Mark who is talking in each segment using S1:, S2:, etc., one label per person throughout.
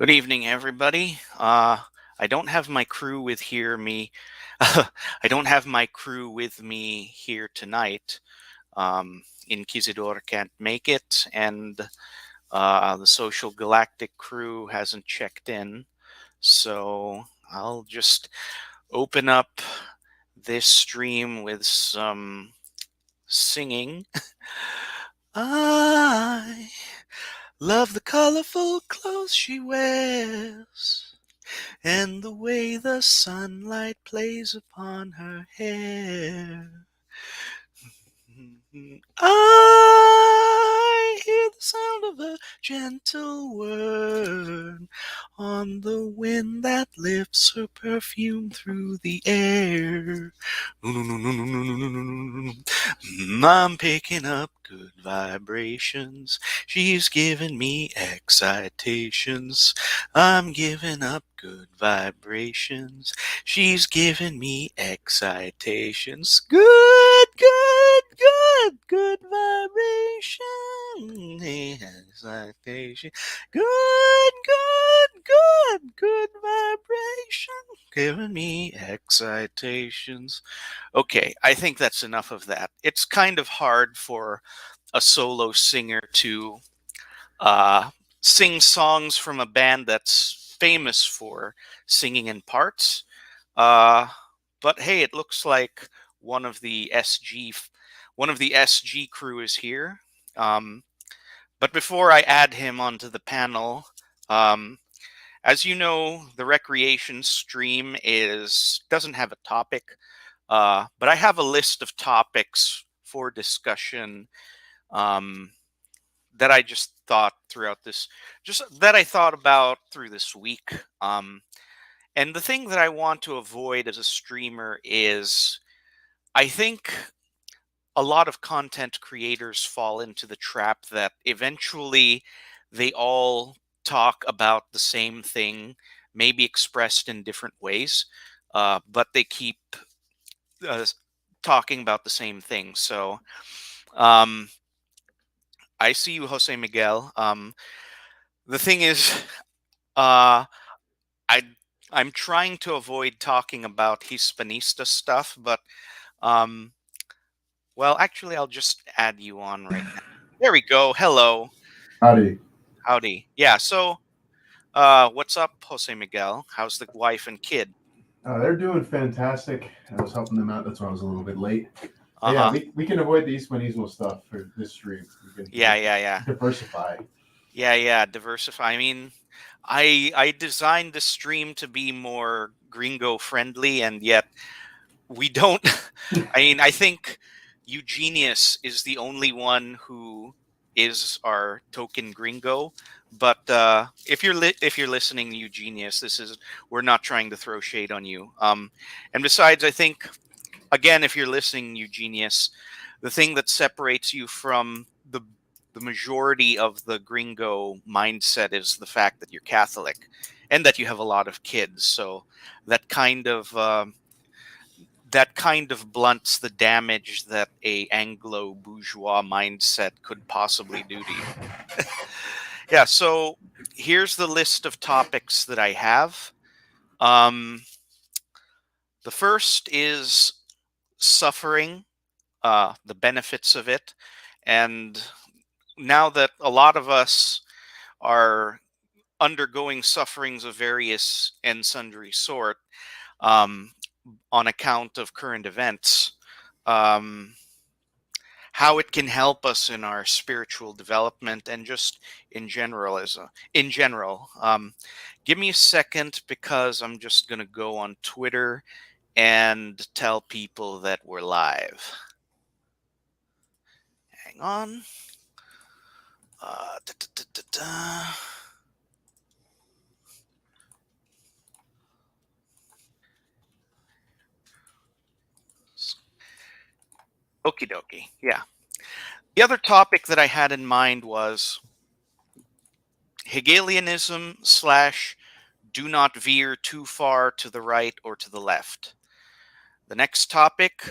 S1: Good evening, everybody. I don't have my crew with I don't have my crew with me here tonight. Inquisidor can't make it, and the Social Galactic crew hasn't checked in. So I'll just open up this stream with some singing. I love the colorful clothes she wears, and the way the sunlight plays upon her hair. I hear the sound of a gentle word on the wind that lifts her perfume through the air. I'm picking up good vibrations. She's giving me excitations. I'm giving up good vibrations. She's giving me excitations. Good, good, good, good vibration. Excitation. Good, good, good, good vibration. Giving me excitations. Okay, I think that's enough of that. It's kind of hard for a solo singer to uh, sing songs from a band that's famous for singing in parts. Uh, but hey, it looks like one of the SG crew is here. Um, but before I add him onto the panel, um, as you know, the recreation stream is doesn't have a topic, but I have a list of topics for discussion um, that I just thought throughout this, just that I thought about through this week. And the thing that I want to avoid as a streamer is I think a lot of content creators fall into the trap that eventually they all talk about the same thing, maybe expressed in different ways, but they keep uh, talking about the same thing. So um, I see you, Jose Miguel. The thing is, uh, I I'm trying to avoid talking about Hispanista stuff, but um, well, actually, I'll just add you on right now. There we go. Hello,
S2: Howdy.
S1: howdy. Yeah. So, what's up, Jose Miguel? How's the wife and kid?
S2: They're doing fantastic. I was helping them out. That's why I was a little bit late.
S1: Uh
S2: Yeah,
S1: huh.
S2: we can avoid the Eastmanismo stuff for this stream. We
S1: Yeah,
S2: can
S1: yeah, yeah,
S2: diversify.
S1: yeah, yeah. Diversify. I mean, I designed the stream to be more gringo friendly, and yet we don't. I mean, I think Eugenius is the only one who is our token gringo. But if you're listening, Eugenius, this is we're not trying to throw shade on you. And besides, I think again, if you're listening, Eugenius, the thing that separates you from the majority of the gringo mindset is the fact that you're Catholic and that you have a lot of kids. So that kind of that kind of blunts the damage that a Anglo bourgeois mindset could possibly do to you. Yeah, so here's the list of topics that I have. Um, the first is suffering, the benefits of it. And now that a lot of us are undergoing sufferings of various and sundry sort um, on account of current events, um, how it can help us in our spiritual development and just in general. Give me a second because I'm just gonna go on Twitter and tell people that we're live. Hang on. Da, da, da, da, da. Okie dokie. Yeah. The other topic that I had in mind was Hegelianism slash do not veer too far to the right or to the left. The next topic,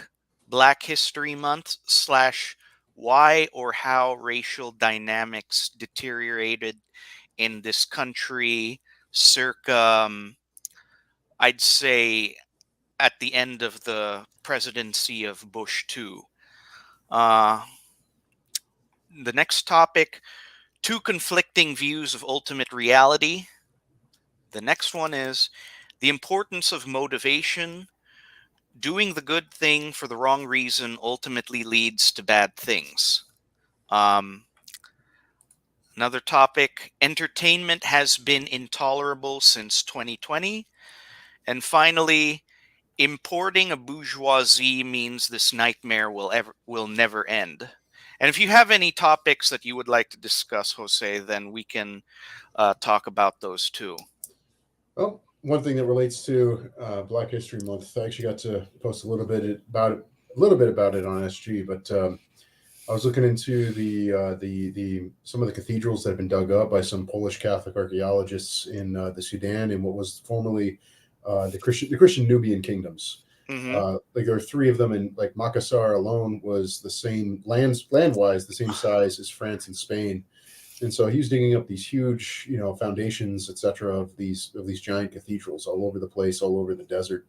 S1: Black History Month slash why or how racial dynamics deteriorated in this country circa, I'd say, at the end of the presidency of Bush 2. Uh, the next topic, two conflicting views of ultimate reality. The next one is the importance of motivation. Doing the good thing for the wrong reason ultimately leads to bad things. Um, Another topic, entertainment has been intolerable since 2020. And finally, importing a bourgeoisie means this nightmare will never end. And if you have any topics that you would like to discuss, Jose, then we can talk about those too.
S3: Well, one thing that relates to Black History Month, I actually got to post a little bit about it on SG, but I was looking into the some of the cathedrals that have been dug up by some Polish Catholic archaeologists in the Sudan in what was formerly the Christian Nubian kingdoms.
S1: Mm-hmm.
S3: Like there are three of them, and like Makassar alone was the same land wise the same size as France and Spain. And so he was digging up these huge, foundations, etc., of these giant cathedrals all over the place, all over the desert,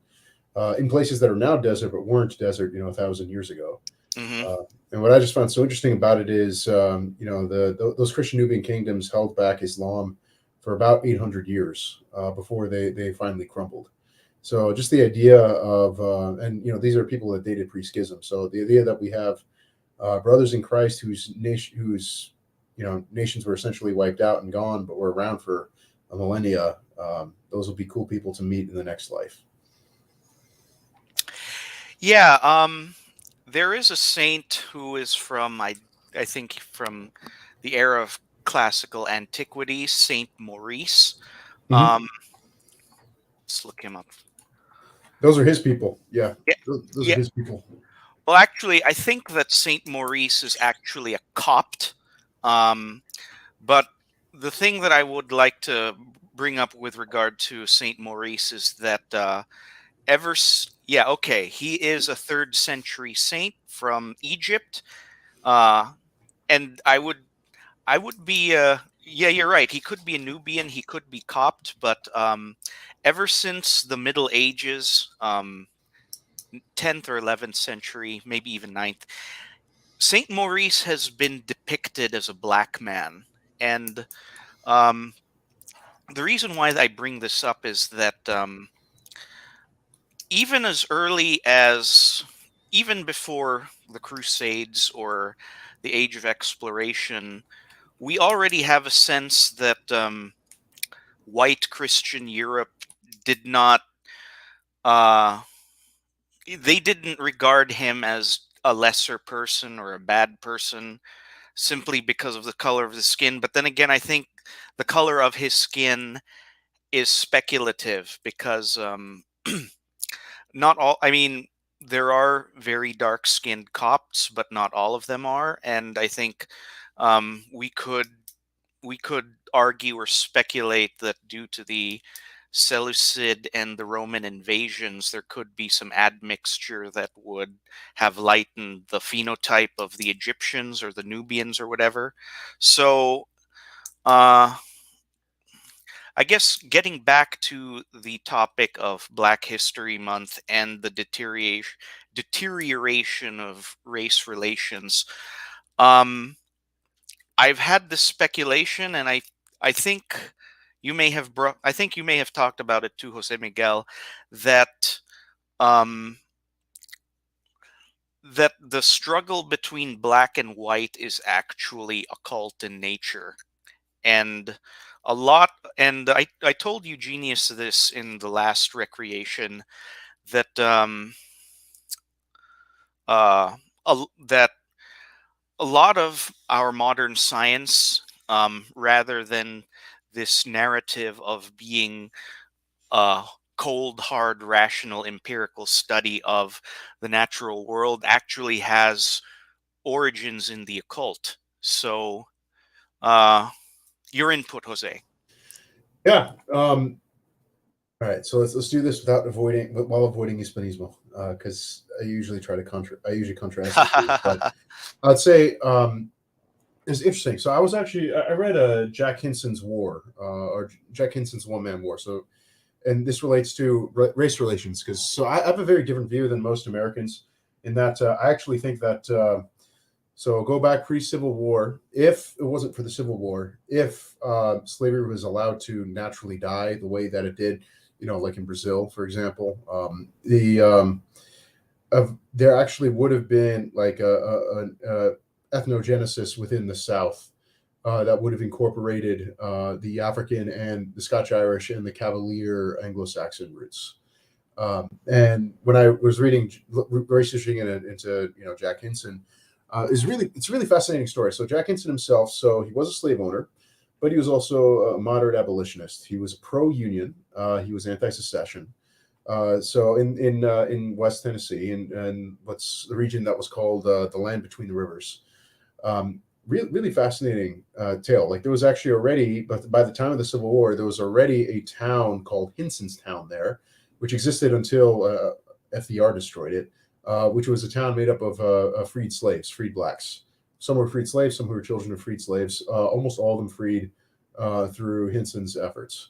S3: in places that are now desert but weren't desert, 1,000 years ago.
S1: Mm-hmm.
S3: And what I just found so interesting about it is, those Christian Nubian kingdoms held back Islam for about 800 years before they finally crumbled. So just the idea of, and these are people that dated pre-schism. So the idea that we have brothers in Christ whose nations were essentially wiped out and gone, but were around for a millennia. Those will be cool people to meet in the next life.
S1: Yeah, there is a saint who is from, I think, from the era of classical antiquity, Saint Maurice.
S3: Mm-hmm.
S1: Let's look him up.
S3: Those are his people. Yeah,
S1: Yeah,
S3: those
S1: yeah.
S3: are his people.
S1: Well, actually, I think that Saint Maurice is actually a Copt. But the thing that I would like to bring up with regard to Saint Maurice is that he is a 3rd century saint from Egypt, and I would be yeah, you're right. He could be a Nubian, he could be Copt, but ever since the Middle Ages, 10th or 11th century, maybe even 9th, Saint Maurice has been depicted as a black man, and um, the reason why I bring this up is that even as early as even before the Crusades or the Age of Exploration, we already have a sense that white Christian Europe did not, uh, they didn't regard him as a lesser person or a bad person simply because of the color of his skin. But then again, I think the color of his skin is speculative because not all, I mean, there are very dark skinned Copts, but not all of them are. And I think um, we could we could argue or speculate that due to the Seleucid and the Roman invasions, there could be some admixture that would have lightened the phenotype of the Egyptians or the Nubians or whatever. So, uh, I guess getting back to the topic of Black History Month and the deterioration of race relations, um, I've had this speculation, and I think I think you may have talked about it too, Jose Miguel, that um, that the struggle between black and white is actually occult in nature, and a lot. And I told Eugenius this in the last recreation that uh, that a lot of our modern science, rather than this narrative of being a cold, hard, rational, empirical study of the natural world, actually has origins in the occult. So, uh, your input, Jose.
S3: Yeah. All right. So let's do this while avoiding Hispanismo, because I usually contrast the two. But I'd say It's interesting. So I read Jack Hinson's War, or Jack Hinson's One Man War. So, and this relates to race relations, because I have a very different view than most Americans in that I actually think that so go back pre-Civil War. If it wasn't for the Civil War, if slavery was allowed to naturally die the way that it did, like in Brazil, for example, there actually would have been like a ethnogenesis within the South that would have incorporated the African and the Scotch Irish and the Cavalier Anglo-Saxon roots. And when I was researching into Jack Hinson, it's a really fascinating story. So Jack Hinson himself, so he was a slave owner, but he was also a moderate abolitionist. He was pro-union. He was anti-secession. So in West Tennessee, and what's the region that was called the land between the rivers. Really fascinating tale. Like there was actually already, but by the time of the Civil War, there was already a town called Hinsonstown there, which existed until FDR destroyed it, which was a town made up of freed slaves, freed blacks. Some were freed slaves, some who were children of freed slaves. Almost all of them freed through Hinson's efforts.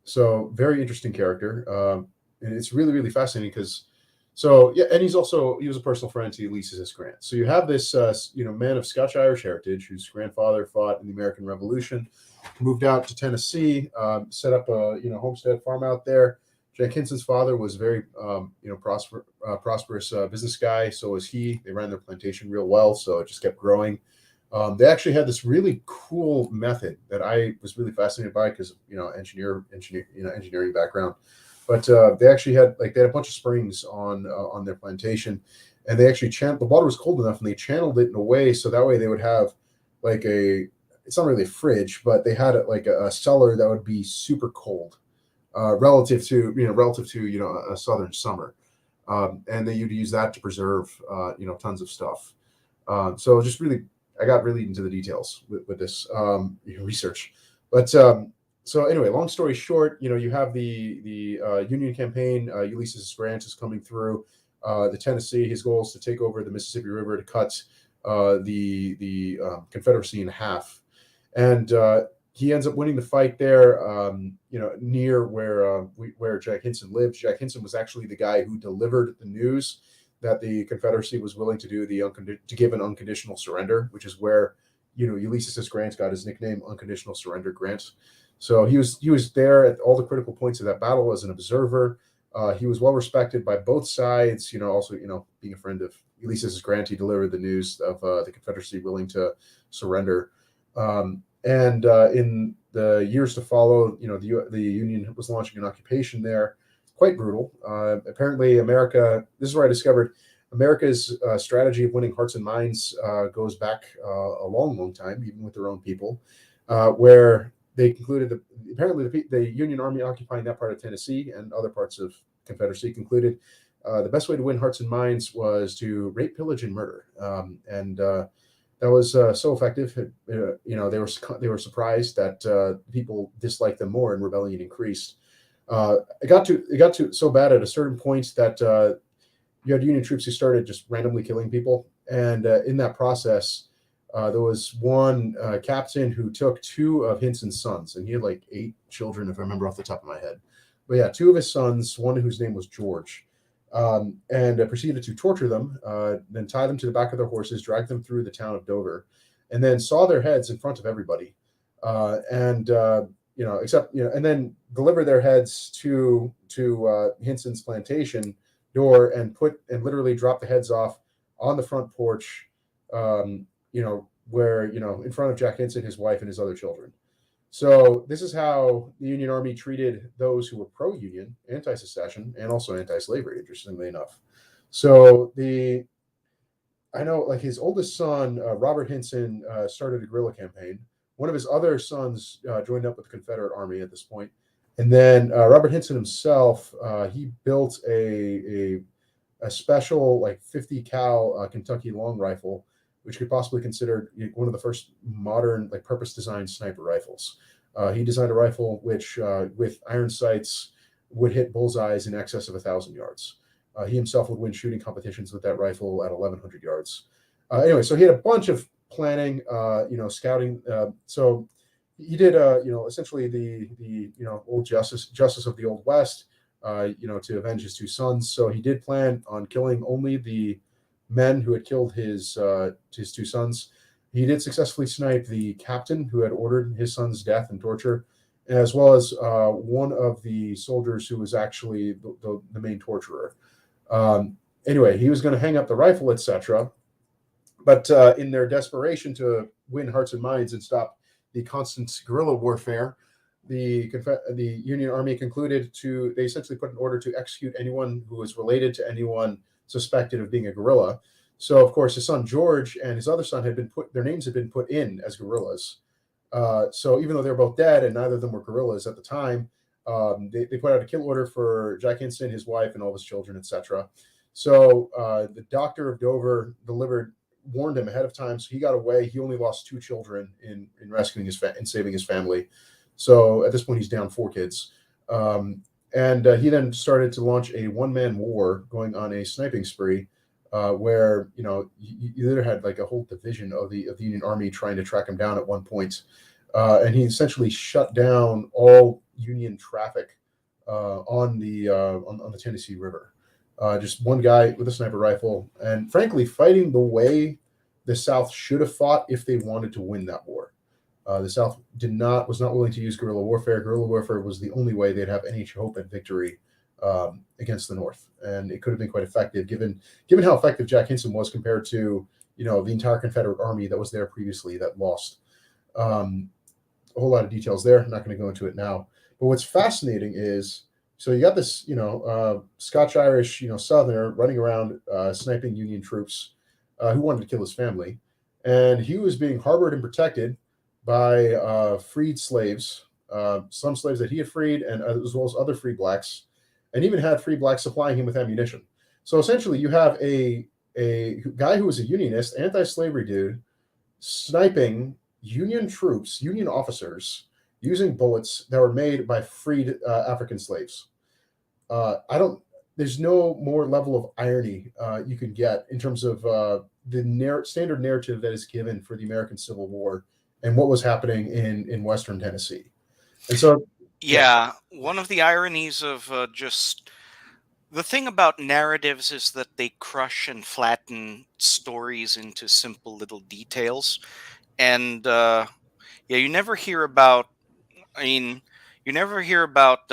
S3: So very interesting character, and it's really fascinating because. So yeah, and he was a personal friend to Ulysses S. Grant. So you have this man of Scotch-Irish heritage whose grandfather fought in the American Revolution, moved out to Tennessee, set up a homestead farm out there. Jack Hinson's father was very prosperous business guy. So was he. They ran their plantation real well, so it just kept growing. They actually had this really cool method that I was really fascinated by because engineering background. But they actually had a bunch of springs on their plantation, and they actually the water was cold enough, and they channeled it in a way so that way they would have it's not really a fridge, but they had a cellar that would be super cold relative to a southern summer, and then you'd use that to preserve tons of stuff. So just really, I got really into the details with this research, but. So anyway, long story short, you have the Union campaign. Ulysses S. Grant is coming through the Tennessee. His goal is to take over the Mississippi River to cut the Confederacy in half, and he ends up winning the fight there. Near where Jack Hinson lived. Jack Hinson was actually the guy who delivered the news that the Confederacy was willing to do to give an unconditional surrender, which is where Ulysses S. Grant got his nickname, Unconditional Surrender Grant. So he was there at all the critical points of that battle as an observer. He was well respected by both sides. Also being a friend of Ulysses S. Grant, he delivered the news of the Confederacy willing to surrender. And in the years to follow, the Union was launching an occupation there, quite brutal. Apparently, America. This is where I discovered America's strategy of winning hearts and minds goes back a long time, even with their own people, where they concluded that apparently the Union Army occupying that part of Tennessee and other parts of Confederacy concluded the best way to win hearts and minds was to rape, pillage, and murder. And that was so effective. They were surprised that people disliked them more and rebellion increased. It got to so bad at a certain point that you had Union troops who started just randomly killing people, and in that process. There was one captain who took two of Hinson's sons, and he had 8 children, if I remember off the top of my head. But yeah, 2 of his sons, one whose name was George, and proceeded to torture them, then tie them to the back of their horses, drag them through the town of Dover, and then saw their heads in front of everybody, and then deliver their heads to Hinson's plantation door and literally drop the heads off on the front porch. Where in front of Jack Hinson, his wife, and his other children. So this is how the Union Army treated those who were pro-Union, anti-secession, and also anti-slavery, interestingly enough. So I know his oldest son, Robert Hinson, started a guerrilla campaign. One of his other sons joined up with the Confederate Army at this point. And then Robert Hinson himself, he built a special 50 cal Kentucky long rifle, which could possibly be considered one of the first modern purpose-designed sniper rifles. He designed a rifle which, with iron sights, would hit bullseyes in excess of 1,000 yards. He himself would win shooting competitions with that rifle at 1,100 yards. Anyway, so he had a bunch of planning, scouting. So he did, essentially the old justice of the Old West, to avenge his two sons. So he did plan on killing only the men who had killed his two sons. He did successfully snipe the captain who had ordered his son's death and torture, as well as one of the soldiers who was actually the main torturer. Anyway, he was going to hang up the rifle, etc. But in their desperation to win hearts and minds and stop the constant guerrilla warfare, the Union Army concluded they essentially put an order to execute anyone who was related to anyone suspected of being a guerrilla. So, of course, his son George and his other son their names had been put in as guerrillas. So even though they're both dead and neither of them were guerrillas at the time, they put out a kill order for Jack Hinson, his wife, and all his children, etc. So the doctor of Dover warned him ahead of time, so he got away. He only lost 2 children in rescuing and saving his family. So at this point, he's down 4 kids. And he then started to launch a one-man war, going on a sniping spree, where you either had like a whole division of the Union Army trying to track him down at one point, and he essentially shut down all Union traffic on the Tennessee River. Just one guy with a sniper rifle, and frankly, fighting the way the South should have fought if they wanted to win that war. The South was not willing to use guerrilla warfare. Guerrilla warfare was the only way they'd have any hope at victory against the North, and it could have been quite effective given how effective Jack Hinson was compared to the entire Confederate army that was there previously that lost. A whole lot of details there. I'm not going to go into it now. But what's fascinating is, so you got this Scotch-Irish Southerner running around sniping Union troops who wanted to kill his family, and he was being harbored and protected by freed slaves, some slaves that he had freed, and as well as other free blacks, and even had free blacks supplying him with ammunition. So essentially, you have a guy who was a Unionist, anti-slavery dude, sniping Union troops, Union officers, using bullets that were made by freed African slaves. There's no more level of irony you can get in terms of the standard narrative that is given for the American Civil War and what was happening in Western Tennessee. And so,
S1: yeah, one of the ironies of just the thing about narratives is that they crush and flatten stories into simple little details. And you never hear about, you never hear about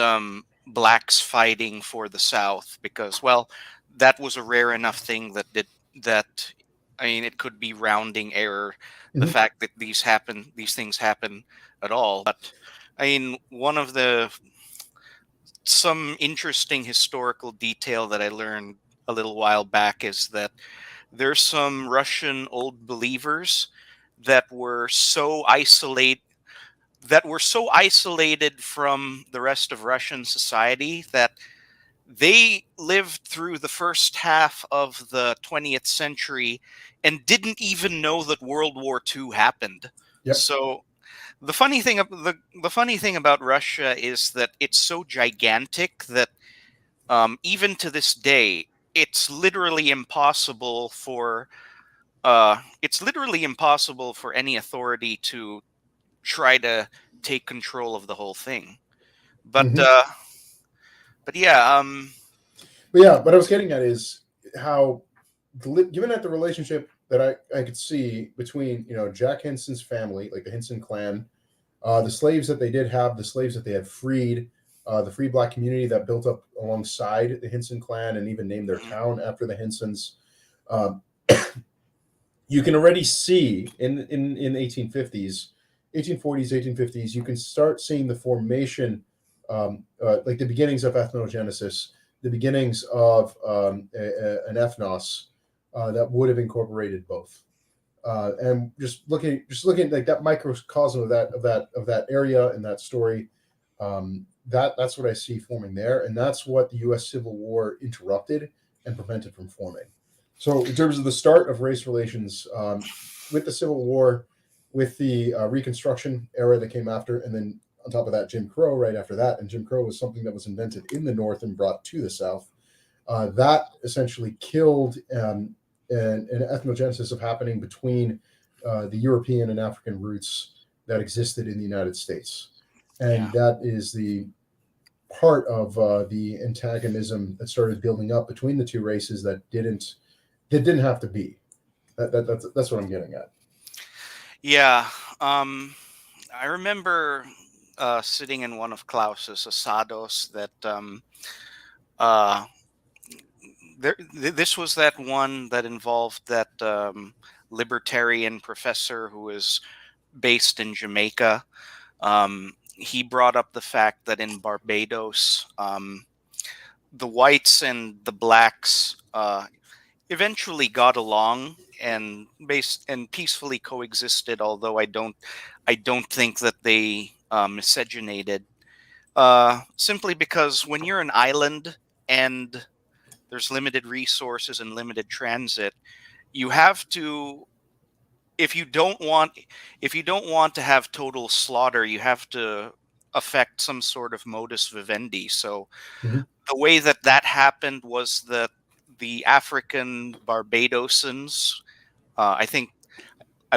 S1: blacks fighting for the South because, well, that was a rare enough thing that. It could be rounding error, the fact that these things happen at all. But one of some interesting historical detail that I learned a little while back is that there's some Russian old believers that were so isolated from the rest of Russian society that they lived through the first half of the 20th century and didn't even know that World War II happened.
S3: Yep.
S1: So the funny thing about Russia is that it's so gigantic that even to this day, it's literally impossible for any authority to try to take control of the whole thing. But but yeah,
S3: what I was getting at is how, given that the relationship that I could see between Jack Hinson's family, like the Hinson clan, the slaves that they did have, the slaves that they had freed, the free black community that built up alongside the Hinson clan and even named their town after the Hinsons. You can already see in 1840s, 1850s, you can start seeing the formation, like the beginnings of ethnogenesis, the beginnings of an ethnos that would have incorporated both. And just looking like that microcosm of that area and that story, that's what I see forming there, and that's what the U.S. Civil War interrupted and prevented from forming. So in terms of the start of race relations, with the Civil War, with the Reconstruction era that came after, and then on top of that, Jim Crow right after that, and Jim Crow was something that was invented in the North and brought to the South, that essentially killed an ethnogenesis of happening between the European and African roots that existed in the United States, and
S1: Yeah.
S3: that is the part of the antagonism that started building up between the two races that didn't have to be. That's what I'm getting at.
S1: Yeah. I remember sitting in one of Klaus's Asados that uh, this was that one that involved that libertarian professor who was based in Jamaica. He brought up the fact that in Barbados, the whites and the blacks eventually got along and peacefully coexisted. Although I don't think that they miscegenated. Simply because when you're an island and there's limited resources and limited transit, you have to if you don't want to have total slaughter, you have to affect some sort of modus vivendi. So
S3: Mhm.
S1: the way that that happened was that the African Barbadosans, I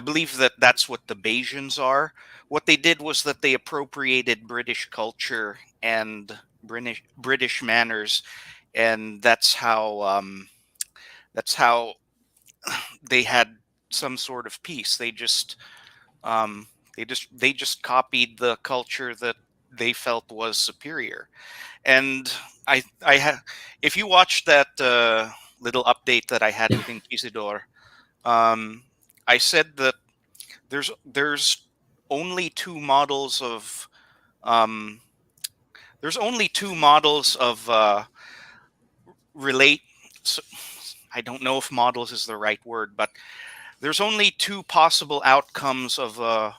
S1: believe that that's what the Bajans are. What they did was that they appropriated British culture and British manners, and that's how they had some sort of peace. Um, they just copied the culture that they felt was superior. And I had if you watch that little update that I had with Inquisidor, um, I said that there's only two models of um, there's only two models of relate. So, I don't know if models is the right word, but there's only two possible outcomes of a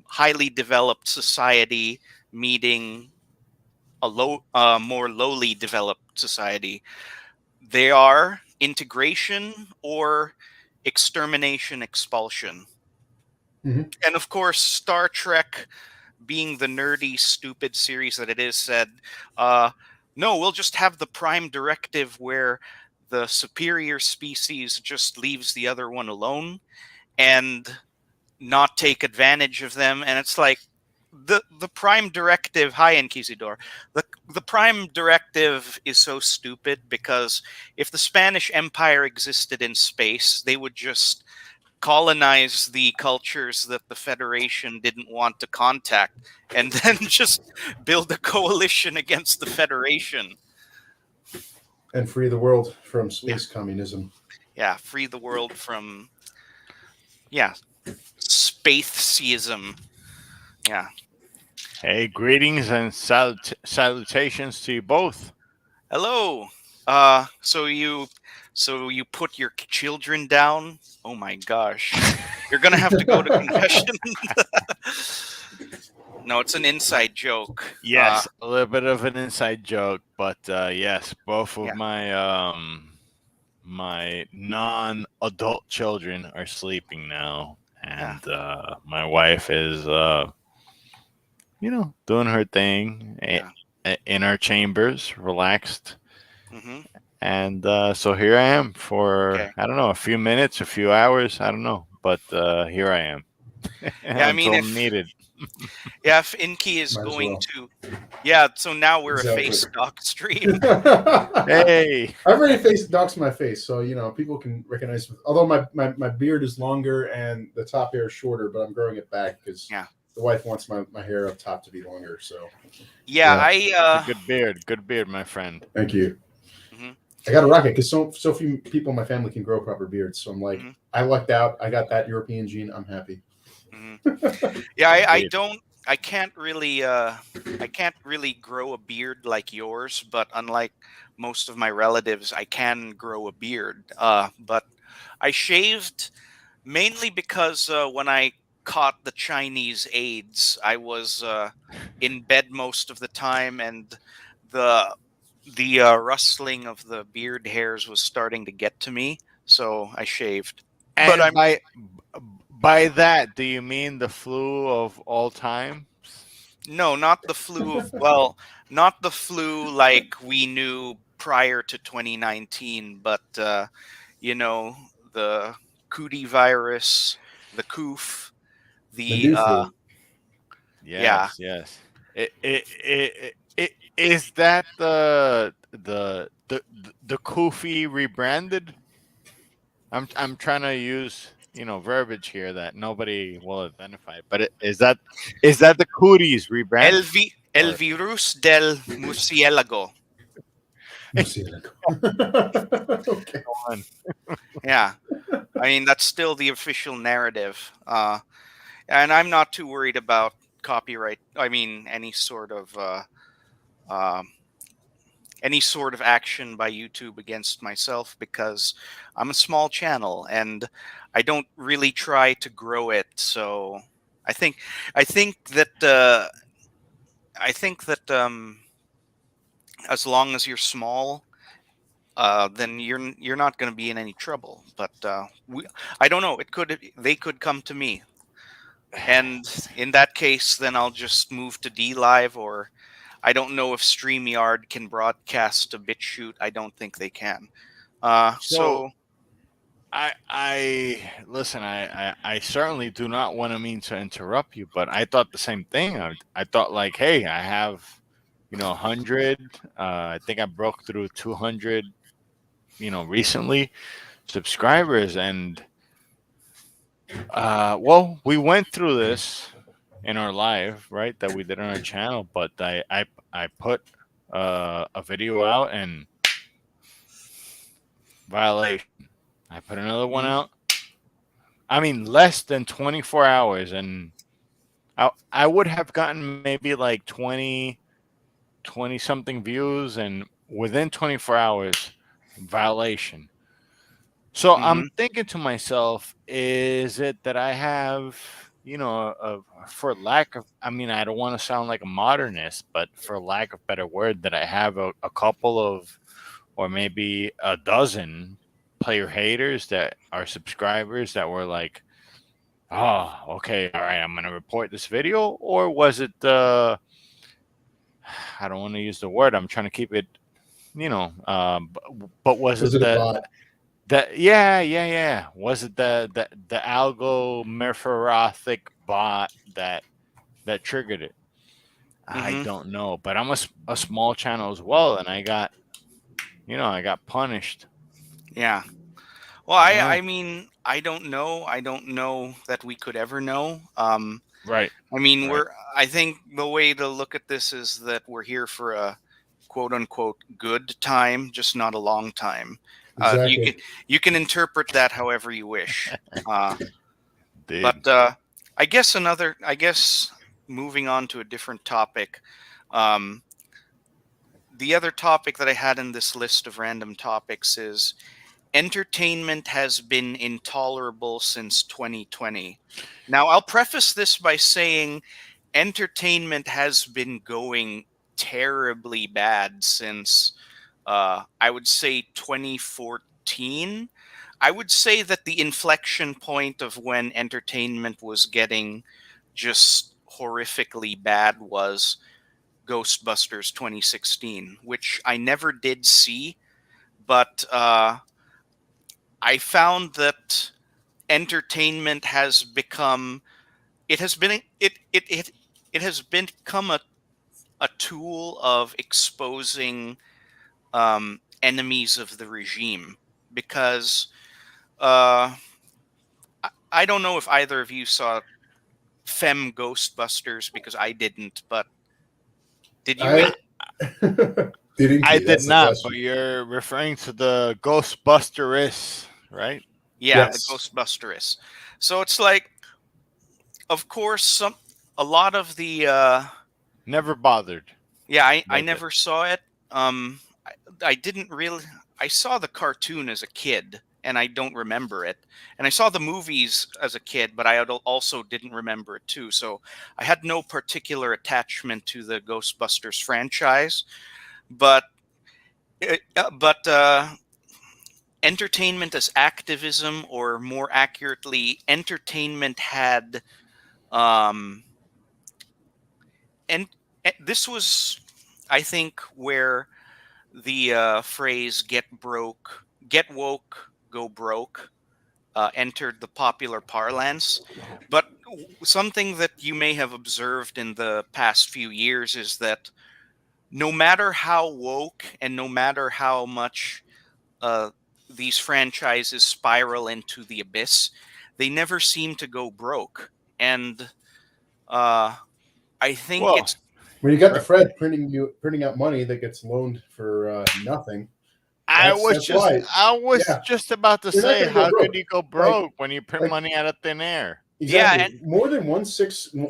S1: highly developed society meeting a more lowly developed society. They are integration or extermination, expulsion.
S3: Mhm.
S1: And of course, Star Trek, being the nerdy, stupid series that it is, said, uh, no, we'll just have the prime directive where the superior species just leaves the other one alone and not take advantage of them. And it's like the prime directive, hi Inquisidor, the prime directive is so stupid because if the Spanish Empire existed in space, they would just colonize the cultures that the Federation didn't want to contact and then just build a coalition against the Federation.
S3: And free the world from
S1: Yeah.
S3: space communism.
S1: Yeah, free the world from spaceism. Yeah.
S4: Hey, greetings and salutations to you both.
S1: Hello. So you put your children down? Oh my gosh. You're gonna have to go to confession. No, it's an inside joke.
S4: Yes, a little bit of an inside joke, but yes, both of
S1: Yeah.
S4: my non-adult children are sleeping now, and my wife is doing her thing
S1: Yeah.
S4: in our chambers, relaxed.
S1: Mm-hmm.
S4: And so here I am for,
S1: Okay.
S4: I don't know, a few minutes, a few hours, I don't know, but here I am.
S1: Yeah, I mean,
S4: Until needed.
S1: if Inky is
S3: Might as
S1: going
S3: well.
S1: to, yeah. So now we're
S3: Exactly.
S1: a face doc stream.
S4: Hey,
S3: I've already faced docs my face, so people can recognize. Although my beard is longer and the top hair is shorter, but I'm growing it back because
S1: Yeah.
S3: the wife wants my hair up top to be longer. So
S1: Yeah,
S3: Yeah.
S4: good beard, my friend.
S3: thank you.
S1: Mhm.
S3: I got to rock it because so few people in my family can grow proper beards. So I'm like,
S1: Mhm.
S3: I lucked out. I got that European gene. I'm happy.
S1: Yeah,
S4: Indeed.
S1: I can't really grow a beard like yours, but unlike most of my relatives, I can grow a beard. But I shaved mainly because when I caught the Chinese AIDS, I was in bed most of the time, and the rustling of the beard hairs was starting to get to me, so I shaved. But
S4: And
S1: I'm
S4: by that, do you mean the flu of all time?
S1: No, not the flu of, well, not the flu like we knew prior to 2019, but the Cootie virus, the coof,
S3: The
S1: the
S3: new food.
S1: Yeah.
S4: Yes. Is that the Kofi rebranded? I'm trying to use verbiage here that nobody will identify, but is that the cooties rebranded
S1: El
S4: or
S1: virus del murciélago.
S3: Murciélago. Okay.
S4: on?
S1: Yeah. I mean, that's still the official narrative. And I'm not too worried about copyright. I mean, um any sort of action by YouTube against myself, because I'm a small channel and I don't really try to grow it. So I think I think that I think that as long as you're small, then you're not going to be in any trouble. But I don't know. They could come to me, and in that case, then I'll just move to D Live, or I don't know if StreamYard can broadcast a BitChute. I don't think they can.
S4: So
S1: So
S4: I listen. I certainly do not want to mean to interrupt you, but I thought the same thing. I thought like, hey, I have 100. I think I broke through 200. Recently subscribers, and well, we went through this in our live, right? That we did on our channel, but I put a video out and violation. I put another one
S1: mhm,
S4: out. I mean, less than 24 hours, and I would have gotten maybe like 20 something views, and within 24 hours, violation. So I'm
S1: mhm,
S4: thinking to myself, is it that I have, for lack of, I mean, I don't want to sound like a modernist, but for lack of better word, that I have a couple of, or maybe a dozen player haters that are subscribers that were like, oh, okay, all right, I'm going to report this video? Or was it, I don't want to use the word, I'm trying to keep it, but was
S3: Was
S4: it
S3: it a
S4: the,
S3: bot?
S4: yeah. Was it the algomorphic bot that triggered it? I
S1: mhm,
S4: don't know, but I'm a small channel as well, and I got punished.
S1: yeah. Well,
S4: I don't
S1: I
S4: know.
S1: mean, I don't know. I don't know that we could ever know.
S4: Right,
S1: I mean,
S4: right.
S1: I think the way to look at this is that we're here for a quote unquote good time, just not a long time. You can
S3: Exactly.
S1: interpret that however you wish. Uh,
S4: Did
S1: but I guess moving on to a different topic. Um, the other topic that I had in this list of random topics is entertainment has been intolerable since 2020. Now, I'll preface this by saying entertainment has been going terribly bad since I would say 2014. I would say that the inflection point of when entertainment was getting just horrifically bad was Ghostbusters 2016, which I never did see, but I found that entertainment has become it has been it has become a tool of exposing enemies of the regime, because uh, I don't know if either of you saw Fem Ghostbusters, because I didn't, but did you?
S3: I didn't
S4: I
S3: you?
S4: did
S3: That's the
S4: not, but
S3: question.
S4: you're referring to the Ghostbusteress, right?
S1: Yeah, the
S3: Yes.
S1: Ghostbusters. So it's like, of course, a lot of the
S4: Never bothered
S1: yeah, I
S4: with it.
S1: never saw it. Um, I didn't really. I saw the cartoon as a kid, and I don't remember it. And I saw the movies as a kid, but also didn't remember it too. So I had no particular attachment to the Ghostbusters franchise. But entertainment as activism, or more accurately, entertainment had um, and this was, I think, where the phrase get woke, go broke" entered the popular parlance. But something that you may have observed in the past few years is that no matter how woke and no matter how much these franchises spiral into the abyss, they never seem to go broke. And I think
S4: Well,
S1: it's
S3: When you got the Fed printing out money that gets loaned for nothing, that's why.
S4: I was
S3: Yeah,
S4: just about to
S3: you're not
S4: say,
S3: going to go
S4: how could
S3: broke.
S4: you go
S3: Like,
S4: broke when you print
S3: like
S4: money out of thin air?
S1: yeah,
S3: exactly.
S1: and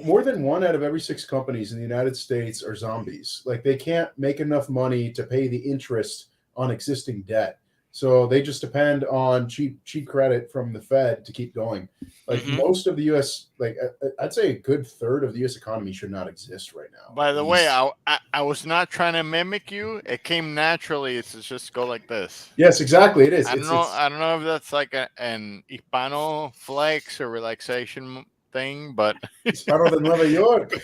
S3: More than one out of every 6 companies in the United States are zombies. Like they can't make enough money to pay the interest on existing debt. So they just depend on cheap credit from the Fed to keep going. Like
S1: mhm.
S3: most of the US, like I'd say a good third of the US economy should not exist right now.
S4: By the way, I was not trying to mimic you. It came naturally. It's just go like this.
S3: Yes, exactly. It is.
S4: I don't know. I don't know if that's like an Hispano flex or relaxation thing, but
S3: Hispano de Nueva York.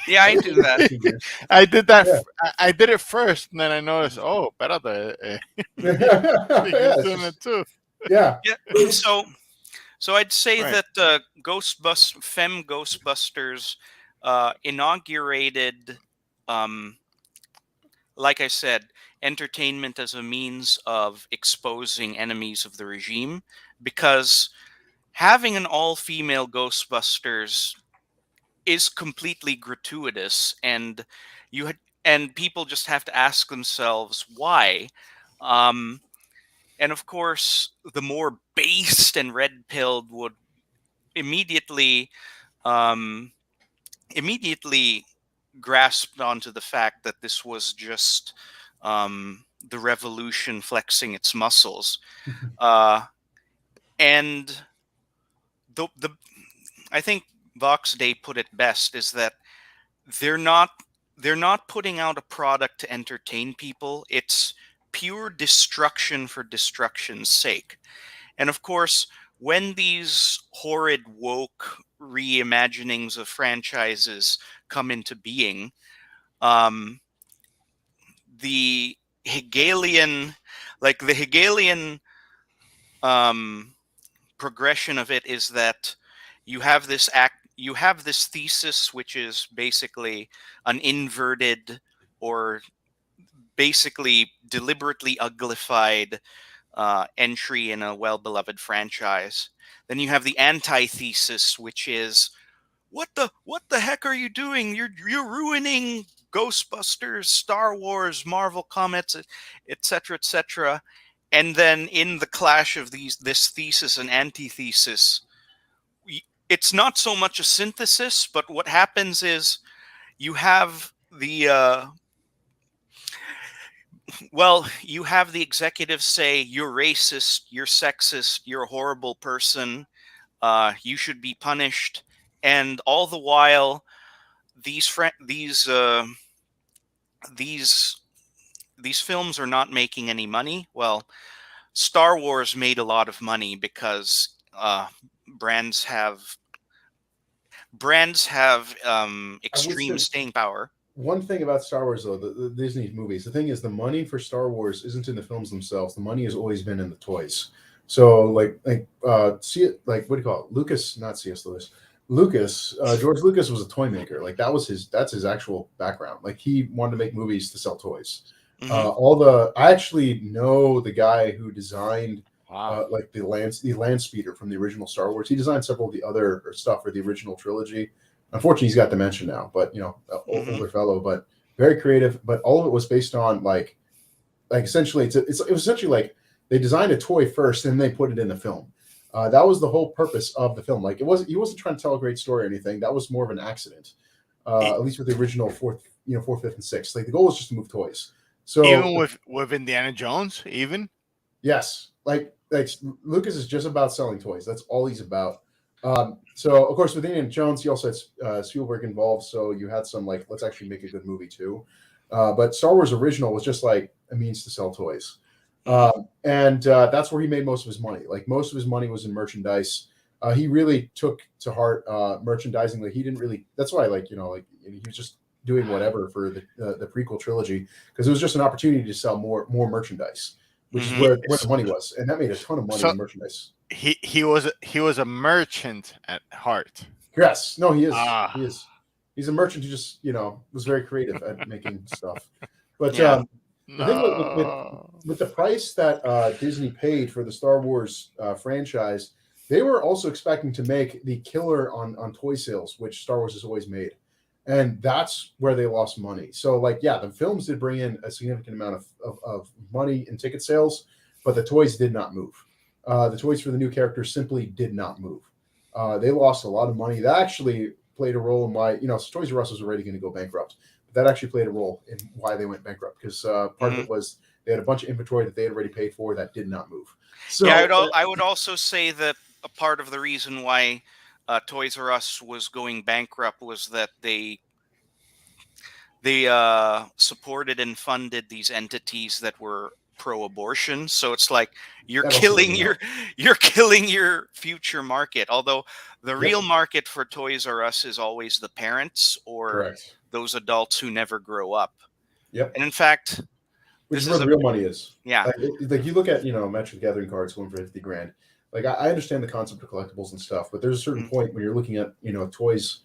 S1: Yeah, I do that.
S4: I did that.
S3: Yeah.
S4: I did it first, and then I noticed. Oh, espérate,
S3: Yeah,
S4: he's
S3: it's
S4: doing
S3: just-
S4: it too.
S3: yeah.
S1: Yeah, so I'd say
S4: Right.
S1: that Fem Ghostbusters inaugurated, um, like I said, entertainment as a means of exposing enemies of the regime, because having an all-female Ghostbusters is completely gratuitous, and and people just have to ask themselves why. Um, and of course, the more based and red-pilled would immediately um, immediately grasped onto the fact that this was just the revolution flexing its muscles. And the I think Vox Day put it best, is that they're not they're not putting out a product to entertain people. It's pure destruction for destruction's sake. And of course, when these horrid woke reimaginings of franchises come into being, um, the Hegelian, the Hegelian progression of it is that you have this thesis, which is basically an inverted or basically deliberately uglified entry in a well-beloved franchise. Then you have the antithesis, which is what the heck are you doing? You're ruining Ghostbusters, Star Wars, Marvel Comics, etc., etc. And then in the clash of this thesis and antithesis, it's not so much a synthesis, but what happens is you have you have the executives say you're racist, you're sexist, you're a horrible person, you should be punished, and all the while these these these films are not making any money. Well, Star Wars made a lot of money because brands have
S3: I would
S1: extreme
S3: say
S1: staying power.
S3: one thing about Star Wars, though, the Disney movies, the thing is, the money for Star Wars isn't in the films themselves. The money has always been in the toys. So, see it, like, what do you call it? Lucas, not C.S. Lewis. Lucas, George Lucas was a toy maker. Like that's his actual background. Like he wanted to make movies to sell toys. I actually know the guy who designed like the land speeder from the original Star Wars. He designed several of the other stuff for the original trilogy. Unfortunately, he's got dementia now, but older fellow, but very creative. But all of it was based on like essentially it was essentially like they designed a toy first and they put it in the film. That was the whole purpose of the film. Like he wasn't trying to tell a great story or anything. That was more of an accident. At least with the original fourth, fifth, and sixth. Like the goal was just to move toys. So
S4: even with Indiana Jones, even
S3: yes, like Lucas is just about selling toys. That's all he's about. So of course with Indiana Jones, he also had Spielberg involved. So you had some like, let's actually make a good movie too. But Star Wars original was just like a means to sell toys. And that's where he made most of his money. Like most of his money was in merchandise. He really took to heart merchandising. Like he didn't really. That's why, he was just doing whatever for the prequel trilogy because it was just an opportunity to sell more merchandise, which is where the money was, and that made a ton of money in merchandise.
S4: he was a merchant at heart.
S3: Yes, no, he is.
S4: Ah,
S3: He is. He's a merchant who just was very creative at making stuff. But
S1: Yeah.
S3: the thing
S4: no.
S3: with the price that Disney paid for the Star Wars franchise, they were also expecting to make the killer on toy sales, which Star Wars has always made, and that's where they lost money. So, like, yeah, the films did bring in a significant amount of money in ticket sales, but the toys did not move. The toys for the new characters simply did not move. They lost a lot of money. That actually played a role in why Toys R Us was already going to go bankrupt. But that actually played a role in why they went bankrupt, because part of it was they had a bunch of inventory that they had already paid for that did not move. So
S1: Yeah, I would also say that a part of the reason why Toys R Us was going bankrupt was that they supported and funded these entities that were pro-abortion. So it's like you're
S3: that also
S1: killing
S3: doesn't help.
S1: you're killing your future market. Although the real
S3: Yep,
S1: market for Toys R Us is always the parents or
S3: correct.
S1: those adults who never grow up.
S3: Yep,
S1: And in fact,
S3: which
S1: this
S3: is where
S1: is
S3: the
S1: a
S3: real money is.
S1: yeah.
S3: Like you look at Magic the Gathering cards going for 50 grand. Like I understand the concept of collectibles and stuff, but there's a certain
S1: Mm,
S3: point when you're looking at toys.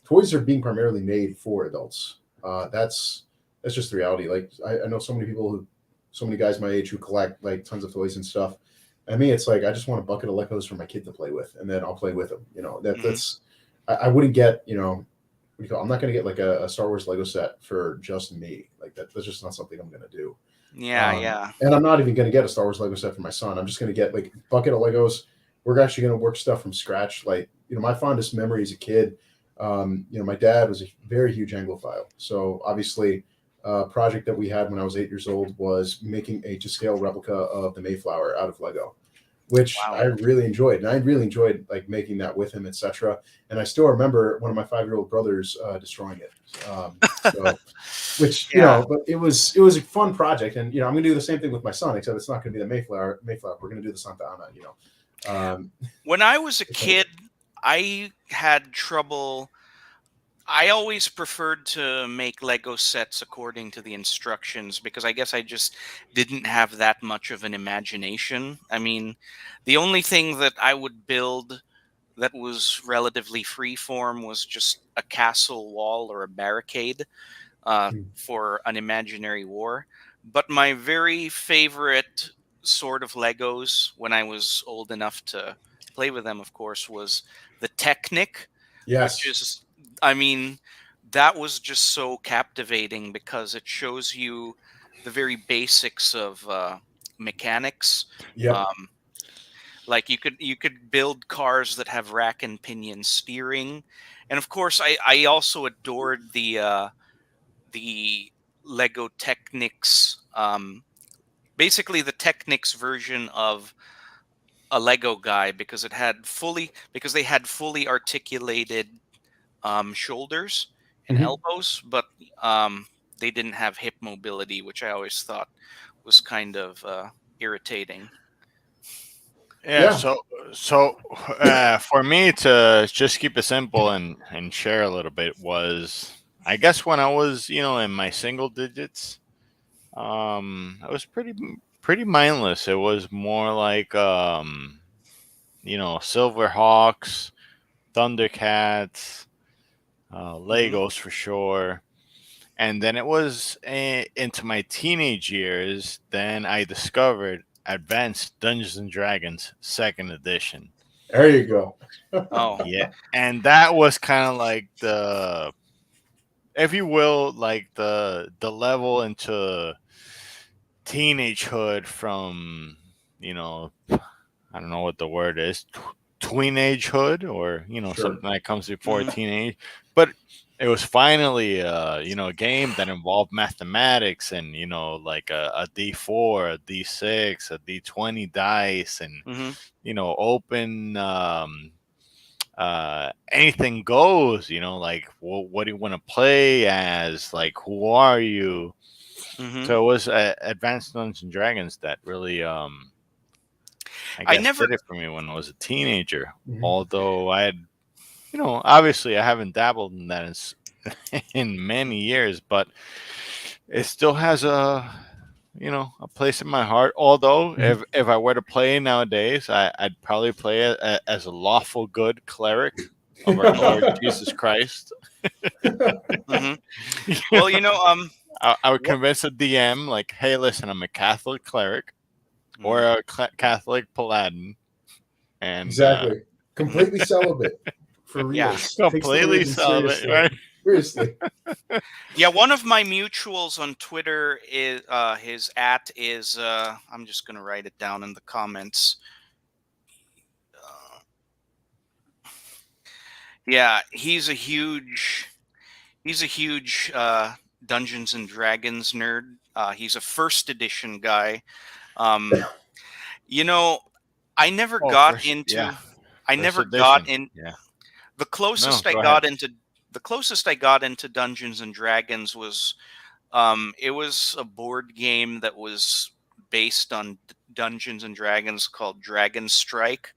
S3: Toys are being primarily made for adults. That's just the reality. Like I know so many guys my age who collect like tons of toys and stuff. And me, it's like I just want a bucket of Legos for my kid to play with, and then I'll play with them.
S1: mhm.
S3: I wouldn't get what do you call? I'm not going to get like a Star Wars Lego set for just me. Like that's just not something I'm going to do.
S1: Yeah, yeah.
S3: And I'm not even going to get a Star Wars Lego set for my son. I'm just going to get like a bucket of Legos. We're actually going to work stuff from scratch. Like, my fondest memory as a kid, my dad was a very huge Anglophile. So obviously, a project that we had when I was 8 years old was making a to scale replica of the Mayflower out of Lego, which
S1: Wow.
S3: I really enjoyed. And I really enjoyed like making that with him, etc. And I still remember one of my 5-year-old brothers destroying it. So which
S1: Yeah.
S3: but it was a fun project, and I'm going to do the same thing with my son, except it's not going to be the Mayflower. We're going to do the Santa Ana.
S1: When I was a kid, I had trouble. I always preferred to make Lego sets according to the instructions because I guess I just didn't have that much of an imagination. I mean, the only thing that I would build that was relatively freeform was just a castle wall or a barricade for an imaginary war. But my very favorite sort of Legos when I was old enough to play with them, of course, was the Technic, which
S3: Yes.
S1: is, I mean, that was just so captivating because it shows you the very basics of mechanics.
S3: Yep.
S1: Um, like you could build cars that have rack and pinion steering, and of course, I also adored the Lego Technics, basically the Technics version of a Lego guy because they had fully articulated shoulders and
S3: Mhm.
S1: elbows, but um, they didn't have hip mobility, which I always thought was kind of irritating.
S4: Yeah,
S3: Yeah.
S4: so for me to just keep it simple and share a little bit was, I guess, when I was in my single digits, I was pretty mindless. It was more like Silverhawks, Thundercats,
S1: Hmm.
S4: Legos for sure. And then it was into my teenage years, then I discovered Advanced Dungeons and Dragons Second Edition.
S3: There you go.
S1: Oh,
S4: Yeah, and that was kind of like the, if you will, like the level into teenagehood from, you know, I don't know what the word is, tweenagehood, or
S3: Sure.
S4: something that comes before
S1: hmm,
S4: teenage. But it was finally a game that involved mathematics and like a D4, a D6, a D20 dice, and
S1: hmm,
S4: open anything goes. Like what do you want to play as? Like who are you?
S1: hmm.
S4: So it was Advanced Dungeons and Dragons that really I
S1: I
S4: guess
S1: never.
S4: did it for me when I was a teenager.
S3: Mhm.
S4: Although I had, obviously I haven't dabbled in that in many years, but it still has a place in my heart. Although,
S3: Mhm.
S4: if I were to play nowadays, I'd probably play it as a lawful good cleric of our Lord Jesus Christ.
S1: Hmm. Well,
S4: I would
S1: what?
S4: convince a DM like, "Hey, listen, I'm a Catholic cleric or
S1: Mhm.
S4: a Catholic paladin, and
S3: Exactly. Completely celibate for
S1: Yeah,
S3: reals. Takes the
S4: completely
S3: religion
S4: celibate."
S3: seriously.
S4: Right?
S3: Seriously.
S1: yeah. One of my mutuals on Twitter is his at is I'm just gonna write it down in the comments. Uh, yeah, he's a huge Dungeons and Dragons nerd. He's a first edition guy. Um, you know, I never
S4: Oh,
S1: got
S4: first, yeah,
S1: into. I
S4: first
S1: never got
S4: edition.
S1: in.
S4: Yeah.
S1: The
S4: No,
S1: closest I
S4: go ahead.
S1: got into the closest I got into Dungeons and Dragons was it was a board game that was based on Dungeons and Dragons called Dragon Strike.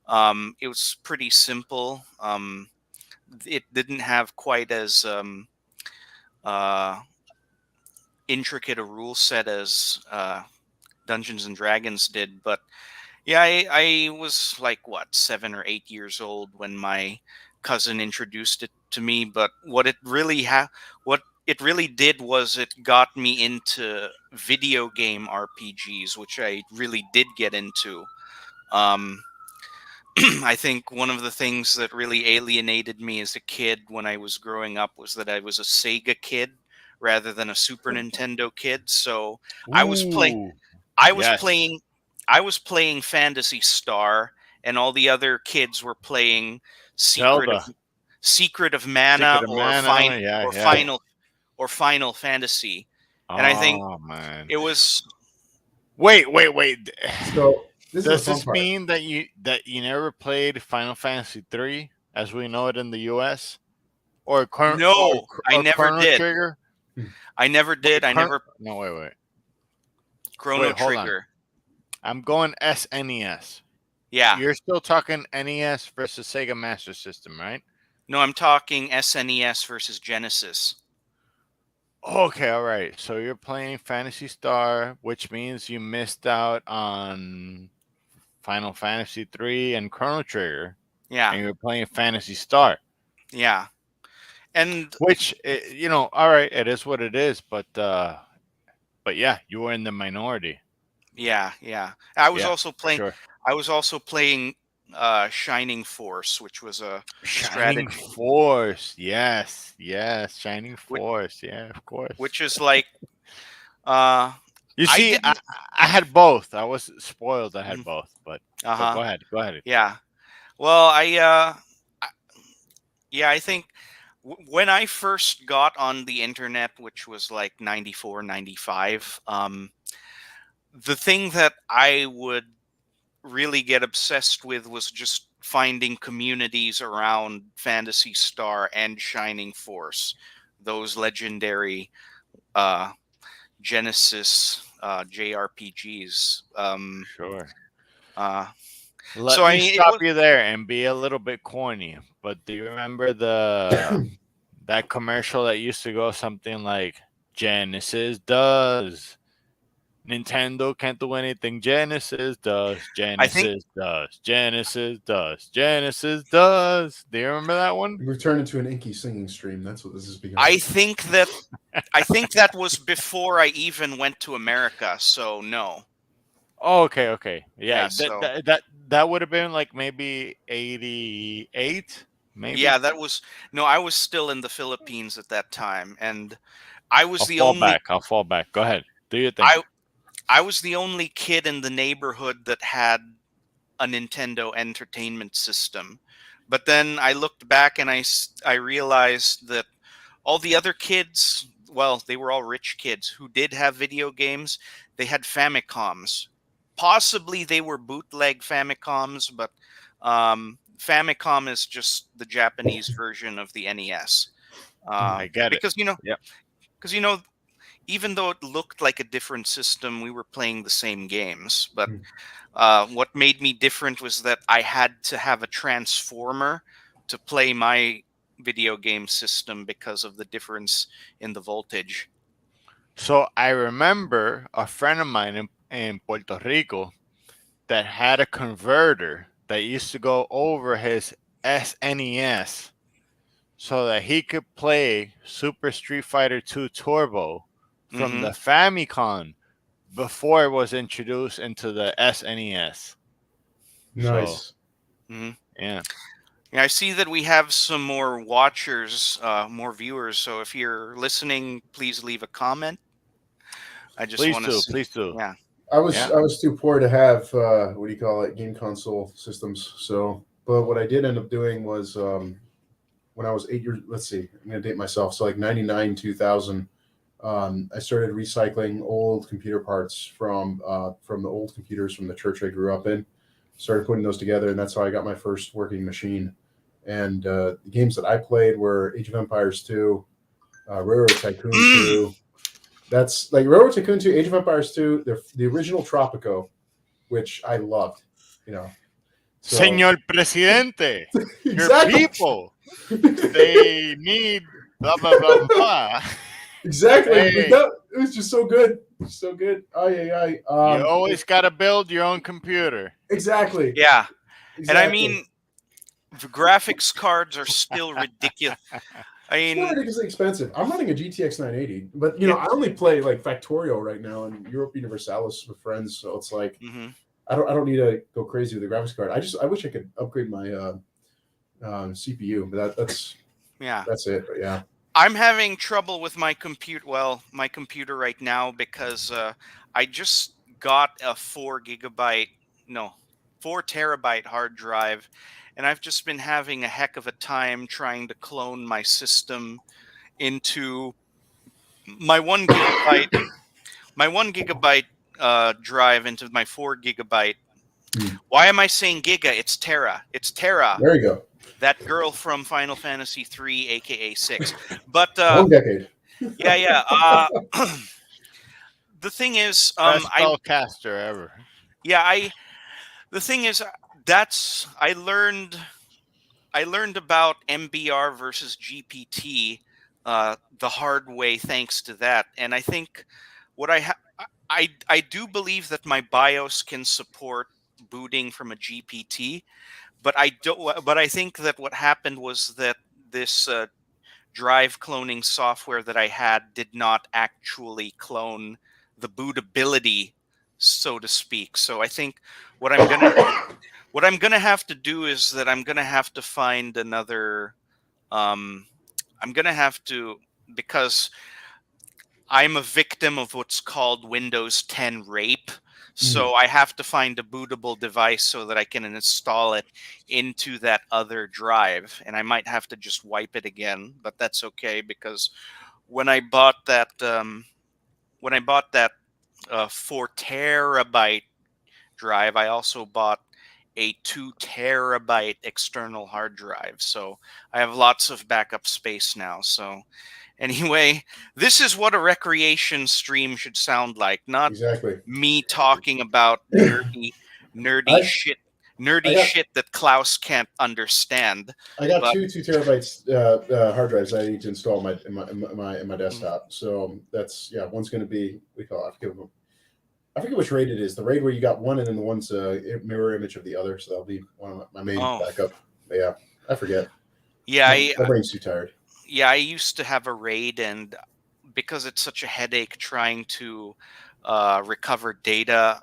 S1: It was pretty simple. It didn't have quite as uh, intricate a rule set as Dungeons and Dragons did, but yeah, I was like what 7 or 8 years old when my cousin introduced it to me. But what it really did was it got me into video game RPGs, which I really did get into. Um, I think one of the things that really alienated me as a kid when I was growing up was that I was a Sega kid rather than a Super Nintendo kid. So I was playing
S4: Ooh,
S1: I was
S4: yes.
S1: playing I was playing Fantasy Star, and all the other kids were playing Secret of
S4: Zelda,
S1: Secret of Mana
S4: Secret of Mana. Yeah,
S1: or
S4: yeah.
S1: Final Fantasy. And I think
S4: Oh man.
S1: it was
S4: Wait.
S3: So this is the
S4: Does
S3: fun
S4: this
S3: part.
S4: mean that you never played Final Fantasy 3 as we know it in the U.S.
S1: no, I
S4: or
S1: never
S4: Chrono
S1: did.
S4: Trigger?
S1: I never did. I never
S4: No,
S1: Chrono
S4: wait, hold on.
S1: Trigger.
S4: I'm going SNES.
S1: Yeah.
S4: You're still talking NES versus Sega Master System, right?
S1: No, I'm talking SNES versus Genesis.
S4: Okay, all right. So you're playing Fantasy Star, which means you missed out on Final Fantasy 3 and Chrono Trigger,
S1: Yeah.
S4: and you're playing Fantasy Star,
S1: Yeah. And
S4: which all right, it is what it is, but yeah, you were in the minority.
S1: yeah, yeah. I was
S4: Yeah,
S1: also
S4: for
S1: playing
S4: sure.
S1: I was also playing Shining Force, which was a
S4: Shining
S1: strategy,
S4: Force. Yes, Shining
S1: which,
S4: Force. Yeah, of course.
S1: which is like uh
S4: You
S1: I
S4: see,
S1: didn't
S4: I had both. I was spoiled. I had
S1: mm,
S4: both, but
S1: uh-huh.
S4: go ahead. Go ahead.
S1: Yeah. Well, I yeah, I think when I first got on the internet, which was like 94, 95, the thing that I would really get obsessed with was just finding communities around Fantasy Star and Shining Force, those legendary uh, Genesis JRPGs.
S4: Sure.
S1: Uh,
S4: Let
S1: so I
S4: me
S1: mean, it
S4: stop
S1: was
S4: you there and be a little bit corny. But do you remember that commercial that used to go something like Genesis does? Nintendo can't do anything. Genesis does.
S1: I think
S4: Genesis does. Genesis does. Genesis does. Do you remember that one?
S3: We've turned into an inky singing stream. That's what this has
S1: I
S3: become.
S1: think that I think that was before I even went to America. So no,
S4: Oh, okay. Yeah,
S1: yeah. So
S4: that would have been like maybe 88,
S1: yeah,
S4: maybe.
S1: that was no. I was still in the Philippines at that time, and I was
S4: I'll
S1: the
S4: fall
S1: only
S4: back. I'll fall back. Go ahead. Do your thing.
S1: I I was the only kid in the neighborhood that had a Nintendo Entertainment System. But then I looked back and I realized that all the other kids, well, they were all rich kids who did have video games. They had Famicoms. Possibly they were bootleg Famicoms, but Famicom is just the Japanese version of the NES.
S4: I get it.
S1: Because
S4: Yep.
S1: because even though it looked like a different system, we were playing the same games. But
S3: Hmm.
S1: what made me different was that I had to have a transformer to play my video game system because of the difference in the voltage.
S4: So I remember a friend of mine in Puerto Rico that had a converter that used to go over his SNES so that he could play Super Street Fighter 2 Turbo from
S1: Mm-hmm.
S4: the Famicom before it was introduced into the SNES. So,
S3: Nice.
S1: Mm-hmm.
S4: yeah.
S1: Yeah, I see that we have some more watchers, more viewers. So if you're listening, please leave a comment. I just
S4: Please
S1: want to
S4: do.
S1: see.
S4: Please do.
S1: Yeah.
S3: I was
S4: Yeah.
S3: I was too poor to have what do you call it, game console systems. So, but what I did end up doing was when I was 8 years. Let's see, I'm gonna date myself. So like 99, 2000. I started recycling old computer parts from the old computers from the church I grew up in. Started putting those together, and that's how I got my first working machine. And the games that I played were Age of Empires 2, Railroad Tycoon
S1: Mm.
S3: 2. That's like Railroad Tycoon 2, Age of Empires 2, the original Tropico, which I loved. You know, so
S4: Señor Presidente, your
S3: exactly,
S4: people, they need blah, blah, blah, blah, blah.
S3: exactly. Like
S4: Hey,
S3: that, it was just so good, so good. Ay, ay,
S4: you always got to build your own computer.
S3: exactly,
S1: Yeah. And I
S3: exactly.
S1: mean, the graphics cards are still ridiculous. I
S3: It's not
S1: mean,
S3: ridiculously expensive. I'm running a GTX 980, but you know, I only play like Factorio right now and Europe Universalis with friends, so it's like
S1: mhm.
S3: I don't need to go crazy with the graphics card. I wish I could upgrade my CPU, but
S1: Yeah.
S3: that's it. But yeah,
S1: I'm having trouble with my computer. Well, my computer right now because I just got a 4 gigabyte, no, 4 terabyte hard drive, and I've just been having a heck of a time trying to clone my system into my 1 gigabyte, my 1 gigabyte drive into my 4 gigabyte.
S3: Hmm.
S1: Why am I saying giga? It's tera. It's tera.
S3: There you go.
S1: That girl from Final Fantasy 3, aka 6. But
S3: One decade.
S1: yeah, yeah. The thing is,
S4: Best spellcaster ever.
S1: yeah, I. The thing is, that's I learned about MBR versus GPT the hard way thanks to that, and I think what I do believe that my BIOS can support booting from a GPT, but I don't. But I think that what happened was that this drive cloning software that I had did not actually clone the bootability, so to speak. So I think what I'm gonna have to do is that I'm gonna have to find another. I'm gonna have to, because I'm a victim of what's called Windows 10 rape. So I have to find a bootable device so that I can install it into that other drive, and I might have to just wipe it again, but that's okay because when I bought that, when I bought that 4 terabyte drive, I also bought a 2 terabyte external hard drive, so I have lots of backup space now. So anyway, this is what a recreation stream should sound like, not
S3: Exactly.
S1: me talking about nerdy
S3: I
S1: shit,
S3: I got
S1: that Klaus can't understand.
S3: I got
S1: But
S3: two terabytes hard drives I need to install in my desktop. So that's one's going to be we call I forget which RAID it is. The RAID where you got one and then the one's a mirror image of the other. So that'll be one of my main
S1: oh,
S3: backup. But yeah, I forget.
S1: yeah,
S3: My brain's too tired.
S1: I used to have a RAID, and because it's such a headache trying to recover data,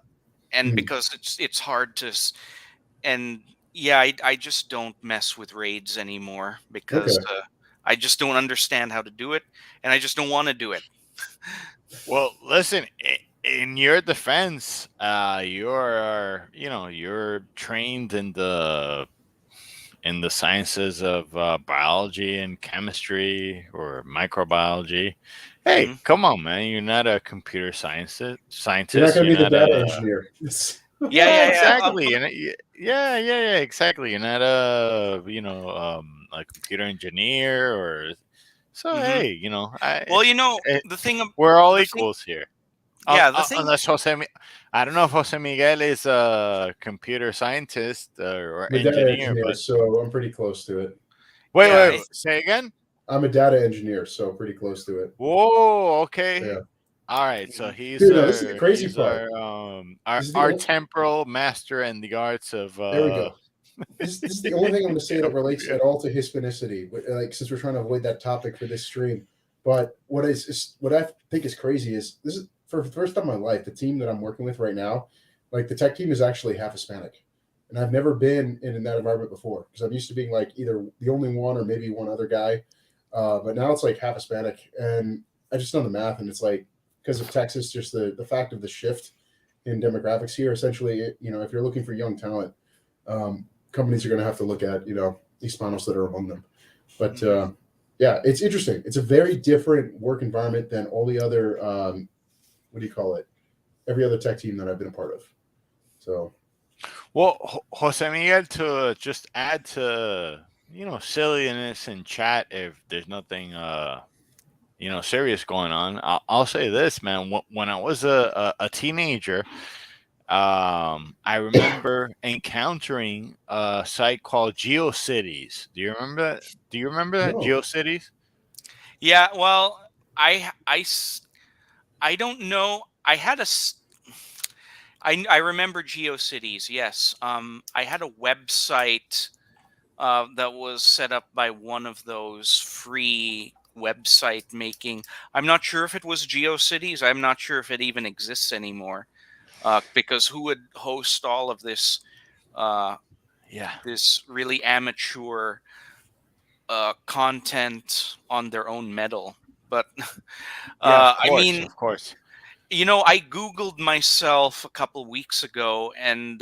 S1: and
S3: Mhm.
S1: because it's hard to, and yeah, I just don't mess with RAIDs anymore because
S3: Okay.
S1: I just don't understand how to do it, and I just don't want to do it.
S4: Well, listen, in your defense, you're trained in the sciences of biology and chemistry or microbiology. Hey,
S1: Hmm.
S4: come on, man! You're not a computer
S3: You're not
S4: scientist.
S3: going to
S4: You're
S3: be the
S4: not
S3: data
S4: a
S3: engineer.
S1: Yeah,
S4: yeah,
S1: yeah, yeah.
S4: exactly. And yeah, exactly. You're not a a computer engineer or so.
S1: Hmm.
S4: Hey,
S1: Well,
S4: eh,
S1: the thing,
S4: we're all
S1: the thing,
S4: equals here.
S1: yeah, the thing.
S4: Unless I don't know if Jose Miguel is a computer scientist or
S3: I'm a data
S4: engineer,
S3: engineer,
S4: but
S3: so I'm pretty close to it.
S1: Yeah,
S4: wait, say again.
S3: I'm a data engineer, so pretty close to it.
S4: Whoa,
S3: Yeah.
S4: okay. All right, so he's
S3: Dude, no, this is the crazy
S4: he's
S3: part.
S4: our
S3: This is the
S4: our
S3: only,
S4: temporal master in the arts of
S3: there we go. This is the only thing I'm going to say that relates
S4: yeah.
S3: at all to Hispanicity, like since we're trying to avoid that topic for this stream. But what I think is crazy is this is for the first time in my life, the team that I'm working with right now, like the tech team is actually half Hispanic. And I've never been in that environment before because I'm used to being like either the only one or maybe one other guy. But now it's like half Hispanic. And I just done the math and it's like because of Texas, just the fact of the shift in demographics here, essentially, you know, if you're looking for young talent, companies are going to have to look at, you know, Hispanos that are among them. But yeah, it's interesting. It's a very different work environment than all the other, what do you call it? Every other tech team that I've been a part of. So,
S4: Well, Jose Miguel, to just add to silliness in chat if there's nothing serious going on. I'll say this, man. When I was a teenager, I remember encountering a site called GeoCities. Do you remember that? Do you remember that
S3: no.
S4: GeoCities?
S1: Yeah, well, I don't know. I remember GeoCities. Yes. I had a website that was set up by one of those free website making. I'm not sure if it was GeoCities. I'm not sure if it even exists anymore. Because who would host all of this?
S4: Yeah.
S1: This really amateur content on their own metal. But
S4: Yeah, of
S1: I
S4: course,
S1: mean,
S4: of course.
S1: I Googled myself a couple weeks ago, and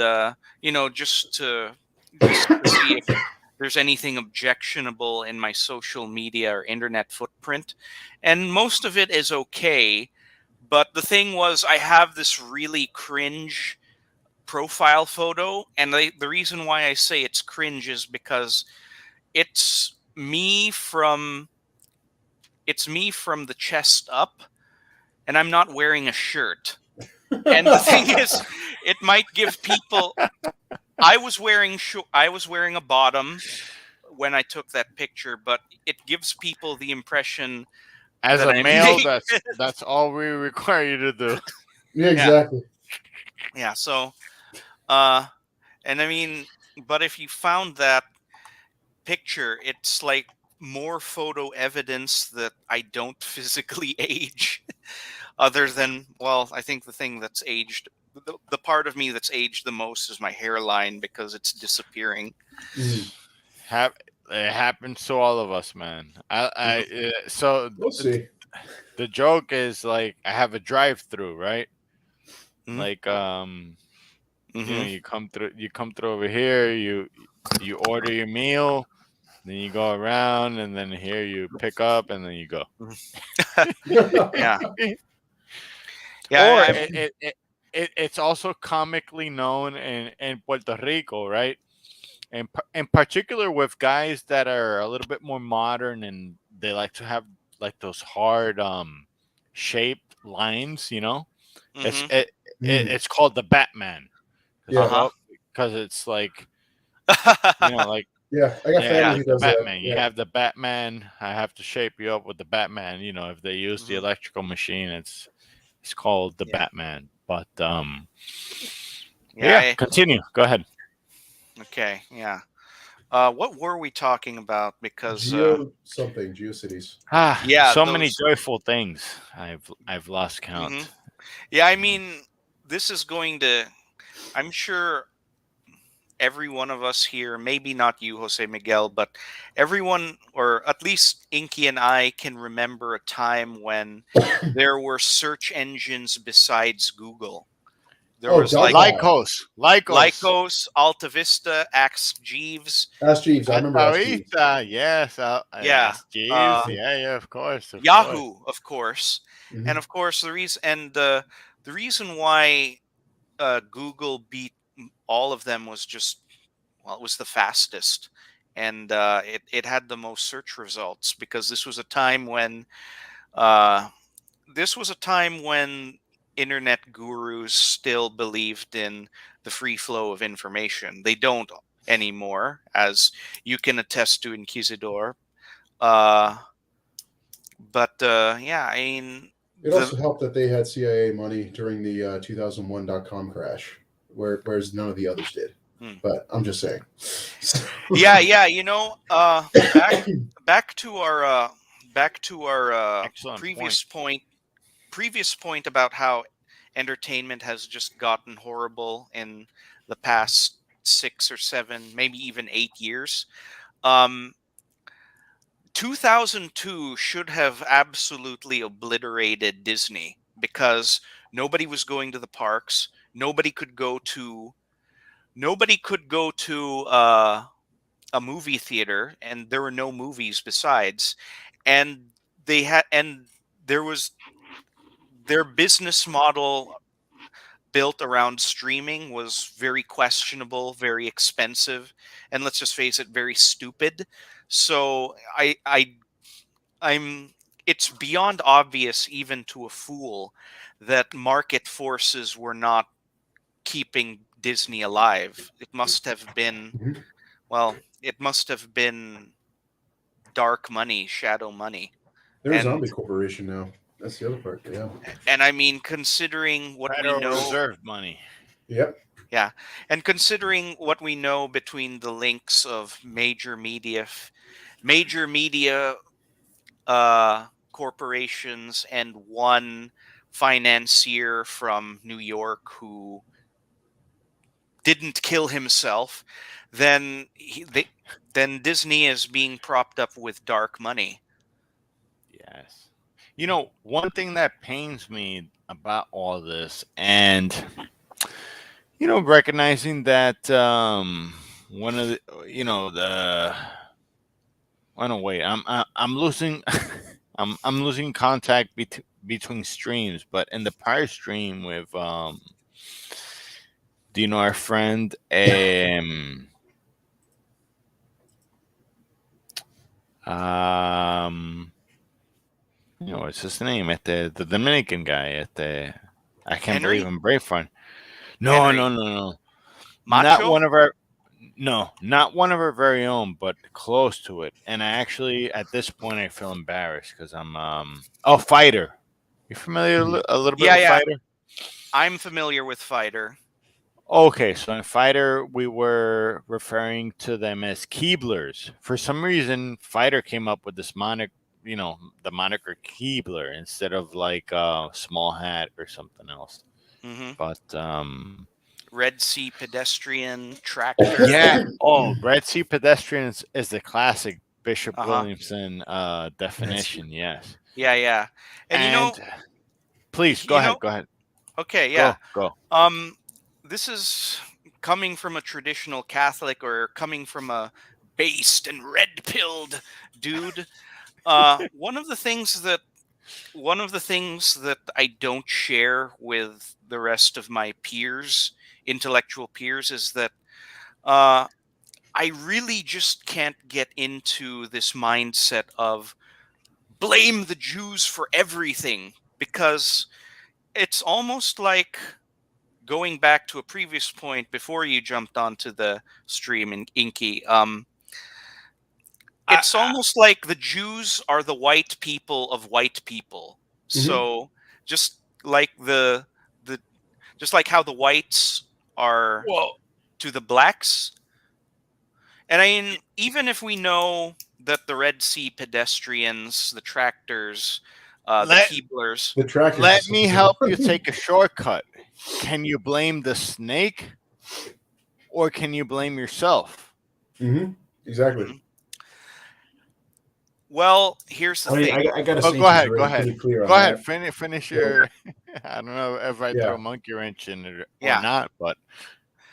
S1: just to see if there's anything objectionable in my social media or internet footprint, and most of it is okay. But the thing was, I have this really cringe profile photo, and the reason why I say it's cringe is because it's me from the chest up, and I'm not wearing a shirt. And the thing is, it might give people. I was wearing a bottom when I took that picture, but it gives people the impression
S4: As
S1: that
S4: a
S1: I'm
S4: male,
S1: naked.
S4: that's all we require you to do.
S3: Yeah, exactly.
S1: Yeah. So, uh, and I mean, but if you found that picture, it's like more photo evidence that I don't physically age. Other than, well, I think the thing that's aged, the part of me that's aged the most is my hairline because it's disappearing.
S4: It happens to all of us, man. So
S3: We'll see.
S4: the joke is like I have a drive-through, right?
S1: Mhm.
S4: Like
S1: Mm-hmm.
S4: you come through over here, you order your meal, then you go around, and then here you pick up, and then you go.
S1: Yeah.
S4: Or
S1: Yeah.
S4: it's also comically known in Puerto Rico, right? And in particular with guys that are a little bit more modern and they like to have like those hard shaped lines, it's
S1: Mm-hmm.
S4: it's called the Batman.
S3: Yeah.
S1: Uh-huh.
S4: Because it's like like
S3: Yeah, I got
S4: yeah,
S3: family
S1: Yeah.
S3: who
S4: the
S3: does that.
S4: Batman. You
S3: Yeah.
S4: have the Batman. I have to shape you up with the Batman. If they use the
S1: Mhm.
S4: electrical machine, it's called the
S1: Yeah.
S4: Batman. But
S1: Yeah.
S4: yeah, continue. Go ahead.
S1: Okay. Yeah. What were we talking about? Because
S3: GeoCities.
S1: yeah,
S4: So many
S1: those.
S4: joyful things. I've lost
S1: Hmm.
S4: count.
S1: Yeah, I mean, this is going to. I'm sure every one of us here, maybe not you, Jose Miguel, but everyone, or at least Inky and I, can remember a time when there were search engines besides Google. There
S3: Oh,
S1: was like
S3: Dogpile.
S4: Lycos.
S1: Lycos, Alta Vista, Ask Jeeves.
S3: Ask Jeeves. I remember Ask Jeeves.
S4: Altavista, yes.
S1: Yeah.
S4: Ask Jeeves. Yeah, of course, of course.
S1: Yahoo, of course. And
S3: Mhm.
S1: of course, the reason why Google beat all of them was just, well, it was the fastest, and it had the most search results because uh, this was a time when internet gurus still believed in the free flow of information. They don't anymore, as you can attest to, Inquisidor. Uh, but yeah, I mean,
S3: It also helped that they had CIA money during the 2001 .com crash, whereas none of the others did.
S1: Hmm.
S3: But I'm just saying.
S1: Yeah. Back to our
S4: Excellent
S1: previous point about how entertainment has just gotten horrible in the past 6 or 7, maybe even 8 years. 2002 should have absolutely obliterated Disney because nobody was going to the parks. Nobody could go to a movie theater, and there were no movies besides. And there was their business model built around streaming was very questionable, very expensive, and let's just face it, very stupid. So I'm it's beyond obvious even to a fool that market forces were not keeping Disney alive. It must have been,
S3: Mhm.
S1: well, it must have been dark money, shadow money.
S3: They're a
S1: And
S3: zombie corporation now. That's the other part. Yeah.
S1: and I mean, considering what we
S4: Federal
S1: know,
S4: Reserve money.
S3: Yep.
S1: yeah, and considering what we know between the links of major media corporations and one financier from New York who didn't kill himself, then then Disney is being propped up with dark money.
S4: Yes. You know, one thing that pains me about all this, and recognizing that one of the, the. Oh no, wait. I'm losing. I'm losing contact between streams. But in the prior stream with do you know our friend what's his name at the Dominican guy at the I can't believe
S1: Henry?
S4: I'm Braveheart. No,
S1: Henry.
S4: no, no, no. Not
S1: Macho?
S4: one of our not one of our very own, but close to it. And I actually, at this point, I feel embarrassed because I'm Fighter. You familiar a little bit
S1: Yeah,
S4: with
S1: yeah.
S4: Fighter?
S1: I'm familiar with Fighter.
S4: Okay, so in Fighter, we were referring to them as Keeblers. For some reason, Fighter came up with this the moniker Keebler instead of like Small Hat or something else.
S1: Hmm.
S4: But
S1: Red Sea pedestrian tractor.
S4: yeah. Oh, Red Sea Pedestrians is the classic Bishop
S1: Uh-huh.
S4: Williamson definition. Yes.
S1: Yeah. And
S4: And please go
S1: you know,
S4: ahead. Go ahead.
S1: okay, yeah.
S4: Go.
S1: This is coming from a traditional Catholic or coming from a based and red-pilled dude. One of the things that I don't share with the rest of my peers, intellectual peers, is that uh, I really just can't get into this mindset of blame the Jews for everything, because it's almost like going back to a previous point before you jumped onto the stream in Inky. It's almost like the Jews are the white people of white people.
S3: Mhm.
S1: So just like the just like how the whites are
S4: Well,
S1: to the blacks. And I mean, even if we know that the Red Sea pedestrians, the tractors, the
S4: let
S1: Keeblers,
S3: The tractor.
S4: let me help you take a shortcut. Can you blame the snake, or can you blame yourself?
S3: Mm-hmm. Exactly.
S1: Mhm. Well, here's the
S2: I mean,
S1: thing.
S2: I gotta
S4: Oh,
S2: say,
S4: go ahead.
S2: she's
S4: Go
S2: really
S4: ahead.
S2: pretty clear on
S4: Go ahead.
S2: that.
S4: Finish
S2: So,
S4: your. I don't know if I
S3: Yeah.
S4: throw a monkey wrench in it or
S1: Yeah.
S4: not, but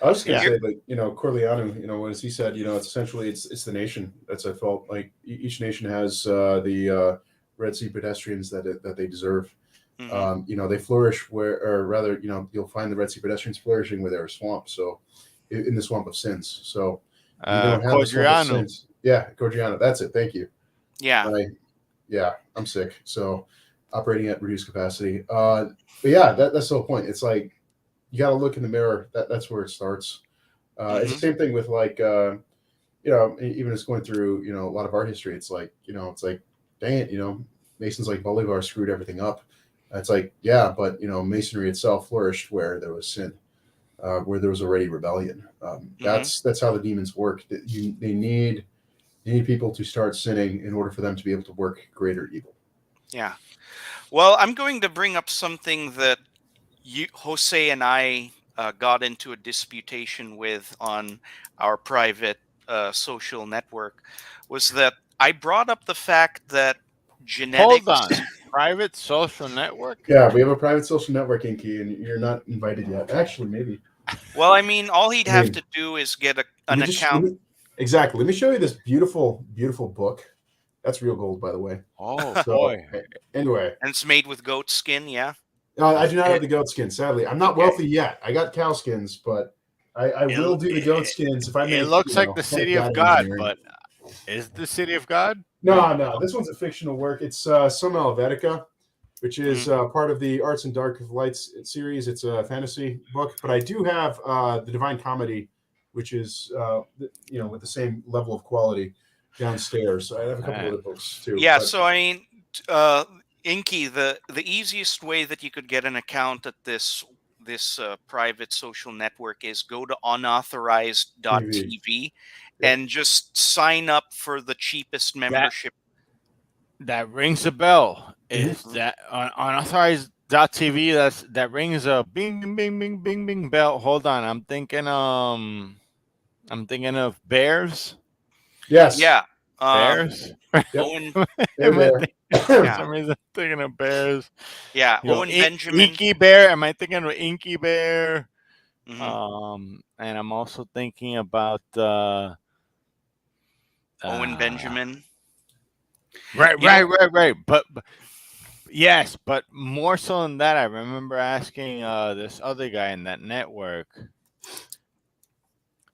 S3: I was going to
S1: Yeah.
S3: say that Corleone, as he said, it's essentially it's the nation. That's I felt like each nation has the Red Sea pedestrians that they deserve.
S1: Mhm.
S3: They flourish or rather, you'll find the Red Sea pedestrians flourishing where there are swamps. So in the swamp of sins. So if you don't have a swamp of
S4: Codriano.
S3: sins, yeah, Gorgiano, that's it. Thank you.
S1: Yeah.
S3: I'm sick. So operating at reduced capacity. But yeah, that's the whole point. It's like you got to look in the mirror. That's where it starts. It's the
S1: Mhm.
S3: same thing with like even just going through a lot of art history. It's like dang it, Masons like Bolivar screwed everything up. It's like, yeah, but masonry itself flourished where there was sin, where there was already rebellion. That's how the demons work. They need people to start sinning in order for them to be able to work greater evil.
S1: Yeah. Well, I'm going to bring up something that Jose and I got into a disputation with on our private social network, was that I brought up the fact that
S4: Hold
S1: genetics.
S4: on. Private social network?
S3: Yeah, we have a private social network, Inky, and you're not invited yet. Actually, maybe.
S1: Well, I mean, all he'd
S3: I
S1: have
S3: mean,
S1: to do is get
S3: Let
S1: an
S3: me just
S1: account.
S3: exactly. Let me show you this beautiful, beautiful book. That's real gold, by the way.
S4: Oh
S3: So
S4: boy.
S3: anyway,
S1: And it's made with goat skin, yeah.
S3: I do not have the goat skin. Sadly, I'm not
S1: Okay.
S3: wealthy yet. I got cow skins, but I will do the goat skins if I make.
S4: It looks like the
S3: head
S4: city of
S3: data
S4: God,
S3: engineering.
S4: but is the city of God?
S3: No. This one's a fictional work. It's Soma Helvetica, which is
S1: Mm.
S3: part of the Arts and Dark of Lights series. It's a fantasy book, but I do have the Divine Comedy, which is with the same level of quality downstairs. I have a couple
S4: Man.
S3: other books too.
S1: Yeah,
S3: but-
S1: so I mean, Inky, the easiest way that you could get an account at this private social network is go to unauthorized.tv
S3: Yep.
S1: and just sign up for the cheapest membership.
S4: That rings a bell.
S3: Mhm.
S4: Is that on unauthorized.tv? That rings a bing bing bing bing bing bing bell. Hold on, I'm thinking of Bears.
S3: Yes.
S1: Yeah.
S4: Bears.
S1: Owen.
S3: They're there.
S4: For
S1: Yeah.
S4: some reason, I'm thinking of Bears.
S1: Yeah. Owen Benjamin.
S4: Inky Bear. Am I thinking of Inky Bear?
S1: Mhm.
S4: And I'm also thinking about
S1: Owen Benjamin.
S4: Right.
S1: You know-
S4: But yes, but more so than that, I remember asking this other guy in that network.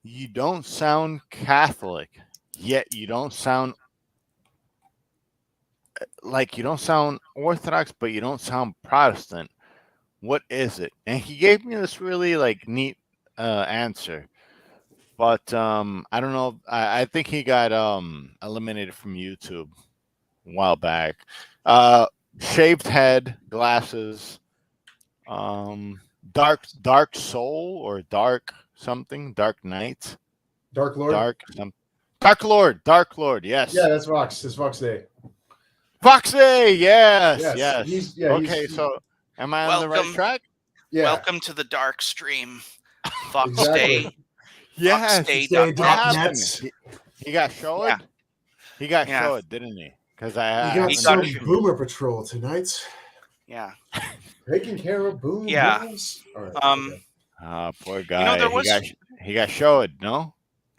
S4: You don't sound Catholic, yet you don't sound Orthodox, but you don't sound Protestant. What is it? And he gave me this really neat answer. But I don't know. I think he got eliminated from YouTube a while back. Shaved head, glasses, dark soul or dark something, dark knight,
S3: Dark Lord.
S4: Dark Lord. Yes.
S3: Yeah, that's Vox. It's Vox Day.
S4: Foxy. Yes.
S3: He's,
S4: So am I on the right
S1: Welcome.
S4: track?
S3: Yeah.
S1: Welcome to the dark stream. Fox
S3: Exactly.
S1: Day.
S4: Yes.
S1: Foxday.net.
S4: What happened?
S3: Nets.
S4: He got showed.
S1: Yeah.
S4: He got
S1: Yeah.
S4: showed, didn't he? Because I
S3: You got
S1: He
S3: some
S1: got you.
S3: boomer patrol tonight.
S1: Yeah.
S3: Taking care of boomer.
S1: Yeah.
S3: boomers. All right.
S1: Um.
S3: okay.
S4: Poor guy.
S1: there was.
S4: He got showed. No.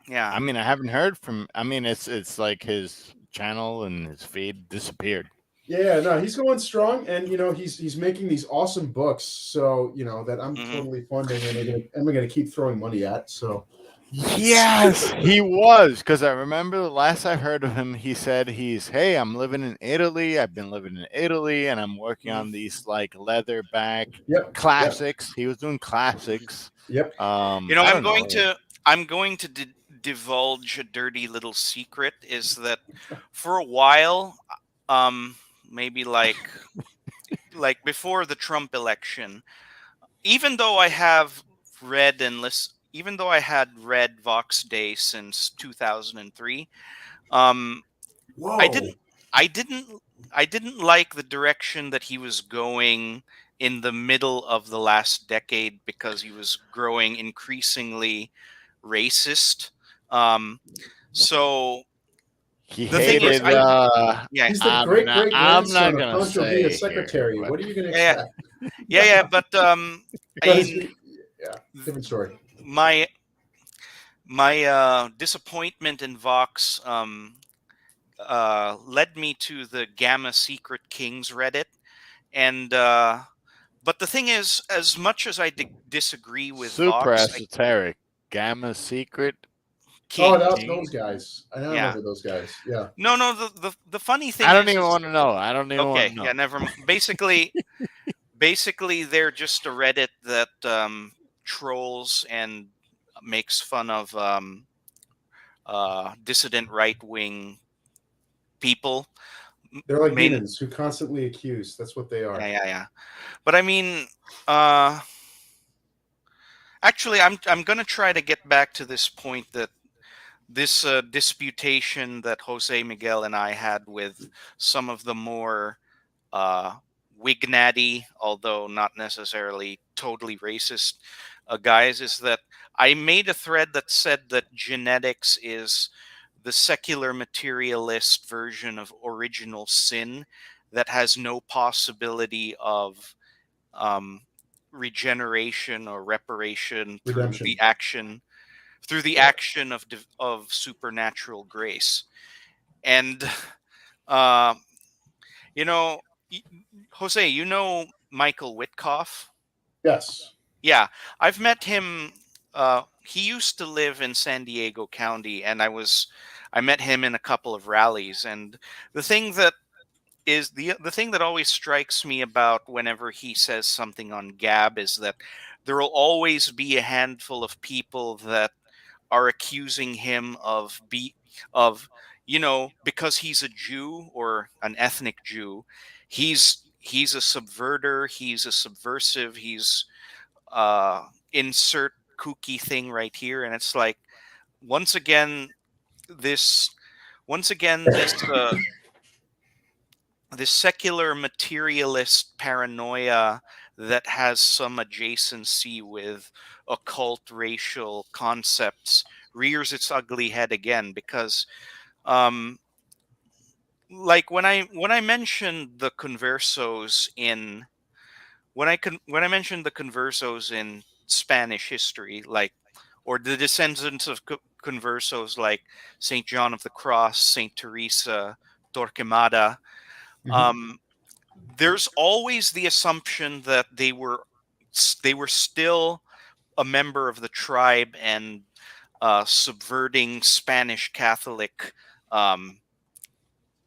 S1: Yeah.
S4: I mean, I haven't heard from. I mean, it's like his channel and his feed disappeared.
S3: Yeah, no, he's going strong, and he's making these awesome books. So that I'm
S1: Mhm.
S3: totally funding, and I'm gonna keep throwing money at. So
S4: Yes, he was. Because I remember the last I heard of him, he said hey, I'm living in Italy. I've been living in Italy, and I'm working on these leatherback
S3: Yep.
S4: classics. He was doing classics.
S3: Yep.
S1: I'm going to divulge a dirty little secret. Is that for a while, maybe like before the Trump election, even though I have read and even though I had read Vox Day since 2003,
S3: Whoa.
S1: I didn't like the direction that he was going in the middle of the last decade, because he was growing increasingly racist. So
S4: He
S1: the thing is,
S4: hated.
S1: yeah,
S3: He's the
S4: I'm
S3: great
S4: not
S3: grandson of
S4: gonna
S3: Pancho
S4: say
S3: Villa's
S4: here,
S3: secretary.
S4: but-
S3: What are you going to
S1: Yeah.
S3: expect?
S1: yeah, but I
S3: But
S1: mean,
S3: different story.
S1: my disappointment in Vox led me to the Gamma Secret Kings Reddit, and but the thing is, as much as I disagree with
S4: super
S1: Vox,
S4: esoteric. Gamma Secret.
S3: Oh,
S1: King,
S3: those guys. I don't
S1: Yeah.
S3: remember those guys. Yeah.
S1: no, the funny thing
S4: I don't
S1: is,
S4: even want to know. I don't even want
S1: okay,
S4: to know.
S1: yeah, never. Basically, they're just a Reddit that trolls and makes fun of dissident right wing people,
S3: They're like
S1: main.
S3: demons who constantly accuse. That's what they are.
S1: Yeah. But I mean, actually, I'm gonna try to get back to this point that this disputation that Jose Miguel and I had with some of the more Wignatty, although not necessarily totally racist guys, is that I made a thread that said that genetics is the secular materialist version of original sin that has no possibility of um, regeneration or reparation
S3: Redemption.
S1: through the
S3: Yeah.
S1: action of supernatural grace. And uh, you know, y- Jose, you know Michael Witkoff?
S3: Yes.
S1: Yeah, I've met him. He used to live in San Diego County, and I met him in a couple of rallies. And the thing that is the thing that always strikes me about whenever he says something on Gab is that there will always be a handful of people that are accusing him of because he's a Jew or an ethnic Jew, he's a subverter, he's a subversive, he's insert kooky thing right here, and it's like once again this once again this secular materialist paranoia that has some adjacency with occult racial concepts rears its ugly head again because um like when I mentioned the conversos in when I mentioned the conversos in Spanish history, like, or the descendants of conversos like Saint John of the Cross, Saint Teresa, Torquemada,
S3: Mhm.
S1: um there's always the assumption that they were still a member of the tribe and subverting Spanish Catholic um,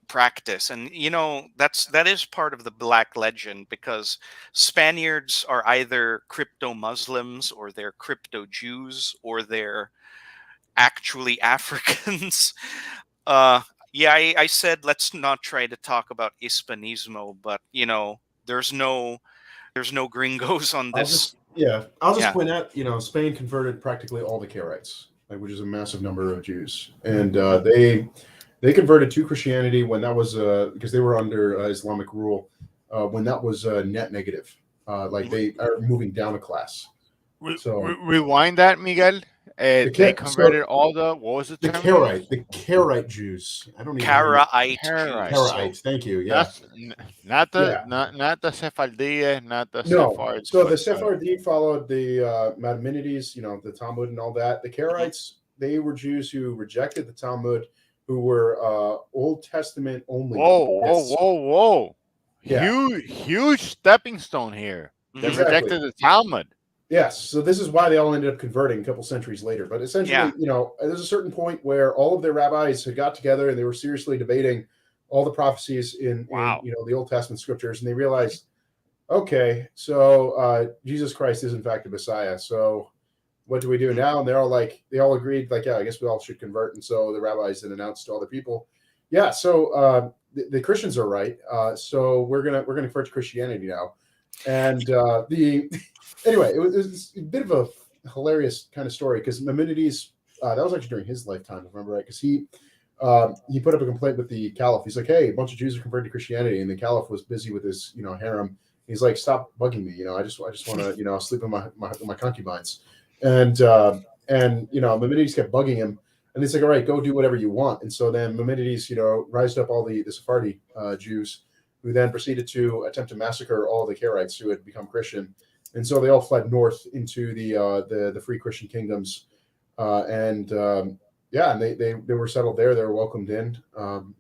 S1: practice. And that is part of the black legend because Spaniards are either crypto Muslims or they're crypto Jews or they're actually Africans. uh yeah, I said let's not try to talk about Hispanismo, but there's no gringos on this.
S3: I'll just
S1: Yeah.
S3: point out, Spain converted practically all the Karaites, like, which is a massive number of Jews, and they converted to Christianity when that was because they were under Islamic rule when that was net negative, like they are moving down a class. So
S4: Rewind that, Miguel. They
S3: so
S4: converted all the, what was the
S3: the
S4: term you used?
S3: Karaite Jews. I don't even know how to.
S1: Karaite
S4: Karaite.
S1: Jews. So
S3: Karaites. Thank you. Yeah.
S4: Not not the
S3: Yeah.
S4: not the Sephardiya, not the
S3: No.
S4: Sephards,
S3: So the
S4: but
S3: Sephardim followed the Maimonides, the Talmud and all that. The
S1: mhm.
S3: Karaites, they were Jews who rejected the Talmud, who were Old Testament only. Yes.
S4: whoa.
S3: Yeah.
S4: Huge stepping stone here. They
S1: Mhm.
S3: Exactly.
S4: rejected the Talmud.
S3: Yes. So this is why they all ended up converting a couple centuries later. But
S1: Yeah.
S3: essentially, there's a certain point where all of their rabbis had got together and they were seriously debating all the prophecies in
S4: Wow.
S3: the Old Testament scriptures, and they realized, okay, so Jesus Christ is in fact the Messiah. So what do we do
S1: Mhm.
S3: now? And they all agreed, like, yeah, I guess we all should convert. And so the rabbis then announced to all the people, yeah, so the Christians are right. So we're gonna convert to Christianity now. And anyway, it was a bit of a hilarious kind of story because Maimonides, that was actually during his lifetime, if I remember right, because he put up a complaint with the Caliph. He's like, hey, a bunch of Jews are converted to Christianity, and the Caliph was busy with his harem. He's like, stop bugging me. I just want to sleep with my concubines. And Maimonides kept bugging him, and he's like, all right, go do whatever you want. And so then Maimonides, rised up all the Sephardi Jews, who then proceeded to attempt to massacre all the Karaites who had become Christian. And so they all fled north into the free Christian kingdoms, and and they were settled there. They were welcomed in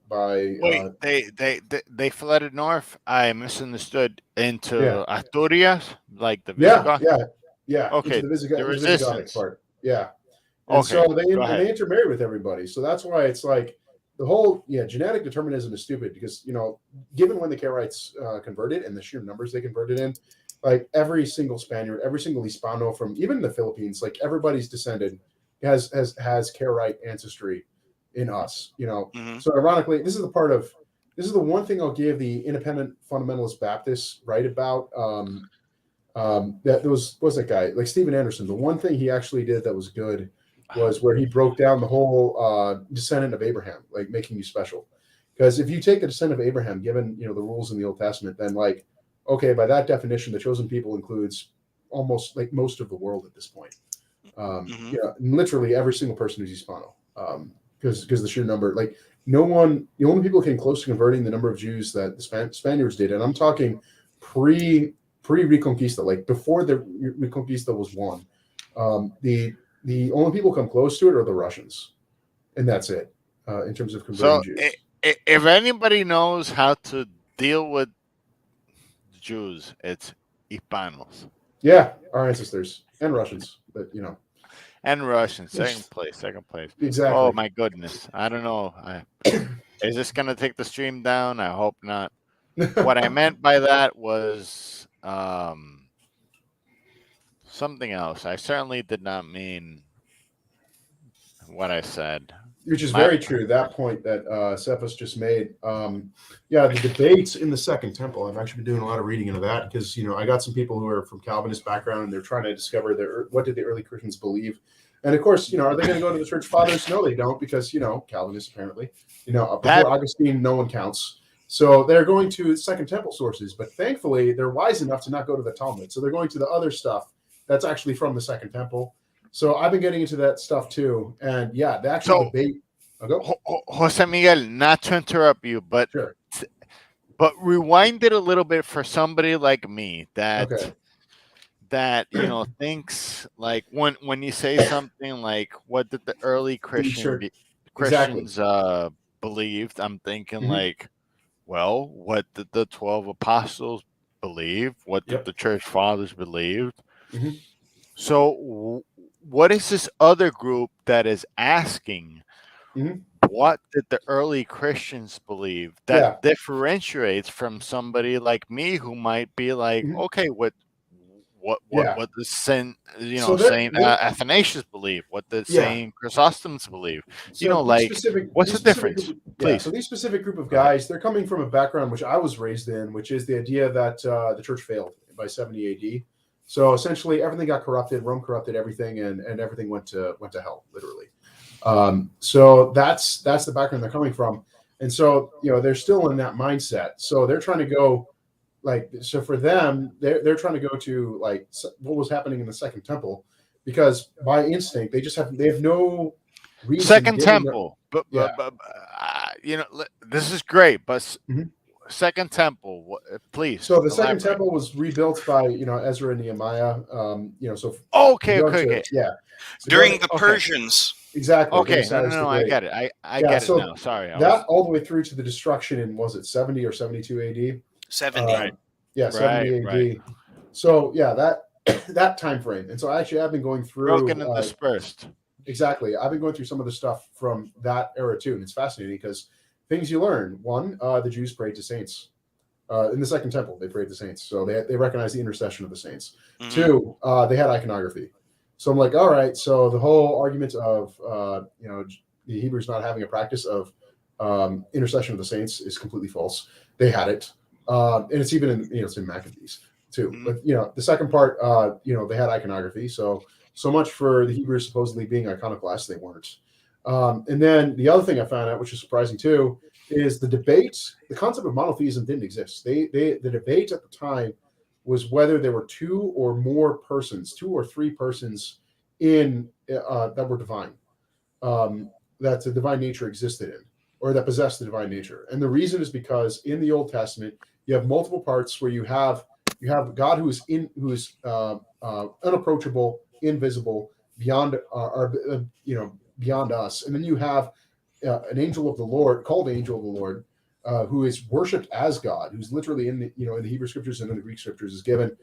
S3: by
S4: Wait, they flooded north. I misunderstood
S3: yeah,
S4: into Asturias, like the
S3: yeah,
S4: Visigoth.
S3: yeah, yeah, into
S4: Okay,
S3: the
S4: the
S3: Visigothic
S4: resistance.
S3: part. Yeah, and so
S4: Okay,
S3: they
S4: go ahead.
S3: intermarried with everybody. So that's why it's like the whole genetic determinism is stupid because given when the Karaites converted and the sheer numbers they converted in, like every single Spaniard, every single Hispano from even the Philippines, like everybody's descended has Karaite ancestry in us.
S1: Mhm.
S3: So ironically, this this is the one thing I'll give the independent fundamentalist Baptists right about. That was that guy like Stephen Anderson. The one thing he actually did that was good was where he broke down the whole descendant of Abraham, like making you special. Because if you take the descendant of Abraham, given the rules in the Old Testament, then like, okay, by that definition, the chosen people includes almost like most of the world at this point. Literally every single person who's Hispano. Because the sheer number, like the only people who came close to converting the number of Jews that the Spaniards did, and I'm talking pre-Reconquista, like before the Reconquista was won, the only people come close to it are the Russians, and that's it in terms of converting Jews.
S4: If anybody knows how to deal with Jews, it's Hispanos.
S3: Yeah, our ancestors and Russians, but
S4: and Russians, second place.
S3: Exactly.
S4: Oh my goodness, I don't know. Is this gonna take the stream down? I hope not. What I meant by that was something else. I certainly did not mean what I said.
S3: Which is very true. That point that Cephas just made. The debates in the Second Temple. I've actually been doing a lot of reading into that because I got some people who are from Calvinist background and they're trying to discover what did the early Christians believe. And of course, are they going to go to the church fathers? No, they don't, because Calvinists apparently. Before Augustine, no one counts. So they're going to Second Temple sources, but thankfully they're wise enough to not go to the Talmud. So they're going to the other stuff that's actually from the Second Temple. So I've been getting into that stuff too, and the actual debate.
S4: Jose Miguel, not to interrupt you, but
S3: sure.
S4: But rewind it a little bit for somebody like me that thinks like when you say something like what did the early Christians believed, I'm thinking like, well, what did the 12 apostles believe? What did the church fathers believed? So what is this other group that is asking what did the early Christians believe that differentiates from somebody like me who might be like, okay, what the Saint Athanasius believe? What the Saint Chrysostom's believe?
S3: So
S4: what's the difference? Please.
S3: So these specific group of guys, they're coming from a background which I was raised in, which is the idea that the church failed by 70 AD. So essentially, everything got corrupted. Rome corrupted everything, and everything went to hell, literally. So that's the background they're coming from, and so they're still in that mindset. So they're trying to go for them, they're trying to go to like what was happening in the Second Temple, because by instinct they have no reason.
S4: Second Temple, but this is great, but. Second Temple, please.
S3: So the Second Temple was rebuilt by Ezra and Nehemiah. So
S4: okay.
S3: So
S1: during the Persians.
S3: Exactly.
S4: Okay, no, I get it. I get it now. Sorry.
S3: All the way through to the destruction in, was it 70 or 72 AD?
S1: 70.
S3: 70 AD. Right. So that time frame. And so I've been going through
S4: broken and dispersed.
S3: Exactly. I've been going through some of the stuff from that era too, and it's fascinating because things you learn. One, the Jews prayed to saints. In the Second Temple, they prayed to saints. So they recognize the intercession of the saints. Two, they had iconography. So I'm like, all right. So the whole argument of the Hebrews not having a practice of intercession of the saints is completely false. They had it, and it's even in it's in Maccabees too. But the second part, they had iconography. So much for the Hebrews supposedly being iconoclasts. They weren't. And then the other thing I found out, which is surprising too, is the concept of monotheism didn't exist. The debate at the time was whether there were two or three persons in that were divine, that the divine nature existed in, or that possessed the divine nature. And the reason is because in the Old Testament you have multiple parts where you have God who is unapproachable, invisible, beyond beyond us, and then you have an angel of the Lord called the angel of the Lord, who is worshipped as God, who's literally in the in the Hebrew scriptures and in the Greek scriptures is given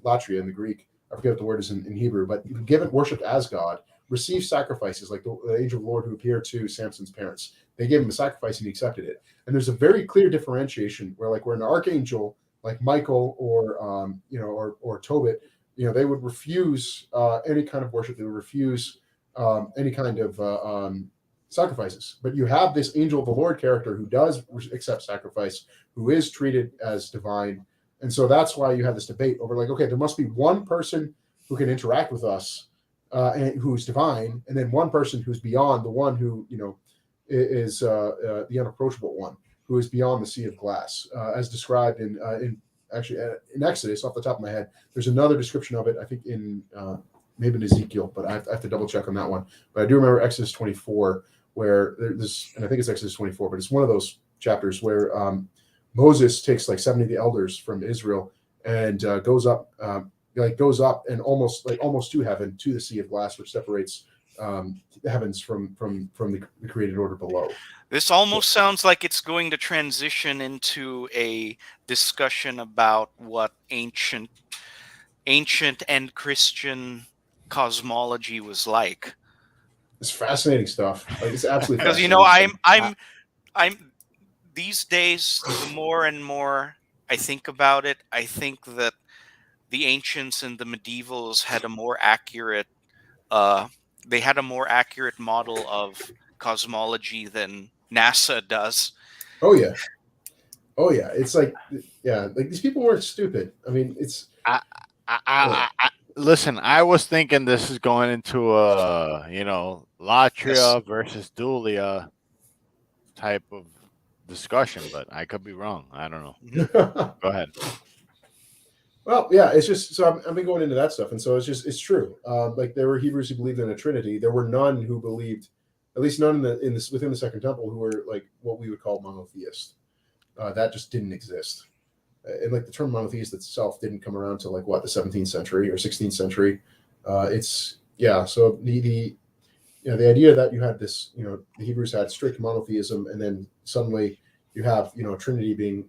S3: latria in the Greek. I forget what the word is in Hebrew, but given worshipped as God, receives sacrifices like the angel of the Lord who appeared to Samson's parents. They gave him a sacrifice and he accepted it. And there's a very clear differentiation where an archangel like Michael or Tobit, they would refuse any kind of worship. They would refuse any kind of sacrifices. But you have this angel of the Lord character who does accept sacrifice, who is treated as divine. And so that's why you have this debate over like, okay, there must be one person who can interact with us and who's divine, and then one person who's beyond, the one who, is the unapproachable one, who is beyond the sea of glass, as described in Exodus. Off the top of my head, there's another description of it, I think in maybe in Ezekiel, but I have to double check on that one. But I do remember Exodus 24, where there's, and I think it's Exodus 24, but it's one of those chapters where Moses takes like 70 of the elders from Israel and goes up and almost to heaven, to the sea of glass, which separates the heavens from the created order below.
S1: This almost sounds like it's going to transition into a discussion about what ancient and Christian cosmology was like.
S3: It's fascinating stuff. Like, it's absolutely
S1: Because
S3: fascinating.
S1: I'm these days, the more and more I think about it, I think that the ancients and the medievals had a more accurate model of cosmology than NASA does.
S3: Oh yeah. It's like, yeah, like these people weren't stupid. I mean, it's.
S4: Listen, I was thinking this is going into a Latria versus Dulia type of discussion, but I could be wrong. I don't know. Go ahead.
S3: Well, yeah, it's just, so I've been going into that stuff, and so it's true. Like, there were Hebrews who believed in a Trinity. There were none who believed, at least none within the Second Temple, who were like what we would call monotheist. That just didn't exist. And like the term monotheist itself didn't come around to like what, the 17th century or 16th century. So the idea that you had this, the Hebrews had strict monotheism, and then suddenly you have Trinity being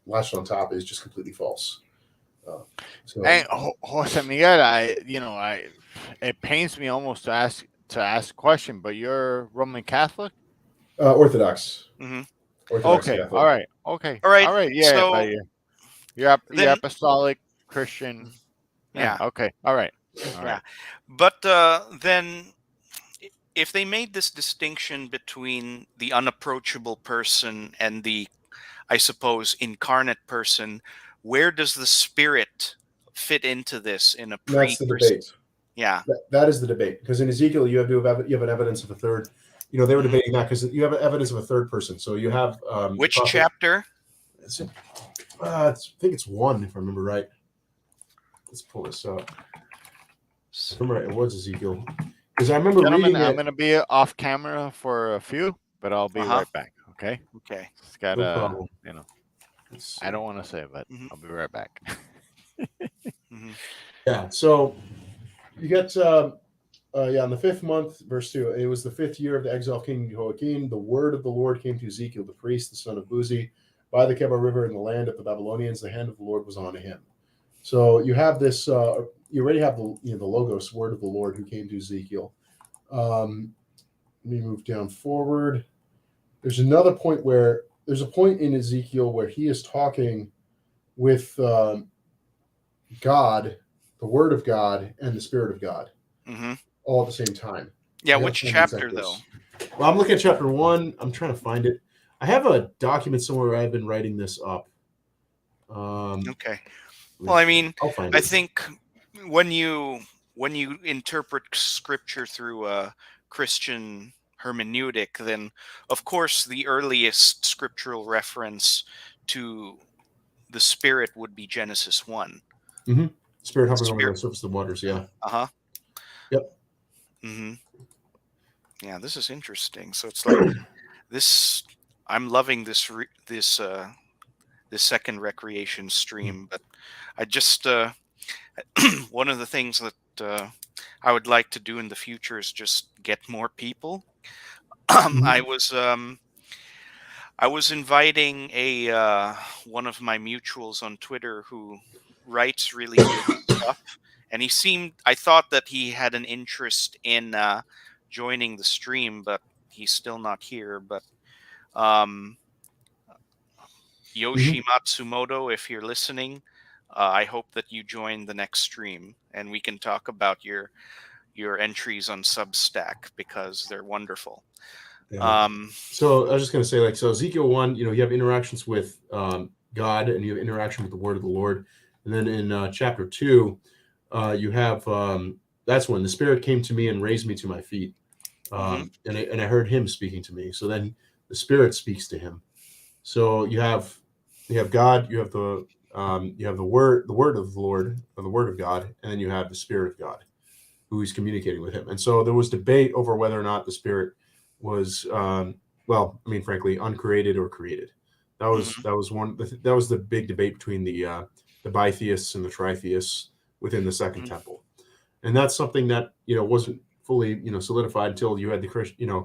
S3: latched on top is just completely false.
S4: Hey, Jose Miguel, it pains me almost to ask a question, but you're Roman Catholic?
S3: Orthodox.
S1: Mm-hmm.
S3: Orthodox
S4: Okay.
S3: Catholic.
S4: All right.
S1: All right.
S4: Yeah,
S1: So
S4: but you're apostolic Christian.
S1: Yeah.
S4: Okay. All right.
S1: But then, if they made this distinction between the unapproachable person and the, I suppose, incarnate person, where does the spirit fit into this in a
S3: That's the debate.
S1: Yeah.
S3: That is the debate, because in Ezekiel you have an evidence of a third. They were debating that because you have evidence of a third person. So you have
S1: which chapter?
S3: I think it's 1, if I remember right. Let's pull this up. Remember, it was Ezekiel, because I remember reading it.
S4: I'm going to be off camera for a few, but I'll be right back. Okay.
S1: Okay.
S4: It's got
S3: no problem.
S4: I don't want to say it, but I'll be right back.
S3: Yeah. So you get in the 5th month, verse 2. It was the 5th year of the exile of King Jehoiakim. The word of the Lord came to Ezekiel, the priest, the son of Buzi, by the Kebar River in the land of the Babylonians. The hand of the Lord was on him. So you have this. You already have the logos, word of the Lord, who came to Ezekiel. Let me move down forward. There's another point there's a point in Ezekiel where he is talking with God, the Word of God, and the Spirit of God, all at the same time.
S1: Yeah, which chapter though?
S3: Well, I'm looking at chapter 1. I'm trying to find it. I have a document somewhere where I've been writing this up.
S1: Okay. Well, I mean, I think when you interpret scripture through a Christian hermeneutic, then of course the earliest scriptural reference to the Spirit would be Genesis 1.
S3: Mm-hmm. Spirit hovering over the surface of the waters. Yeah. Yep.
S1: Mm-hmm. Yeah, this is interesting. So it's like this. I'm loving this second recreation stream, but I just one of the things that I would like to do in the future is just get more people. I was inviting one of my mutuals on Twitter who writes really good stuff, and I thought that he had an interest in joining the stream, but he's still not here. But Yoshi Matsumoto, if you're listening, I hope that you join the next stream and we can talk about your entries on Substack, because they're wonderful.
S3: Yeah.
S1: Um,
S3: So I was just going to say, like, so Ezekiel 1, you have interactions with God, and you have interaction with the word of the Lord. And then in chapter 2, you have that's when the Spirit came to me and raised me to my feet.
S1: mhm,
S3: And I heard him speaking to me. So then the Spirit speaks to him. So you have God, you have the word of the Lord, or the word of God, and then you have the Spirit of God, who he's communicating with him. And so there was debate over whether or not the Spirit was, frankly, uncreated or created. That was
S1: mhm,
S3: that was one that was the big debate between the bitheists and the tritheists within the Second
S1: mhm.
S3: Temple, and that's something that wasn't fully solidified until you had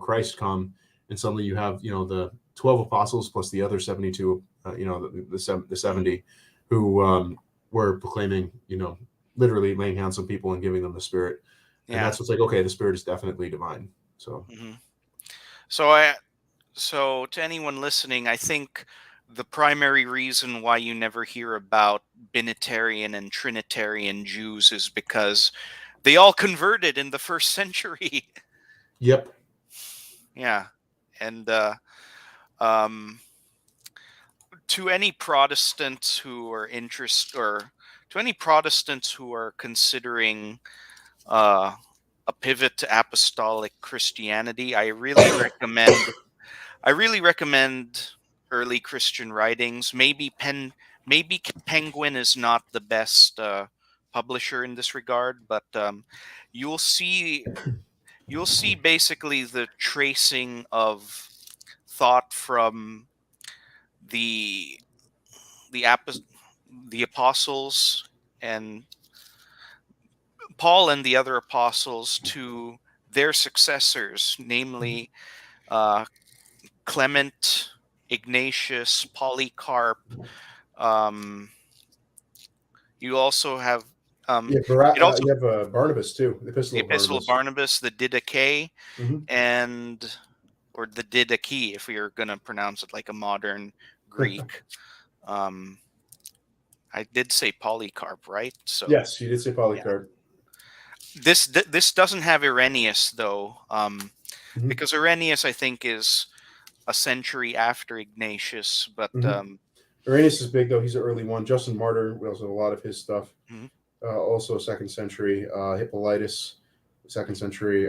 S3: Christ come, and suddenly you have the 12 apostles plus the other 72, the 70, who were proclaiming, literally laying hands on people and giving them the Spirit. And
S1: Yeah.
S3: that's what's like, okay, the Spirit is definitely divine. So
S1: Mhm. So to anyone listening, I think the primary reason why you never hear about Binitarian and Trinitarian Jews is because they all converted in the first century.
S3: yep.
S1: Yeah. And um, to any Protestants who are to any Protestants who are considering uh, a pivot to apostolic Christianity, I really recommend early Christian writings. Maybe Penguin is not the best publisher in this regard, but you'll see you'll see basically the tracing of thought from the the apos- the apostles and Paul and the other apostles to their successors, namely uh, Clement, Ignatius, Polycarp. Um, you also have
S3: You have,
S1: it also
S3: you have Barnabas too, the
S1: the
S3: Epistle of
S1: Epistle of
S3: Barnabas.
S1: Barnabas, the Didache,
S3: Hmm.
S1: and or the Didache, if you're gonna pronounce it like a modern Greek. Um, I did say Polycarp, right? So
S3: Yes, you did say
S1: yeah,
S3: Polycarp.
S1: this doesn't have Irenaeus though,
S3: Hmm.
S1: because Irenaeus I think is a century after Ignatius, but
S3: Hmm. Irenaeus is big though; he's an early one. Justin Martyr, we also have a lot of his stuff.
S1: mhm,
S3: Also second century. Hippolytus, second century.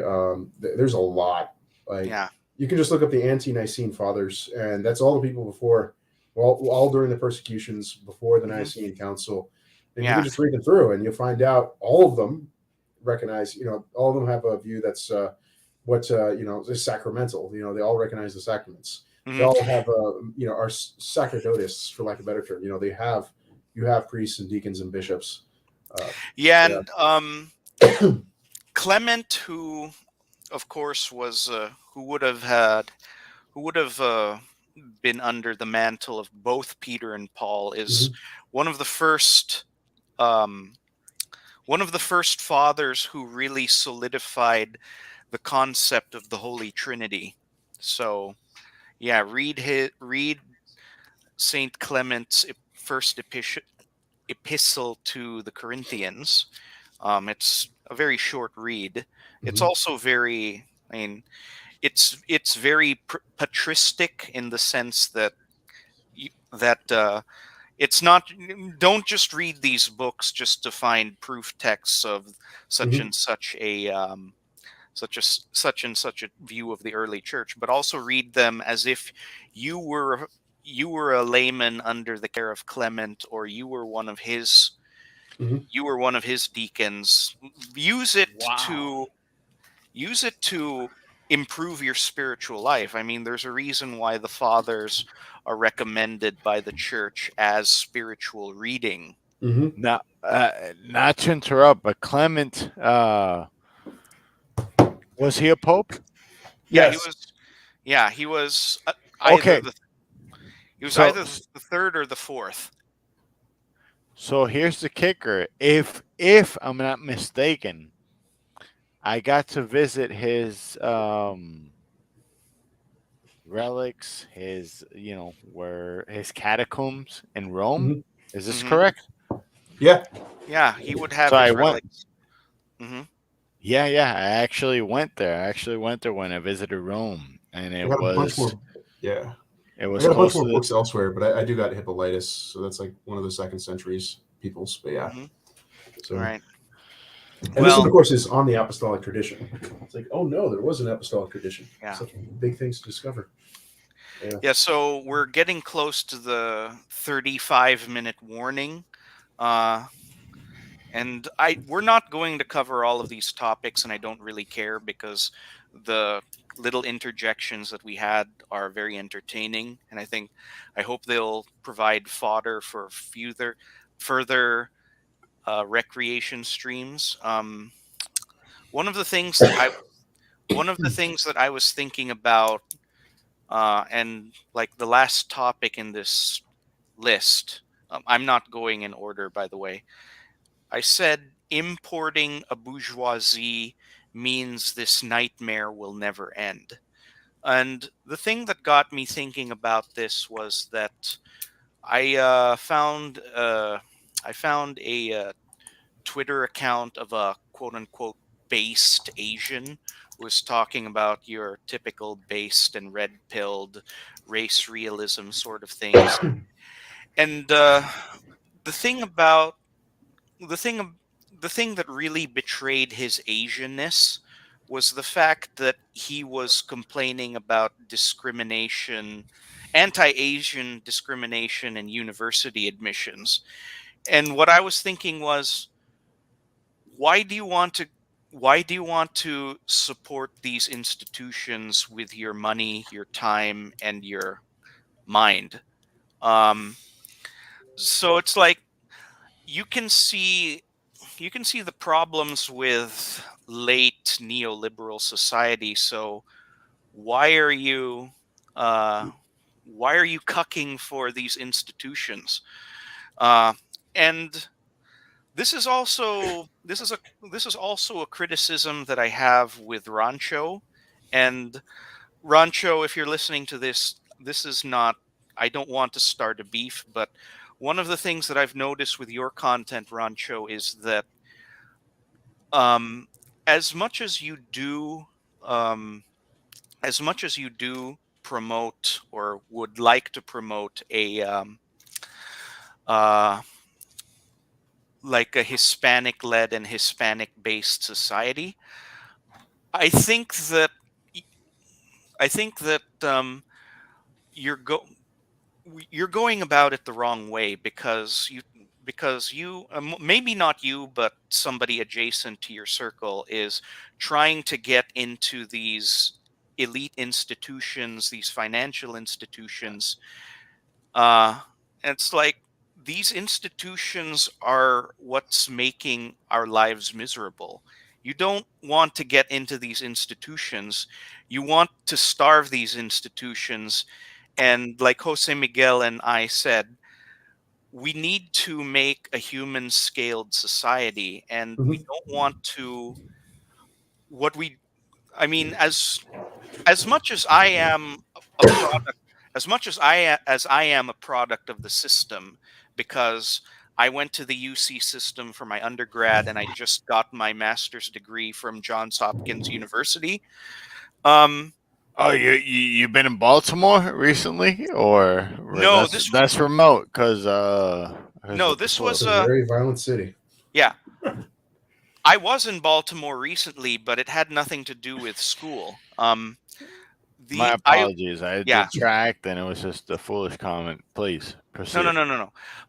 S3: There's a lot. Like,
S1: yeah,
S3: you can just look up the ante-Nicene fathers, and that's all the people before, all during the persecutions before the
S1: mhm,
S3: Nicene Council, and you can
S1: yeah,
S3: just read them through, and you'll find out all of them recognize. All of them have a view that's what is sacramental. They all recognize the sacraments. They
S1: mhm,
S3: all have are sacerdotes, for lack of a better term. You have priests and deacons and bishops. Uh,
S1: yeah,
S3: yeah.
S1: and Clement, who of course was who would have been under the mantle of both Peter and Paul, is
S3: Mhm.
S1: one of the first um, one of the first fathers who really solidified the concept of the Holy Trinity. So yeah, read Saint Clement's first epistle to the Corinthians. It's a very short read. It's
S3: Mhm.
S1: also very, I mean, it's very patristic in the sense that that it's not. Don't just read these books just to find proof texts of such
S3: Mhm.
S1: and such a such and such a view of the early church, but also read them as if you were you were a layman under the care of Clement, or
S3: Mhm.
S1: you were one of his deacons. Use it
S4: Wow.
S1: to use it to improve your spiritual life. I mean, there's a reason why the fathers are recommended by the church as spiritual reading.
S3: Mhm.
S4: Now, not to interrupt, but Clement, was he a pope?
S1: Yeah,
S3: Yes.
S1: he was either
S4: Okay,
S1: the he was
S4: so
S1: either the third or the fourth.
S4: so here's the kicker. If I'm not mistaken, I got to visit his relics, his where his catacombs in Rome.
S3: Mhm.
S4: Is this
S1: Hmm.
S4: correct?
S3: Yeah.
S1: Yeah, he would
S4: So
S1: have
S4: I
S1: his
S4: went.
S1: relics. Hmm.
S4: Yeah, yeah. I actually went there. I actually went there when I visited Rome, and
S3: I
S4: it
S3: got a bunch
S4: was
S3: more. Yeah,
S4: it
S3: I
S4: was
S3: got a bunch
S4: close
S3: more
S4: to
S3: books elsewhere, but I do got Hippolytus, so that's like one of the second centuries peoples. But yeah,
S1: Hmm.
S3: so
S1: All right.
S3: and this, of
S1: Well,
S3: course, is on the apostolic tradition. It's like, oh no, there was an apostolic tradition.
S1: yeah.
S3: Such big things to discover. Yeah.
S1: Yeah, so we're getting close to the 35-minute warning. Uh, and we're not going to cover all of these topics, and I don't really care because the little interjections that we had are very entertaining, and I hope they'll provide fodder for further recreation streams. One of the things that I one of the things that I was thinking about, and like the last topic in this list, I'm not going in order, by the way. I said importing a bourgeoisie means this nightmare will never end. And the thing that got me thinking about this was that I found a Twitter account of a quote unquote based Asian who was talking about your typical based and red pilled race realism sort of things. And the thing about the thing ab- the thing that really betrayed his Asianness was the fact that he was complaining about discrimination, anti-Asian discrimination in university admissions. And what I was thinking was, why do you want to why do you want to support these institutions with your money, your time, and your mind? Um, so it's like you can see you can see the problems with late neoliberal society. So why are you uh, why are you cucking for these institutions? Uh, and this is also this is also a criticism that I have with Rancho. And Rancho, if you're listening to this, this is not, I don't want to start a beef, but one of the things that I've noticed with your content, Rancho, is that um, as much as you do, um, as much as you do promote or would like to promote a uh, like a Hispanic-led and Hispanic-based society, I think that y- I think that you're go you're going about it the wrong way because you maybe not you but somebody adjacent to your circle is trying to get into these elite institutions, these financial institutions. uh and it's like these institutions are what's making our lives miserable. You don't want to get into these institutions, you want to starve these institutions. And like Jose Miguel and I said, we need to make a human scaled society. And we
S3: Mhm.
S1: don't want to, what we, I mean, as much as I am a product, as I am a product of the system, because I went to the UC system for my undergrad and I just got my master's degree from Johns Hopkins University. Um,
S4: Oh, you've been in Baltimore recently, or
S1: no,
S4: that's remote because
S1: no,
S4: of the
S1: this
S3: It's
S1: was
S3: a
S4: source.
S3: very violent city.
S1: yeah. I was in Baltimore recently, but it had nothing to do with school.
S4: My
S1: The I
S4: apologies. I
S1: Yeah,
S4: detract, and it was just a foolish comment. Please
S1: no, no,
S4: proceed.
S1: no, no,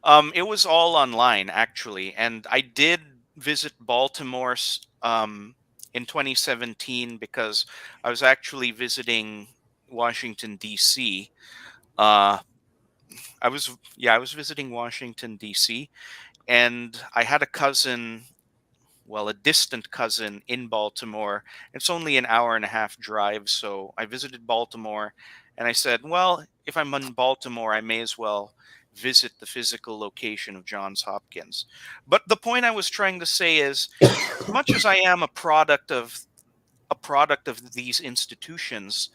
S1: no. It was all online actually, and I did visit Baltimore in 2017 because I was actually visiting Washington D.C. Uh, I was visiting Washington D.C. and I had a cousin, well, a distant cousin in Baltimore. It's only an hour and a half drive, so I visited Baltimore and I said, well, if I'm in Baltimore, I may as well visit the physical location of Johns Hopkins. But the point I was trying to say is, as much as I am a product of these institutions,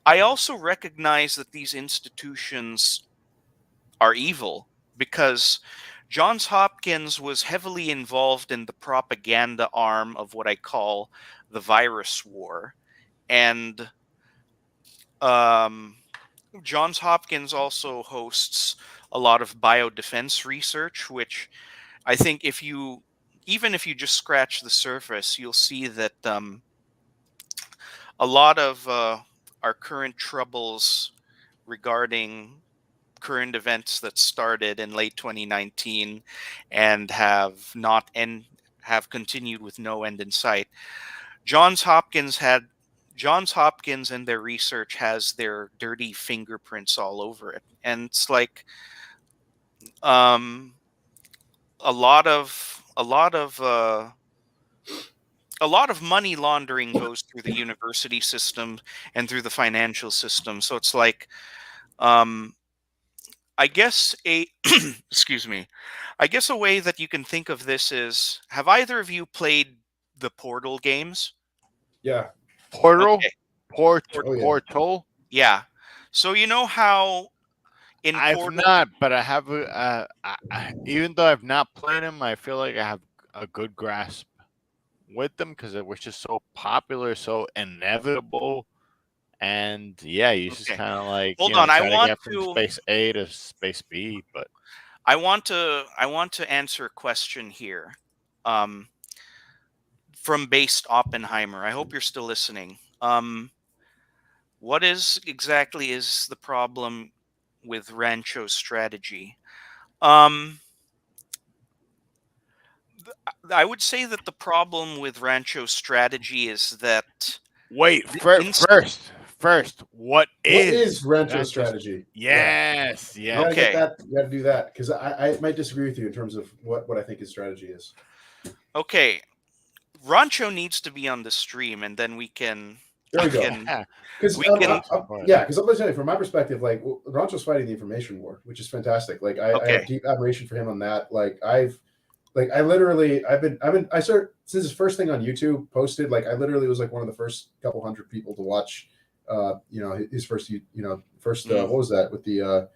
S1: I also recognize that these institutions are evil because Johns Hopkins was heavily involved in the propaganda arm of what I call the virus war. And Um, Johns Hopkins also hosts a lot of biodefense research, which I think even if you just scratch the surface, you'll see that a lot of our current troubles regarding current events that started in late 2019 and have continued with no end in sight. Johns Hopkins had Johns Hopkins and their research has their dirty fingerprints all over it, and it's like um, a lot of money laundering goes through the university system and through the financial system. So it's like um, I guess a excuse me. I guess a way that you can think of this is: have either of you played the Portal games?
S3: Yeah.
S4: Portal,
S1: Okay,
S3: Oh yeah.
S4: Portal.
S1: yeah. So you know how in
S4: I've
S1: Portal,
S4: not, but I have. Even though I've not played them, I feel like I have a good grasp with them because it was just so popular, so inevitable, and yeah, you just
S1: okay,
S4: kind of like
S1: hold on.
S4: try to get from space A to space B. But
S1: I want to answer a question here, um, from based Oppenheimer. I hope you're still listening. What exactly is the problem with Rancho's strategy? Um, I would say that the problem with Rancho's strategy is that
S4: wait,
S1: the inst-
S4: first, what
S3: What
S4: is
S3: is Rancho's
S4: Rancho's?
S3: strategy? Yeah.
S4: Yes,
S3: You
S4: yes.
S3: gotta get
S1: Okay,
S3: that. You gotta do that because I might disagree with you in terms of what I think his strategy is.
S1: okay. Rancho needs to be on the stream, and then
S3: There
S1: we
S3: we go.
S1: can
S3: Because
S1: we can.
S3: yeah, because I'm gonna tell you from my perspective, like Rancho's fighting the information war, which is fantastic. Like I have
S1: Okay.
S3: deep admiration for him on that. I literally I started since his first thing on YouTube posted. Like I literally was like one of the first couple hundred people to watch. His first
S1: Mhm.
S3: what was that with the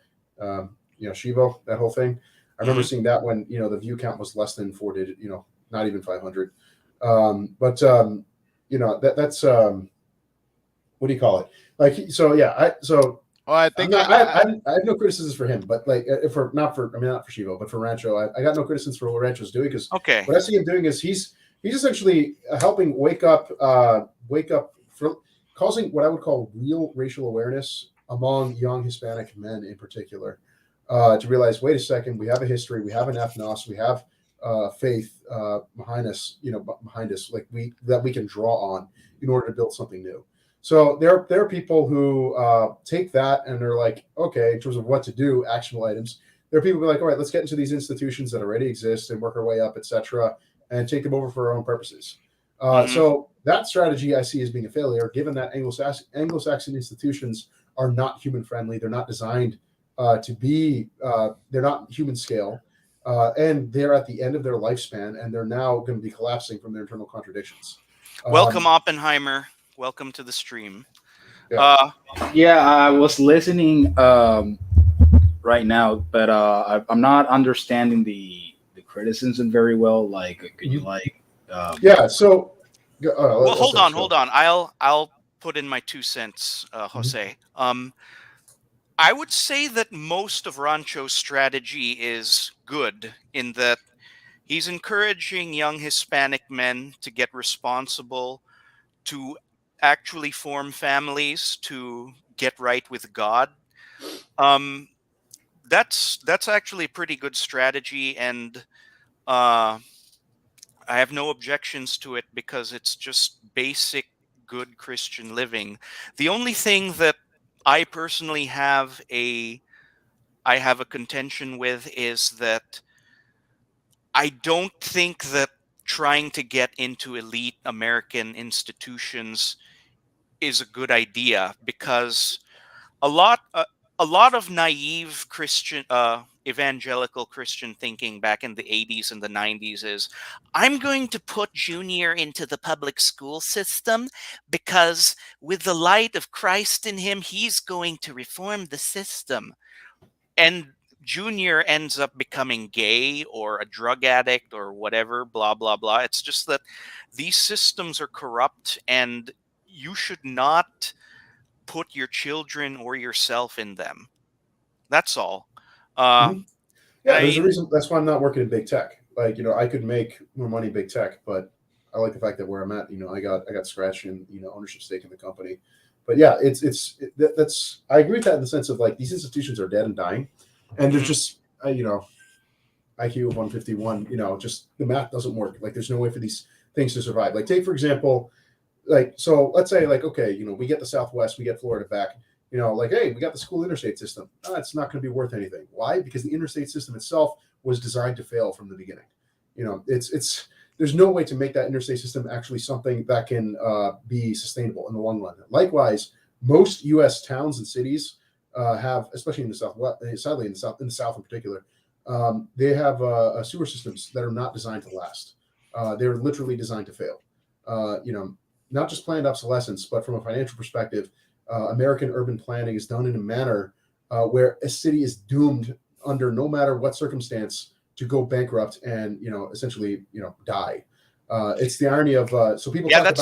S3: Shivo, that whole thing. I remember
S1: Mhm.
S3: seeing that when the view count was less than 4 digit, not even 500. That's what do you call it? Like so, yeah.
S4: Oh, I
S3: I'm
S4: think
S3: not. I have no criticisms for him, but like for not for I mean not for Shivo, but for Rancho, I got no criticisms for what Rancho's doing because
S1: Okay.
S3: what I see him doing is he's essentially helping wake up for causing what I would call real racial awareness among young Hispanic men in particular, to realize, wait a second, we have a history, we have an ethnos, we have faith behind us, like we can draw on in order to build something new. So there are people who take that and they're like, okay, in terms of what to do, actionable items. There are people who are like, all right, let's get into these institutions that already exist and work our way up, etc., and take them over for our own purposes.
S1: Mhm.
S3: So that strategy I see as being a failure, given that Anglo-Saxon institutions are not human friendly. They're not designed to be. They're not human scale, and they're at the end of their lifespan, and they're now going to be collapsing from their internal contradictions.
S1: Welcome, Oppenheimer. Welcome to the stream.
S3: Yeah.
S1: Yeah,
S5: I was listening right now, but I'm not understanding the criticism very well. Like, could you like?
S3: Yeah. So,
S1: well, hold on. I'll put in my 2 cents, Jose. I would say that most of Rancho's strategy is good in that he's encouraging young Hispanic men to get responsible, to actually form families, to get right with God. Um, that's actually a pretty good strategy, and uh, I have no objections to it because it's just basic good Christian living. The only thing that I personally have a contention with is that I don't think that trying to get into elite American institutions is a good idea because a lot uh, a lot of naive Christian evangelical Christian thinking back in the 80s and the 90s is I'm going to put Junior into the public school system because with the light of Christ in him he's going to reform the system, and Junior ends up becoming gay or a drug addict or whatever, blah blah blah. It's just that these systems are corrupt, and you should not put your children or yourself in them. That's all. And
S3: Yeah,
S1: I
S3: there's a
S1: mean,
S3: reason. That's why I'm not working in big tech. Like, I could make more money in big tech, but I like the fact that where I'm at, I got scratch and ownership stake in the company. But yeah, that's I agree with that in the sense of like these institutions are dead and dying, and they're just IQ of 151. Just the math doesn't work. Like, there's no way for these things to survive. Like, take for example, like, so let's say like, okay, we get the Southwest, we get Florida back. Like, hey, we got the school interstate system. It's not going to be worth anything. Why? Because the interstate system itself was designed to fail from the beginning. There's no way to make that interstate system actually something that can be sustainable in the long run. Likewise, most U.S. towns and cities have, especially in the Southwest, sadly in the South in particular, they have sewer systems that are not designed to last. They're literally designed to fail. Not just planned obsolescence, but from a financial perspective, American urban planning is done in a manner where a city is doomed under no matter what circumstance to go bankrupt and essentially die. It's the irony of so people talk about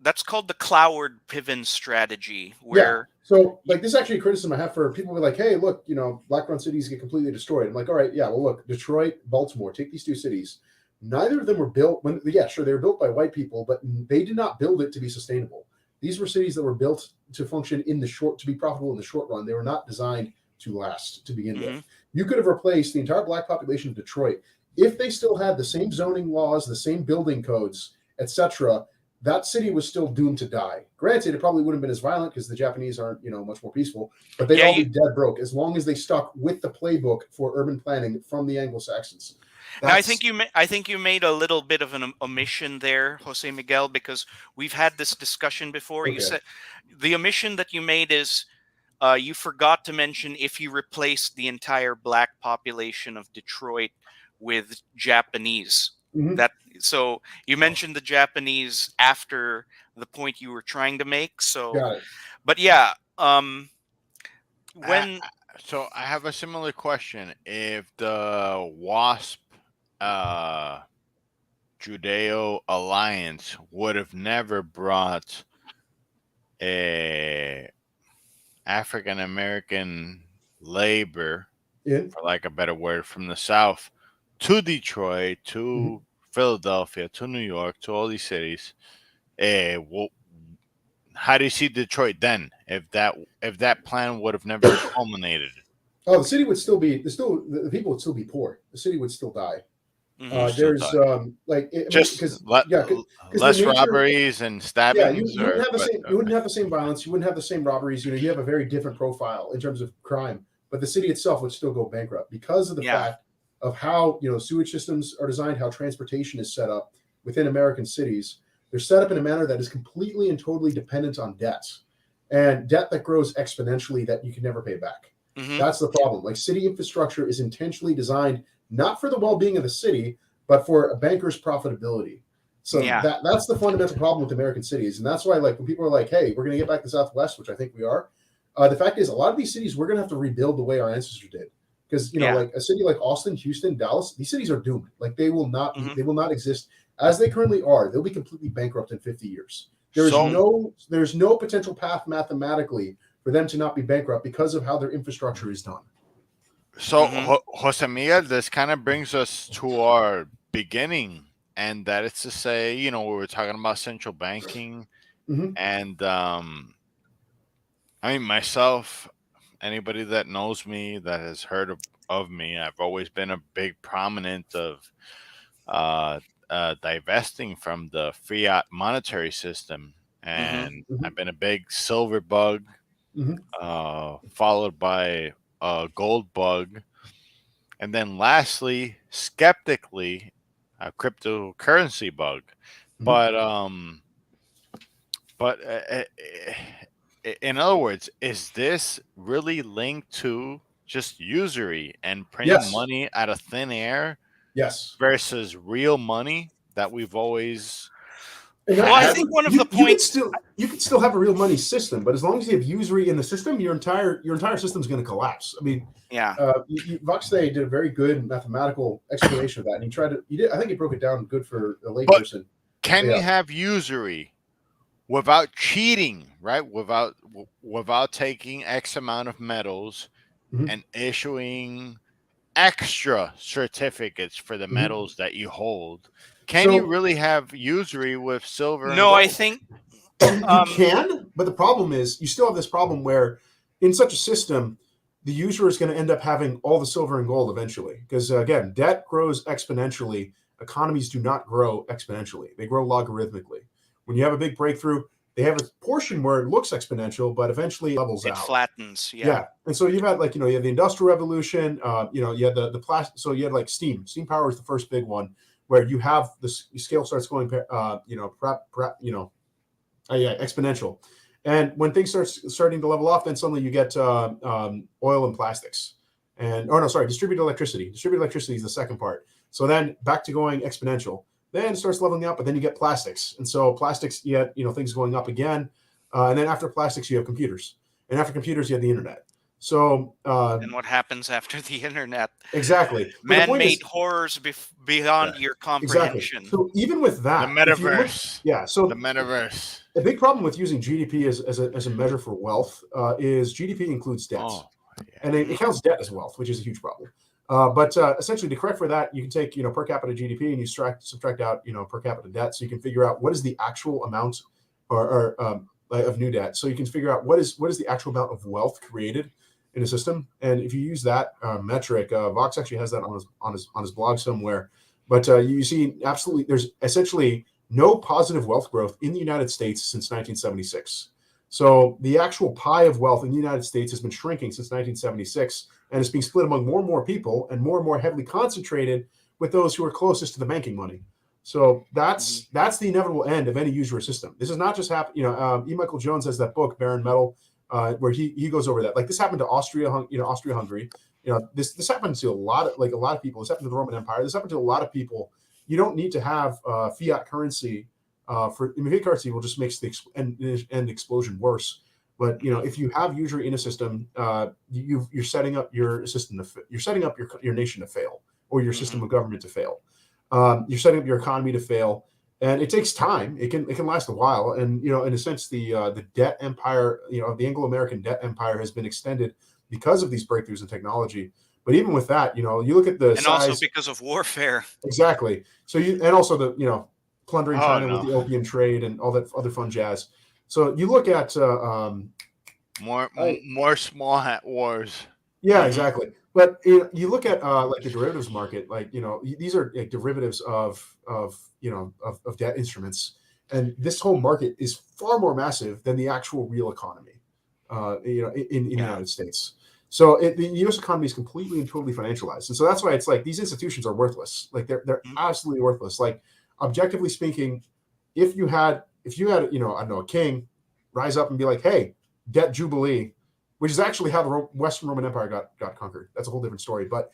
S1: that's called the Cloward-Piven strategy,
S3: yeah.
S1: where
S3: So like this is actually a criticism I have for people who are like, hey, look, black run cities get completely destroyed. I'm like, all right, yeah, well, look, Detroit, Baltimore, take these two cities. Neither of them were built they were built by white people, but they did not build it to be sustainable. These were cities that were built to function to be profitable in the short run. They were not designed to last to begin with. You could have replaced the entire black population of Detroit if they still had the same zoning laws, the same building codes, etc. That city was still doomed to die. Granted, it probably wouldn't have been as violent because the Japanese aren't, much more peaceful, but they'd all be dead broke as long as they stuck with the playbook for urban planning from the Anglo-Saxons.
S1: Now, I think you made a little bit of an omission there, Jose Miguel, because we've had this discussion before. Okay. You said the omission that you made is you forgot to mention if you replaced the entire black population of Detroit with Japanese. So you mentioned the Japanese after the point you were trying to make. So,
S3: got it.
S1: But yeah,
S4: so I have a similar question. If the WASP Judeo alliance would have never brought a African American labor, for lack of a better word, from the South to Detroit, to Philadelphia, to New York, to all these cities, how do you see Detroit then? If that plan would have never culminated?
S3: Oh, the city would still be the people would still be poor. The city would still die. There's
S4: less robberies and stabbings.
S3: You wouldn't have the same. You wouldn't have the same violence. You wouldn't have the same robberies. You have a very different profile in terms of crime. But the city itself would still go bankrupt because of the fact of how sewage systems are designed, how transportation is set up within American cities. They're set up in a manner that is completely and totally dependent on debt, and debt that grows exponentially that you can never pay back. That's the problem. Like, city infrastructure is intentionally designed not for the well-being of the city, but for a banker's profitability. So that's the fundamental problem with American cities. And that's why, like, when people are like, hey, we're going to get back to the Southwest, which I think we are, the fact is a lot of these cities, we're going to have to rebuild the way our ancestors did. Because, like a city like Austin, Houston, Dallas, these cities are doomed. Like, they will not exist as they currently are. They'll be completely bankrupt in 50 years. There's no potential path mathematically for them to not be bankrupt because of how their infrastructure is done.
S4: So, Jose Miguel, this kind of brings us to our beginning, and that is to say, we were talking about central banking, and I mean, myself, anybody that knows me, that has heard of me, I've always been a big proponent of divesting from the fiat monetary system, and I've been a big silver bug, followed by a gold bug, and then lastly, skeptically, a cryptocurrency bug. But in other words, is this really linked to just usury and printing money out of thin air?
S3: Yes.
S4: Versus real money that we've always.
S1: Well, I think one of the points
S3: you can still have a real money system, but as long as you have usury in the system, your entire system is going to collapse. I mean, Voxday did a very good mathematical explanation of that, and I think he broke it down good for a layperson.
S4: Can you have usury without cheating, right? Without taking X amount of metals
S3: Mhm.
S4: and issuing extra certificates for the
S3: Mhm.
S4: metals that you hold. Can you really have usury with silver and
S1: No, I
S4: gold?
S1: think
S3: You can, but the problem is you still have this problem where in such a system, the user is going to end up having all the silver and gold eventually. Because again, debt grows exponentially. Economies do not grow exponentially. They grow logarithmically. When you have a big breakthrough, they have a portion where it looks exponential, but eventually it levels
S1: it
S3: out.
S1: flattens. Yeah.
S3: Yeah. And so you've had like, you had the Industrial Revolution, you had the plastic. So you had like steam. Steam power is the first big one where you have the scale starts going, exponential. And when things starting to level off, then suddenly you get oil and plastics, distributed electricity. Distributed electricity is the second part. So then back to going exponential. Then it starts leveling up, but then you get plastics, and so plastics, you have things going up again, and then after plastics, you have computers, and after computers, you have the internet. So
S1: And what happens after the internet?
S3: exactly, but the point
S1: Man-made
S3: is,
S1: horrors beyond your
S3: exactly.
S1: comprehension.
S3: So even with
S4: The
S3: that, if you look,
S4: metaverse.
S3: so
S4: The metaverse.
S3: a big problem with using GDP as a measure for wealth is GDP includes debts,
S4: Oh, yeah.
S3: and it counts debt as wealth, which is a huge problem. But essentially, to correct for that, you can take per capita GDP and you subtract out per capita debt, so you can figure out what is the actual amount of new debt. So you can figure out what is the actual amount of wealth created in a system, and if you use that metric, Vox actually has that on his blog somewhere. But you see, absolutely, there's essentially no positive wealth growth in the United States since 1976. So the actual pie of wealth in the United States has been shrinking since 1976, and it's being split among more and more people and more heavily concentrated with those who are closest to the banking money. So that's the inevitable end of any usury system. This is not just happen. E. Michael Jones has that book, Barren Metal, where he goes over that. Like this happened to Austria-Hungary. This happened to a lot of people. This happened to the Roman Empire. This happened to a lot of people. You don't need to have fiat currency. Fiat currency will just make the end explosion worse. But if you have usury in a system, you're setting up your system you're setting up your nation to fail, or your system of government to fail. You're setting up your economy to fail, and it takes time. It can last a while, and in a sense, the debt empire, the Anglo-American debt empire has been extended because of these breakthroughs in technology. But even with that, you look at the
S1: and
S3: size,
S1: also because of warfare.
S3: exactly. So and also the plundering China
S4: no.
S3: with the opium trade and all that other fun jazz. So you look at
S4: more small hat wars.
S3: yeah, exactly. But you look at like the derivatives market, like these are like derivatives of debt instruments, and this whole market is far more massive than the actual real economy. In the United States. So the U.S. economy is completely and totally financialized, and so that's why it's like these institutions are worthless. Like they're absolutely worthless. Like objectively speaking, if you had a king rise up and be like, hey, debt jubilee, which is actually how the Western Roman Empire got conquered. That's a whole different story. But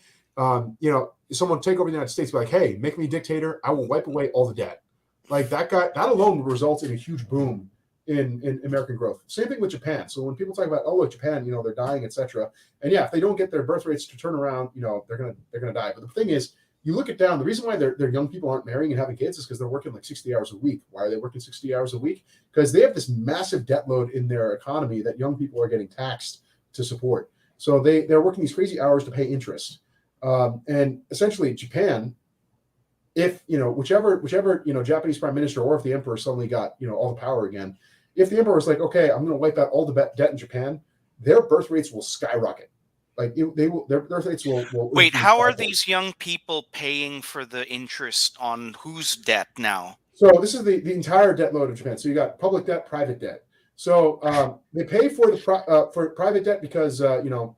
S3: someone take over the United States, be like, hey, make me dictator, I will wipe away all the debt. Like that alone results in a huge boom in American growth. Same thing with Japan. So when people talk about, oh, look, Japan, they're dying, etc. And yeah, if they don't get their birth rates to turn around, they're gonna die. But the thing is, you look it down. The reason why their young people aren't marrying and having kids is because they're working like 60 hours a week. Why are they working 60 hours a week? Because they have this massive debt load in their economy that young people are getting taxed to support. So they're working these crazy hours to pay interest. And essentially, Japan, if whichever Japanese prime minister, or if the emperor suddenly got all the power again, if the emperor was like, okay, I'm going to wipe out all the debt in Japan, their birth rates will skyrocket. Like their birth rates will
S1: Wait, how are these young people paying for the interest on whose debt now?
S3: So this is the entire debt load of Japan. So you got public debt, private debt. So they pay for for private debt because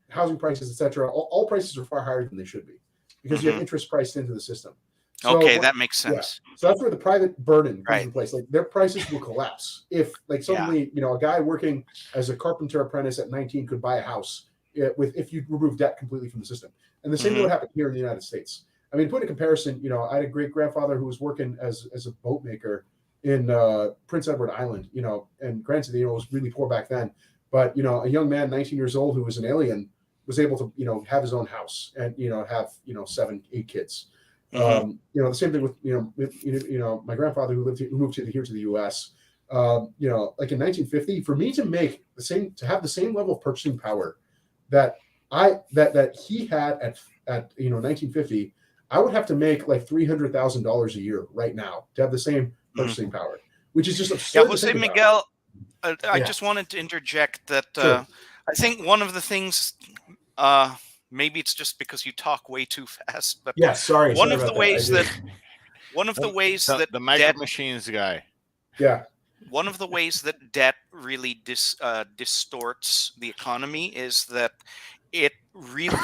S3: housing prices, etc. All prices are far higher than they should be because you have interest priced into the system. So
S1: Okay, that makes sense.
S3: Yeah. So that's where the private burden comes
S1: Right.
S3: into place. Like their prices will collapse if, like, suddenly a guy working as a carpenter apprentice at 19 could buy a house if you remove debt completely from the system. And the same thing would happen here in the United States. I mean, put in comparison, I had a great grandfather who was working as a boat maker in Prince Edward Island. And granted, it was really poor back then, but a young man, 19 years old, who was an alien, was able to have his own house and have 7-8 kids. The same thing with my grandfather who moved here to the U.S. Like in 1950, for me to make to have the same level of purchasing power that he had at 1950, I would have to make like $300,000 a year right now to have the same purchasing power, which is just absurd.
S1: Yeah,
S3: to
S1: Jose
S3: think about.
S1: Miguel, I
S3: Yeah.
S1: just wanted to interject that
S3: Sure.
S1: I think one of the things, maybe it's just because you talk way too fast, but
S3: Yeah, sorry
S1: one of
S3: about
S1: the
S3: that.
S1: ways that one of the ways that
S4: The micro
S1: debt
S4: machines guy.
S3: Yeah.
S1: one of the ways that debt really distorts the economy is that it really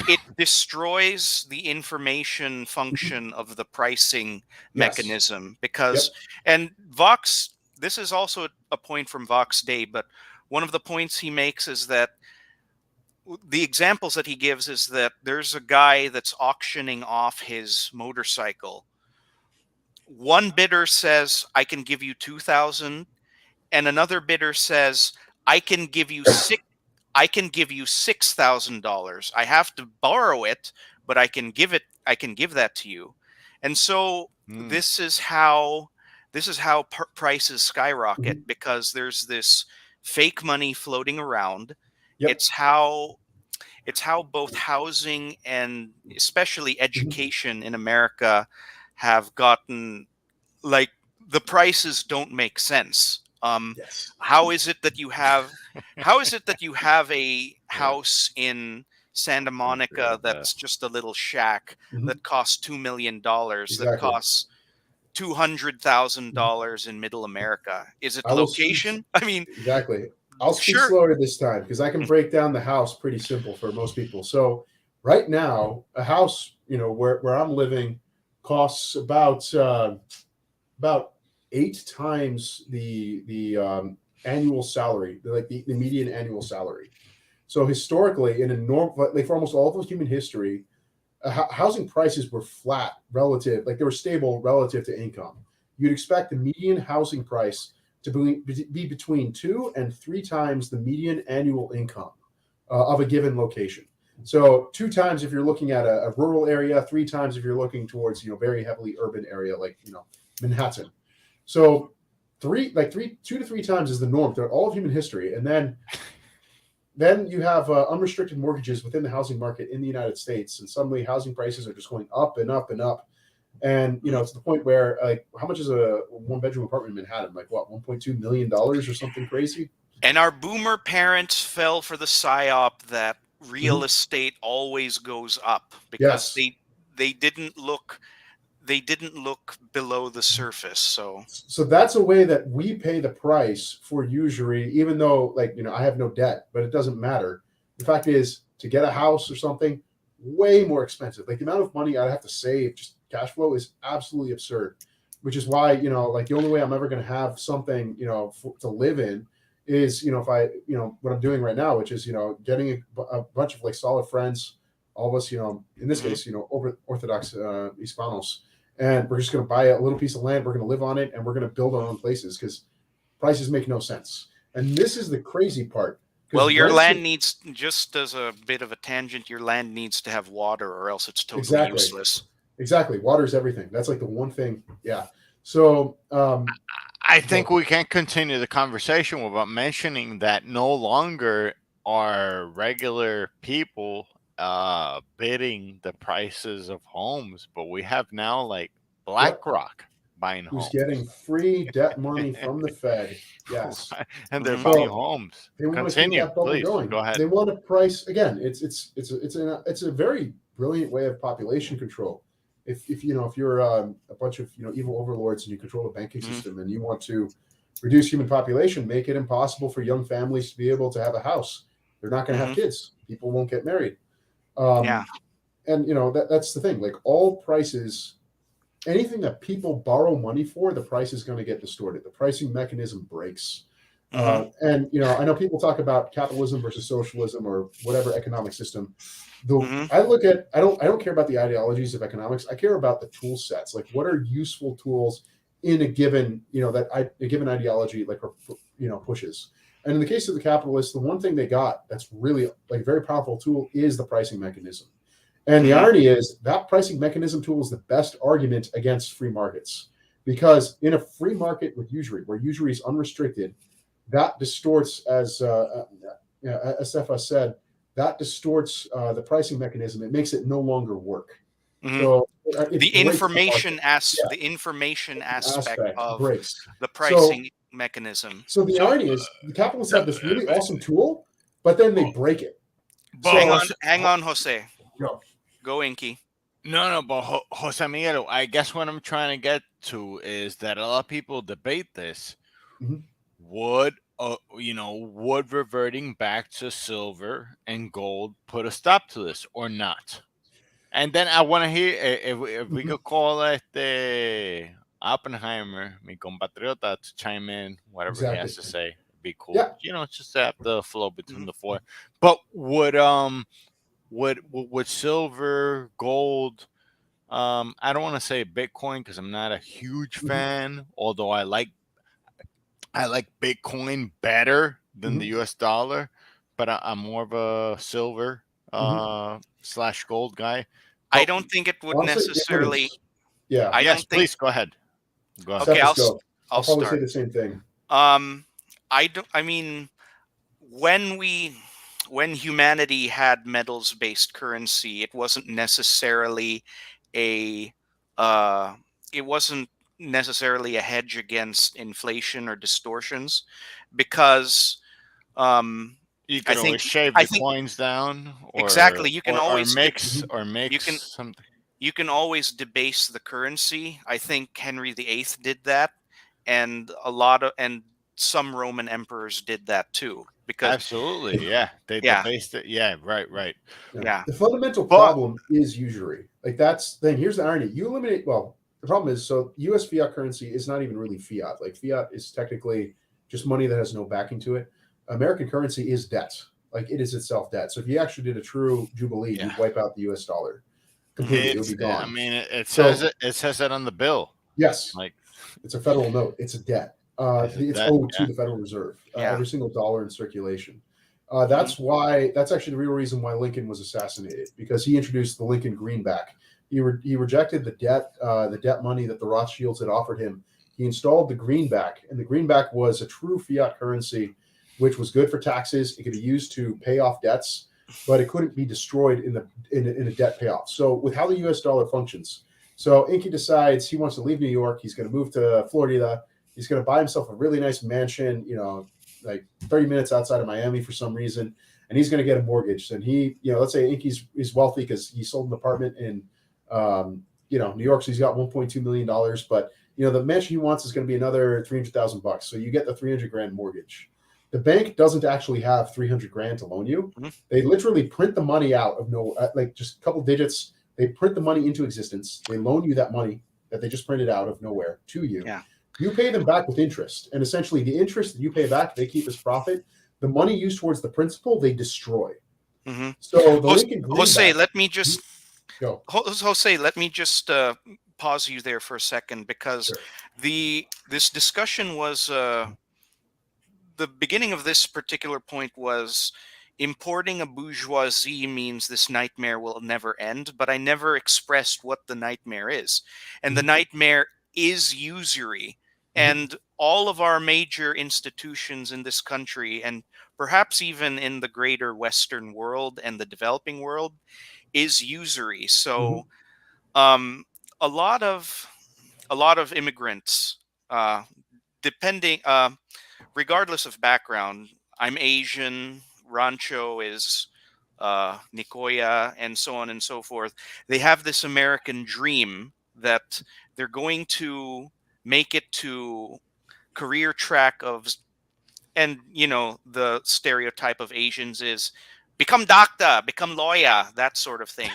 S1: it destroys the information function of the pricing
S3: Yes.
S1: mechanism, because
S3: Yep.
S1: and Vox, this is also a point from Vox Day, but one of the points he makes is that the examples that he gives is that there's a guy that's auctioning off his motorcycle. One bidder says, I can give you 2,000, and another bidder says, I can give you $6,000. I have to borrow it, but I can give that to you. And so this is how prices skyrocket, because there's this fake money floating around.
S3: Yep.
S1: It's how both housing and especially education in America have gotten, like, the prices don't make sense.
S3: Yes.
S1: How is it that you have a house in Santa Monica that's just a little shack that costs $2 million, that
S3: Exactly.
S1: costs $200,000 in Middle America? Is it
S3: I will
S1: location? I mean,
S3: Exactly. I'll speak
S1: sure.
S3: slower this time because I can break down the house pretty simple for most people. So right now, a house, where I'm living, costs about 8 times the annual salary, like the median annual salary. So historically, in a normal, like for almost all of human history, housing prices were flat relative, like they were stable relative to income. You'd expect the median housing price to be between 2 and 3 times the median annual income of a given location. So 2 times if you're looking at a rural area, 3 times if you're looking towards very heavily urban area like Manhattan. So 2 to 3 times is the norm throughout all of human history. And then you have unrestricted mortgages within the housing market in the United States, and suddenly housing prices are just going up and up and up. And to the point where, like, how much is a 1-bedroom apartment in Manhattan? Like what, $1.2 million or something crazy?
S1: And our boomer parents fell for the psyop that real estate always goes up, because they didn't look below the surface. So
S3: that's a way that we pay the price for usury, even though, like, I have no debt, but it doesn't matter. The fact is, to get a house or something, way more expensive. Like, the amount of money I'd have to save, just cash flow, is absolutely absurd, which is why, like, the only way I'm ever going to have something, to live in is, if I, what I'm doing right now, which is, getting a bunch of, like, solid friends, all of us, in this case, over Orthodox Hispanos, and we're just going to buy a little piece of land. We're going to live on it, and we're going to build our own places, because prices make no sense. And this is the crazy part.
S1: Well, your land needs, just as a bit of a tangent, your land needs to have water, or else it's totally useless.
S3: Exactly. Water is everything. That's like the one thing. Yeah. So
S4: I think we can continue the conversation without mentioning that no longer are regular people bidding the prices of homes, but we have now, like, BlackRock buying homes.
S3: Who's getting free debt money from the Fed. Yes.
S4: And they're buying homes.
S3: They want
S4: Continue,
S3: to keep that bubble
S4: please.
S3: going.
S4: Go ahead.
S3: They want to price, again, it's a very brilliant way of population control. If you're a bunch of evil overlords and you control the banking system and you want to reduce human population, make it impossible for young families to be able to have a house. They're not going to have kids. People won't get married. And that's the thing. Like, all prices, anything that people borrow money for, the price is going to get distorted. The pricing mechanism breaks. And I know people talk about capitalism versus socialism or whatever economic system. I don't care about the ideologies of economics. I care about the tool sets. Like, what are useful tools in a given a given ideology, like, pushes. And in the case of the capitalists, the one thing they got that's really, like, a very powerful tool is the pricing mechanism. And the irony is that pricing mechanism tool is the best argument against free markets, because in a free market with usury, where usury is unrestricted, that distorts, as Stefa said, that distorts the pricing mechanism. It makes it no longer work.
S1: Mhm.
S3: So it
S1: The
S3: breaks
S1: information
S3: market.
S1: the information aspect
S3: Aspect
S1: of
S3: breaks.
S1: the pricing mechanism.
S3: So the irony is, the capitalists have this really awesome tool, but then they break it.
S4: But
S1: Hang on, Jose.
S3: Go.
S1: Inky.
S4: No, but Jose Miguel, I guess what I'm trying to get to is that a lot of people debate this.
S3: Mhm.
S4: Would would reverting back to silver and gold put a stop to this or not? And then I want to hear if we could call it Oppenheimer, mi compatriota, to chime in whatever he has to
S3: Exactly.
S4: say. It'd be cool.
S3: Yeah.
S4: It's just to have the flow between the four. But would silver, gold? I don't want to say Bitcoin because I'm not a huge fan. Although I like Bitcoin better than the U.S. dollar, but I'm more of a silver / gold guy.
S1: I don't think it would
S3: Honestly,
S1: necessarily.
S3: Yeah.
S1: I
S4: Yes,
S1: don't think.
S4: please go ahead. Go ahead.
S1: Okay,
S3: Cephas, go.
S1: I'll
S3: probably
S1: start.
S3: say the same thing.
S1: I don't. I mean, when humanity had metals-based currency, it wasn't necessarily a it wasn't necessarily a hedge against inflation or distortions, because
S4: You
S1: I
S4: can
S1: think
S4: always shave
S1: I
S4: the
S1: think
S4: coins down, or
S1: exactly. You can
S4: or
S1: always
S4: mix
S1: you can
S4: something.
S1: you can always debase the currency. I think Henry VIII did that, and some Roman emperors did that too. Because
S4: Absolutely, yeah, they
S1: yeah,
S4: debased it. Yeah, right.
S1: yeah.
S3: The fundamental
S4: But-
S3: problem is usury. Like, that's the thing. Here's the irony. You eliminate, well, the problem is, so US fiat currency is not even really fiat. Like, fiat is technically just money that has no backing to it. American currency is debt. Like, it is itself debt. So if you actually did a true jubilee,
S4: Yeah.
S3: you'd wipe out the US dollar completely. It would be gone.
S4: I mean, it
S3: So-
S4: says it says that on the bill.
S3: Yes.
S4: Like,
S3: It's a federal note. It's a debt.
S4: It's a
S3: It's
S4: debt,
S3: owed to
S4: yeah.
S3: the Federal Reserve.
S1: Yeah.
S3: Every single dollar in circulation. That's actually the real reason why Lincoln was assassinated, because he introduced the Lincoln greenback. He rejected the debt money that the Rothschilds had offered him. He installed the greenback, and the greenback was a true fiat currency, which was good for taxes. It could be used to pay off debts, but it couldn't be destroyed in a debt payoff. So with how the U.S. dollar functions, so Inky decides he wants to leave New York. He's going to move to Florida. He's going to buy himself a really nice mansion, like 30 minutes outside of Miami for some reason, and he's going to get a mortgage. And he, let's say Inky's wealthy because he sold an apartment in, New York, so he's got $1.2 million. But the mansion he wants is going to be another $300,000. So you get the $300,000 mortgage. The bank doesn't actually have $300,000 to loan you.
S1: Mhm.
S3: They literally print the money out of like just a couple digits. They print the money into existence. They loan you that money that they just printed out of nowhere to you.
S1: Yeah.
S3: You pay them back with interest, and essentially the interest that you pay back, they keep as profit. The money used towards the principal, they destroy.
S1: Mhm.
S3: So the Lincoln greenback,
S1: Jose, let me just
S3: go.
S1: Jose, let me just pause you there for a second, because
S3: Sure.
S1: this discussion was the beginning of this particular point was importing a bourgeoisie means this nightmare will never end, but I never expressed what the nightmare is. And the nightmare is usury. And all of our major institutions in this country, and perhaps even in the greater Western world and the developing world, is usury. So a lot of immigrants, depending regardless of background, I'm Asian, Rancho is Nicoya, and so on and so forth. They have this American dream that they're going to make it to career track of, and the stereotype of Asians is become doctor, become lawyer, that sort of thing.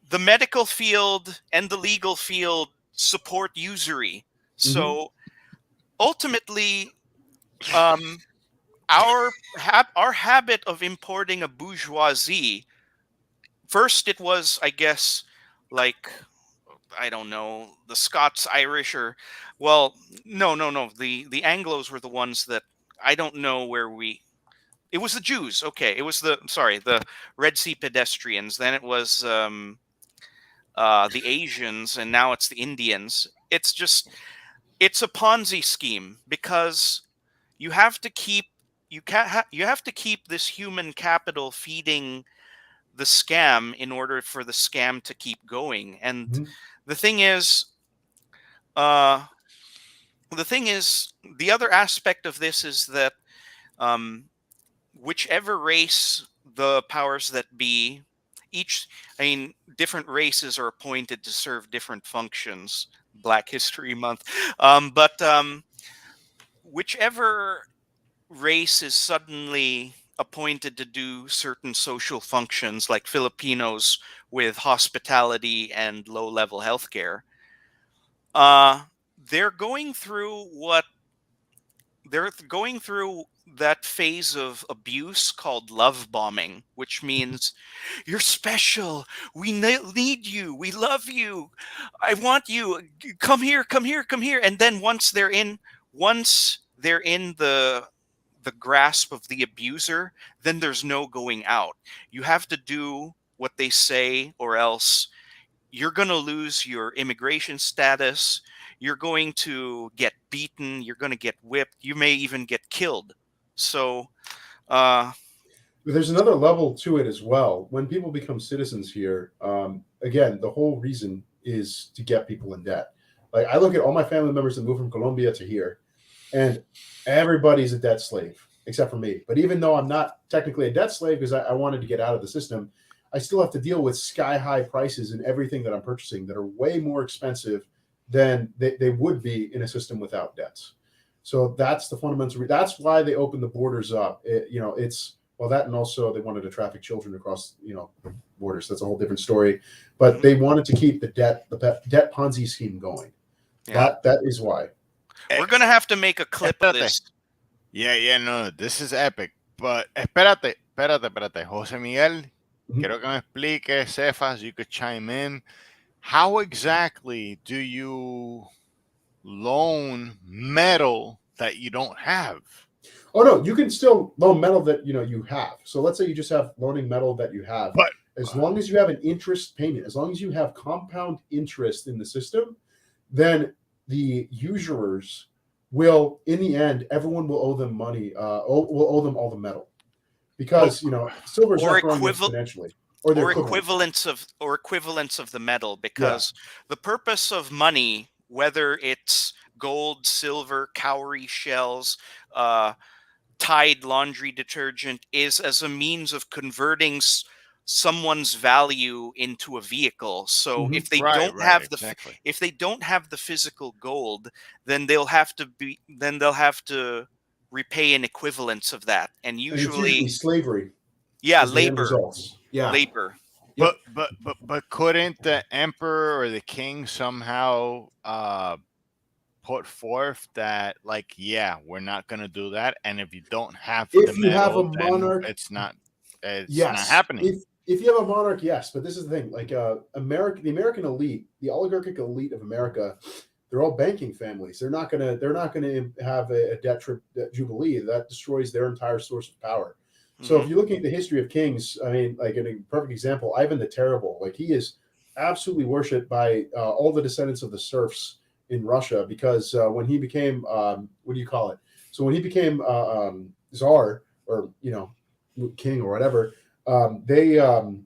S1: The medical field and the legal field support usury. So ultimately, our habit of importing a bourgeoisie, first it was, I guess, like, I don't know, the Scots, Irish, or, well, no, the Anglos were the ones that, I don't know where it was the Jews. Okay, it was the Red Sea pedestrians. Then it was the Asians, and now it's the Indians. It's just it's a Ponzi scheme because you have to keep you have to keep this human capital feeding the scam in order for the scam to keep going. And
S3: Mhm.
S1: the thing is, uh, the other aspect of this is that um, whichever race the powers that be, each, I mean, different races are appointed to serve different functions. Black History Month, but whichever race is suddenly appointed to do certain social functions, like Filipinos with hospitality and low-level healthcare, uh, they're going through what they're going through that phase of abuse called love bombing, which means you're special. We need you. We love you. I want you. Come here. Come here. Come here. And then once they're in the grasp of the abuser, then there's no going out. You have to do what they say, or else you're going to lose your immigration status. You're going to get beaten. You're going to get whipped. You may even get killed. So, uh,
S3: But there's another level to it as well. When people become citizens here, again, the whole reason is to get people in debt. Like I look at all my family members that moved from Colombia to here, and everybody's a debt slave except for me. But even though I'm not technically a debt slave because I wanted to get out of the system, I still have to deal with sky high prices in everything that I'm purchasing that are way more expensive than they would be in a system without debts. So that's the fundamental. That's why they opened the borders up. It's well, that and also they wanted to traffic children across, borders. That's a whole different story. But they wanted to keep the debt Ponzi scheme going.
S1: yeah,
S3: That is why.
S1: we're going to have to make a clip of
S4: Espérate.
S1: this.
S4: Yeah, no, this is epic. But espérate. Jose Miguel,
S3: Mhm.
S4: quiero que me explique, Cephas, you could chime in. How exactly do you loan metal that you don't have?
S3: Oh no, you can still loan metal that you have. So let's say you just have loaning metal that you have.
S4: But
S3: As long as you have an interest payment, as long as you have compound interest in the system, then the usurers will, in the end, everyone will owe them money. Will owe them all the metal because silver is
S1: Or
S3: not growing exponentially, or the equivalent.
S1: equivalents of the metal, because the purpose of money, whether it's gold, silver, cowrie shells, Tide laundry detergent, is as a means of converting someone's value into a vehicle. So
S3: Mhm.
S1: if they
S4: Right,
S1: don't have
S4: exactly.
S1: if they don't have the physical gold, then they'll have to repay an equivalence of that, and
S3: And it's usually
S1: usually,
S3: slavery.
S1: yeah,
S3: as the end
S1: labor,
S3: results. Yeah.
S1: labor.
S3: Yep.
S4: But couldn't the emperor or the king somehow put forth that, like, yeah, we're not gonna do that, and if you don't have
S3: If
S4: the
S3: you have a
S4: metal, then
S3: monarch,
S4: it's not
S3: yes.
S4: happening.
S3: If you have a monarch, yes. But this is the thing: like the American elite, the oligarchic elite of America, they're all banking families. They're not gonna have a debt jubilee that destroys their entire source of power. So if
S1: Mhm.
S3: you look at the history of kings, I mean, like a perfect example, Ivan the Terrible, like he is absolutely worshipped by all the descendants of the serfs in Russia because when he became what do you call it? So when he became czar or king or whatever, the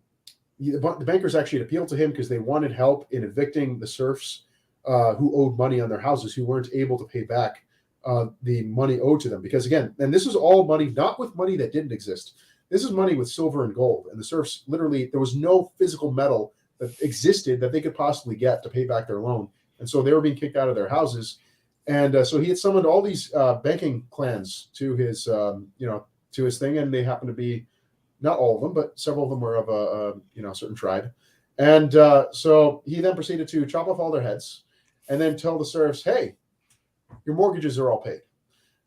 S3: bankers actually appealed to him because they wanted help in evicting the serfs who owed money on their houses who weren't able to pay back the money owed to them. Because again, and this was all money, not with money that didn't exist. This is money with silver and gold. And the serfs literally, there was no physical metal that existed that they could possibly get to pay back their loan. And so they were being kicked out of their houses. And so he had summoned all these banking clans to his, to his thing. And they happened to be, not all of them, but several of them were of a certain tribe. And so he then proceeded to chop off all their heads and then tell the serfs, hey, your mortgages are all paid.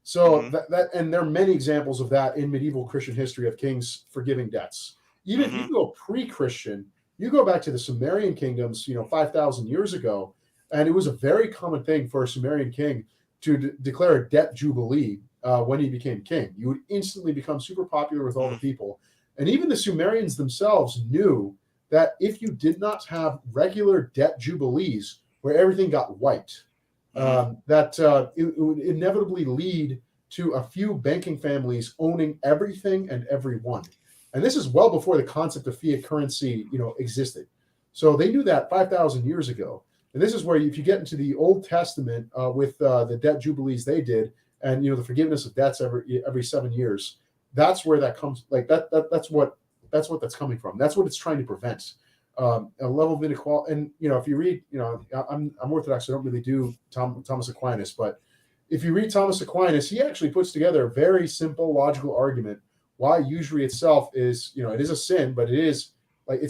S3: So that and there are many examples of that in medieval Christian history of kings forgiving debts. Even you go pre-Christian, you go back to the Sumerian kingdoms, 5,000 years ago, and it was a very common thing for a Sumerian king to declare a debt jubilee when he became king. You would instantly become super popular with all the people. And even the Sumerians themselves knew that if you did not have regular debt jubilees where everything got wiped, that it would inevitably lead to a few banking families owning everything and everyone. And this is well before the concept of fiat currency, existed. So they knew that 5,000 years ago. And this is where, if you get into the Old Testament with the debt jubilees they did, and the forgiveness of debts every 7 years, that's where that comes. Like that's what that's coming from. That's what it's trying to prevent. A level of inequality. And if you read, I'm Orthodox, so I don't really do Thomas Aquinas, but if you read Thomas Aquinas, he actually puts together a very simple logical argument why usury itself is, it is a sin, but it's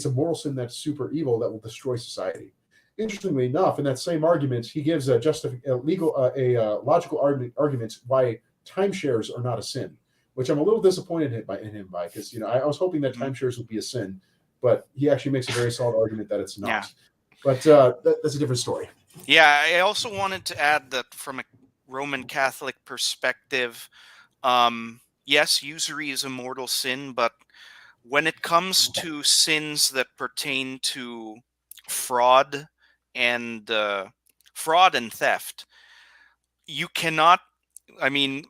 S3: a moral sin that's super evil that will destroy society. Interestingly enough, in that same argument, he gives a logical argument why timeshares are not a sin, which I'm a little disappointed in him by, because I was hoping that timeshares would be a sin, but he actually makes a very solid argument that it's not.
S1: Yeah.
S3: But that's a different story.
S1: Yeah, I also wanted to add that from a Roman Catholic perspective, yes, usury is a mortal sin, but when it comes to sins that pertain to fraud and theft, you cannot, I mean,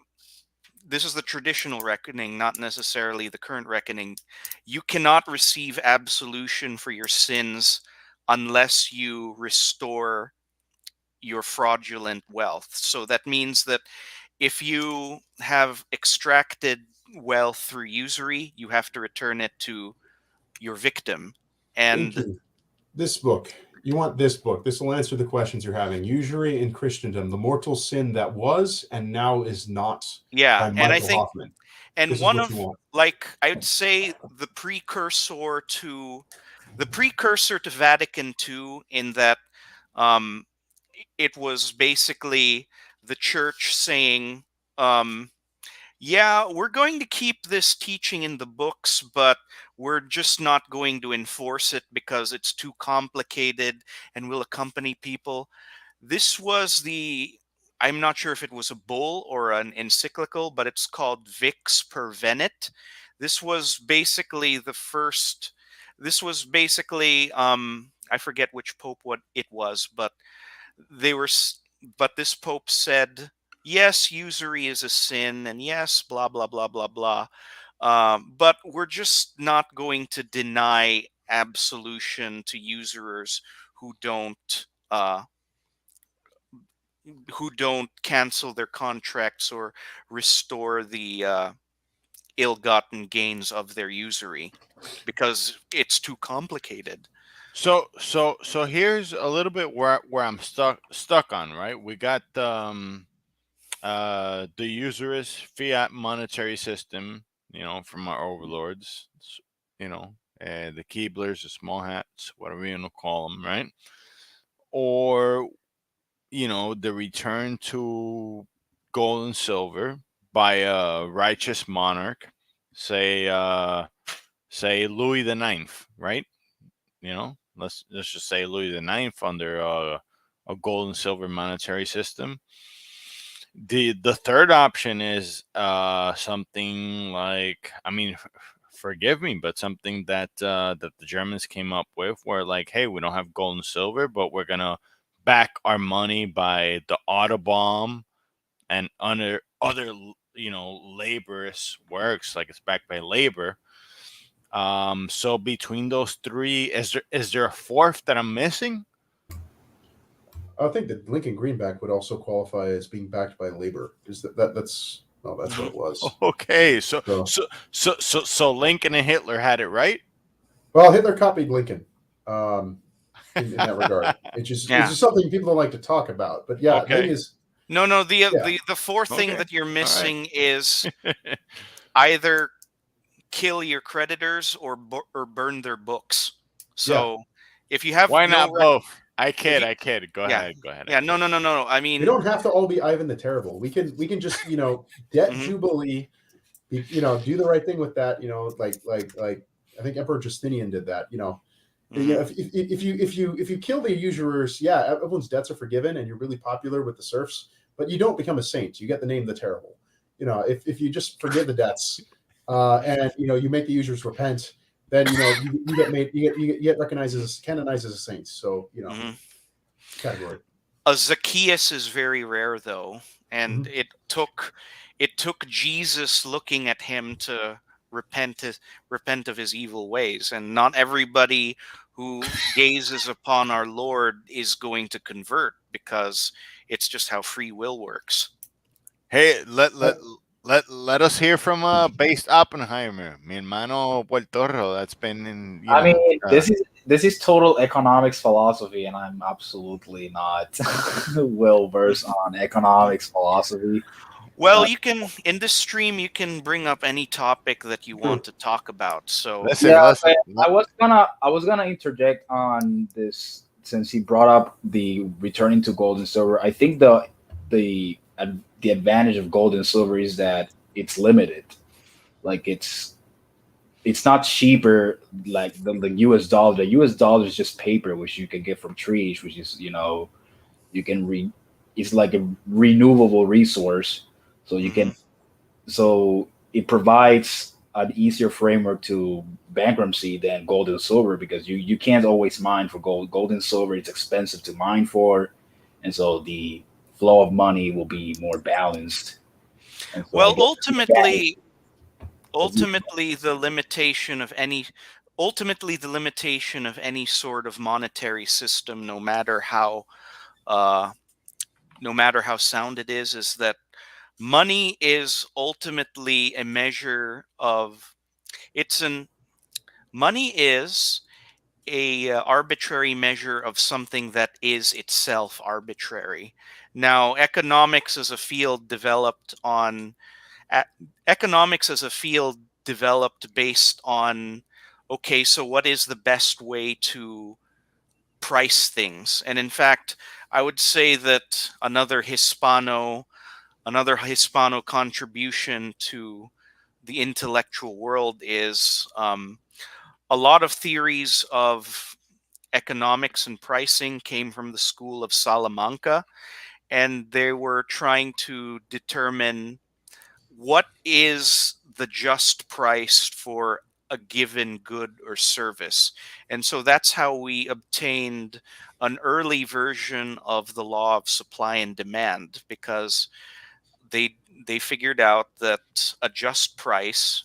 S1: this is the traditional reckoning, not necessarily the current reckoning. You cannot receive absolution for your sins unless you restore your fraudulent wealth. So that means that if you have extracted wealth through usury, you have to return it to your victim. And
S3: this book, you want this book. This will answer the questions you're having. Usury in Christendom, the mortal sin that was and now is not.
S1: Yeah,
S3: by
S1: and
S3: Michael
S1: I think,
S3: Hoffman.
S1: and
S3: This is
S1: one
S3: what
S1: of,
S3: you want.
S1: like, I would say the precursor to Vatican II, in that it was basically the church saying, yeah, we're going to keep this teaching in the books, but we're just not going to enforce it because it's too complicated and will accompany people. This was I'm not sure if it was a bull or an encyclical, but it's called Vix per Venet. This was basically I forget which pope what it was, but this pope said, yes, usury is a sin, and yes, blah blah blah blah blah. But we're just not going to deny absolution to usurers who don't cancel their contracts or restore the ill-gotten gains of their usury, because it's too complicated.
S4: So here's a little bit where I'm stuck on, right? We got the usurious fiat monetary system, from our overlords, the Keeblers, the small hats, whatever you want to call them, right? Or the return to gold and silver by a righteous monarch, say Louis the Ninth, right? Let's just say Louis the Ninth under a gold and silver monetary system. The third option is something like, forgive me, but something that the Germans came up with, where like, hey, we don't have gold and silver, but we're gonna back our money by the Autobahn and other laborious works, like it's backed by labor. So between those three, is there a fourth that I'm missing?
S3: I think that Lincoln Greenback would also qualify as being backed by labor. Is that's what it was.
S4: Okay, so Lincoln and Hitler had it right.
S3: Well, Hitler copied Lincoln in that regard. It's just something people don't like to talk about. But yeah,
S4: okay.
S1: The fourth thing that you're missing is either kill your creditors or burn their books. So if you have,
S4: why not both? I kid. Go ahead.
S1: Yeah, no. I mean,
S3: we don't have to all be Ivan the Terrible. We can just debt jubilee. Do the right thing with that. Like I think Emperor Justinian did that. If you kill the usurers, everyone's debts are forgiven, and you're really popular with the serfs. But you don't become a saint. You get the name the Terrible. If you just forgive the debts, and you make the users repent, then you get recognized canonized as a saint. So category.
S1: A Zacchaeus is very rare, though, and
S3: Mhm.
S1: it took Jesus looking at him to repent of his evil ways, and not everybody who gazes upon our Lord is going to convert, because it's just how free will works.
S4: Hey, let
S3: Uh,
S4: let let us hear from based Oppenheimer, mi hermano Puertorro. That's been in,
S5: I mean, this is total economics philosophy, and I'm absolutely not well versed on economics philosophy.
S1: Well,
S5: Uh,
S1: you can, in this stream, you can bring up any topic that you want
S3: True.
S1: to talk about. So,
S4: listen,
S5: Yeah,
S4: listen.
S5: but I was gonna interject on this since he brought up the returning to gold and silver. I think the advantage of gold and silver is that it's limited. Like it's not cheaper like the US dollar. The US dollar is just paper which you can get from trees, which is you can it's like a renewable resource. So you
S1: mhm.
S5: can so it provides an easier framework to bankruptcy than gold and silver because you can't always mine for gold. Gold and silver it's expensive to mine for, and so the flow of money will be more balanced. And so I
S1: Well,
S5: guess the advantage of using
S1: ultimately, the limitation of any sort of monetary system, uh, no matter how sound it is that money is ultimately a measure of it's an money is a arbitrary measure of something that is itself arbitrary. Now, a- economics as a field developed based on, okay, so what is the best way to price things? And in fact, I would say that another Hispano contribution to the intellectual world is, a lot of theories of economics and pricing came from the school of Salamanca, and they were trying to determine what is the just price for a given good or service. And so that's how we obtained an early version of the law of supply and demand, because they they figured out that a just price,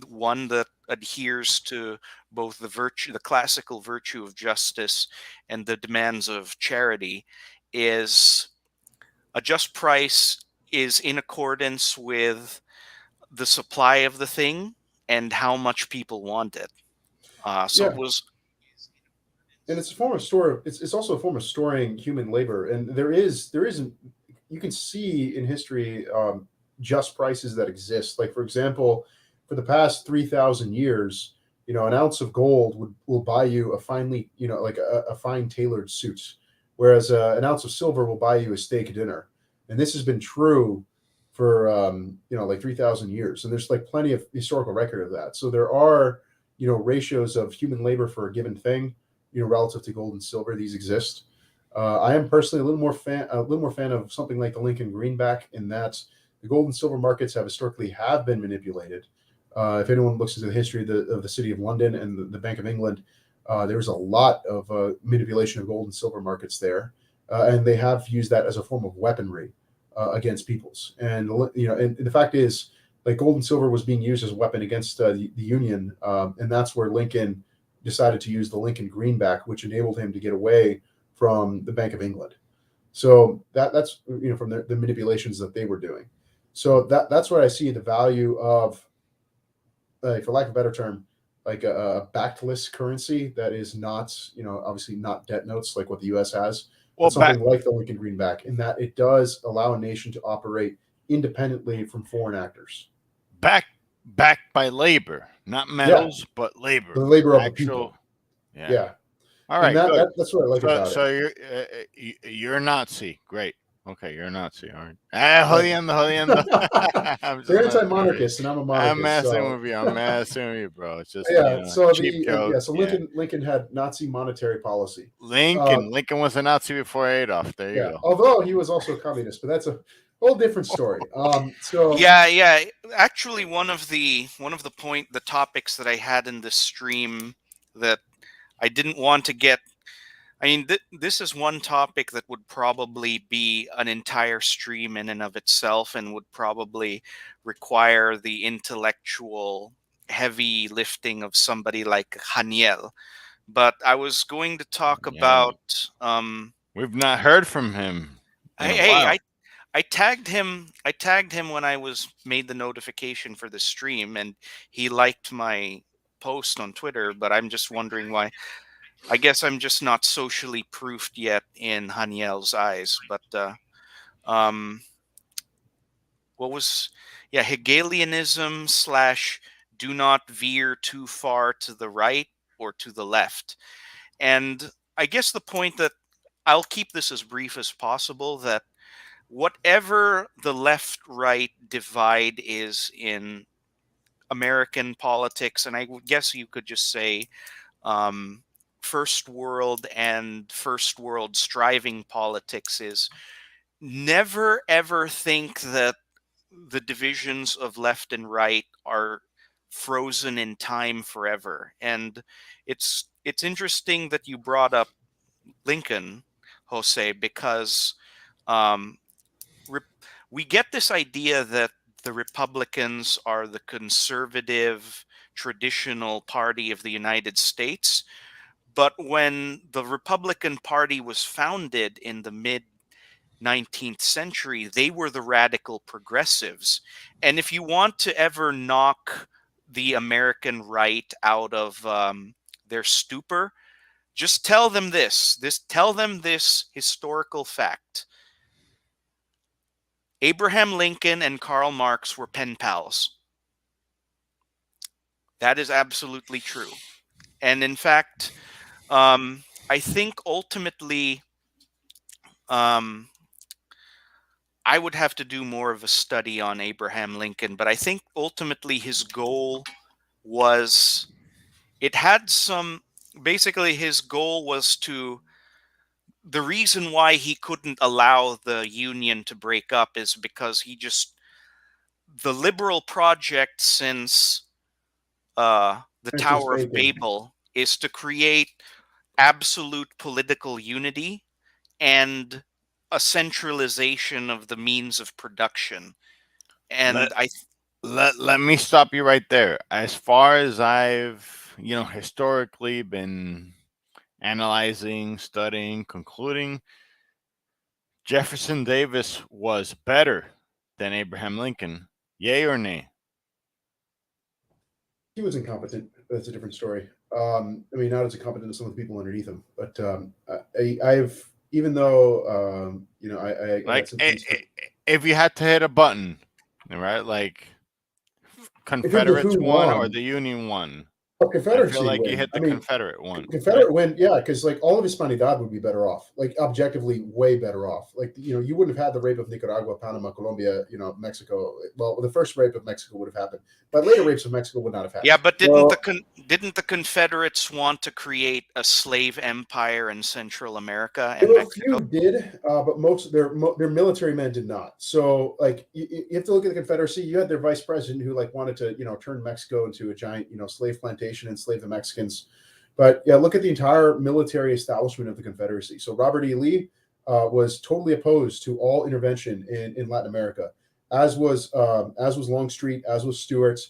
S1: one that adheres to both the classical virtue of justice and the demands of charity, is a just price is in accordance with the supply of the thing and how much people want it. So it
S3: Yeah,
S1: was,
S3: and it's a form of it's also a form of storing human labor, and there isn't you can see in history just prices that exist. Like for example, for the past 3,000 years, an ounce of gold will buy you a finely like a fine tailored suit, whereas an ounce of silver will buy you a steak dinner. And this has been true for like 3,000 years, and there's like plenty of historical record of that. So there are ratios of human labor for a given thing, relative to gold and silver. These exist. I am personally a little more fan of something like the Lincoln greenback, in that the gold and silver markets historically have been manipulated. If anyone looks into the history of the City of London and the Bank of England, there was a lot of manipulation of gold and silver markets there, and they have used that as a form of weaponry against peoples. And and the fact is, like gold and silver was being used as a weapon against the Union, and that's where Lincoln decided to use the Lincoln greenback, which enabled him to get away from the Bank of England. So that's from the manipulations that they were doing. So that's where I see the value of, for lack of a better term, like a backless currency that is not, obviously not debt notes like what the U.S. has,
S4: Well,
S3: but something like the Lincoln greenback, in that it does allow a nation to operate independently from foreign actors.
S4: back backed by labor, not
S3: Yeah,
S4: metals, but labor.
S3: the labor of the
S4: Actual,
S3: people.
S4: yeah.
S3: Yeah,
S4: All
S3: and
S4: right, good.
S3: that's what I like
S4: So,
S3: about it.
S4: so you're Nazi. Great. Okay, you're a Nazi. All right. Ah,
S3: Yeah.
S4: jodiendo, jodiendo. I'm just
S3: They're
S4: messing with you.
S3: anti-monarchist, and I'm a
S4: I'm
S3: monarchist.
S4: messing
S3: So
S4: with you. I'm messing with you, bro. It's just
S3: yeah, so
S4: cheap joke.
S3: so
S4: Yeah.
S3: Lincoln had Nazi monetary policy.
S4: Lincoln. Lincoln was a Nazi before Adolf. There you
S3: Yeah,
S4: go.
S3: although he was also a communist, but that's a whole different story. So
S1: yeah. Actually, the topics that I had in this stream that I didn't want to get I mean, this is one topic that would probably be an entire stream in and of itself, and would probably require the intellectual heavy lifting of somebody like Haniel. But I was going to talk
S4: Yeah.
S1: about.
S4: We've not heard from him in a
S1: Hey,
S4: while.
S1: I tagged him. I tagged him when I was made the notification for the stream, and he liked my post on Twitter. But I'm just wondering why. I guess I'm just not socially proofed yet in Haniel's eyes. But um, what was Hegelianism slash do not veer too far to the right or to the left, and I guess the point that I'll keep this as brief as possible, that whatever the left right divide is in American politics, and I would guess you could just say um, first world and first world striving politics, is never ever think that the divisions of left and right are frozen in time forever. And it's interesting that you brought up Lincoln, Jose, because um, we get this idea that the Republicans are the conservative, traditional party of the United States. But when the Republican Party was founded in the mid 19th century, they were the radical progressives. And if you want to ever knock the American right out of their stupor, just tell them tell them this historical fact. Abraham Lincoln and Karl Marx were pen pals. That is absolutely true. And in fact, I think ultimately, I would have to do more of a study on Abraham Lincoln, but I think ultimately his goal was, basically his goal was the reason why he couldn't allow the Union to break up is because the liberal project since the
S3: Francis
S1: Tower of
S3: Bacon.
S1: Babel is to create absolute political unity and a centralization of the means of production. And
S4: Let me stop you right there. As far as I've, historically been analyzing, studying, concluding, Jefferson Davis was better than Abraham Lincoln. Yay or nay?
S3: He was incompetent. That's a different story. I mean, not as incompetent as some of the people underneath him, but I've even though I
S4: Like,
S3: got sympathies for,
S4: if you had to hit a button, right? Like,
S3: in terms of
S4: Confederates
S3: who
S4: won or
S3: won,
S4: the Union won.
S3: oh,
S4: I feel
S3: Confederacy
S4: like you
S3: win.
S4: hit
S3: I
S4: the
S3: mean,
S4: Confederate one.
S3: Confederate
S4: Right?
S3: win, yeah, because like all of Hispanidad would be better off, like objectively way better off. Like you wouldn't have had the rape of Nicaragua, Panama, Colombia, Mexico. Well, the first rape of Mexico would have happened, but later rapes of Mexico would not have happened.
S1: yeah, but
S3: So,
S1: didn't the Confederates want to create a slave empire in Central America
S3: there
S1: and
S3: were a
S1: Mexico?
S3: few did, but most their military men did not. So, like, you have to look at the Confederacy. You had their vice president who like wanted to, turn Mexico into a giant, slave plantation and slave the Mexicans. But yeah, look at the entire military establishment of the Confederacy. So Robert E. Lee was totally opposed to all intervention in Latin America, as was Longstreet, as was Stuart.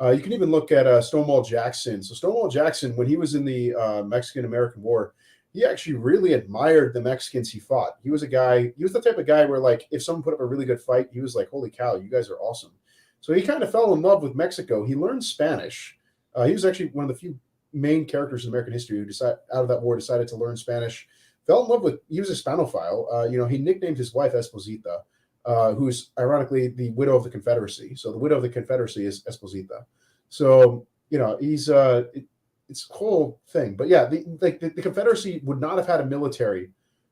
S3: You can even look at Stonewall Jackson. So Stonewall Jackson, when he was in the Mexican-American War, he actually really admired the Mexicans he fought. He was the type of guy where, like, if someone put up a really good fight, he was like, holy cow, you guys are awesome. So he kind of fell in love with Mexico. He learned Spanish. He was actually one of the few main characters in American history who decided to learn Spanish. Fell in love with, he was a Hispanophile. He nicknamed his wife Esposita, who's ironically the widow of the Confederacy. So the widow of the Confederacy is Esposita. So, he's it's a whole thing. But yeah, the Confederacy would not have had a military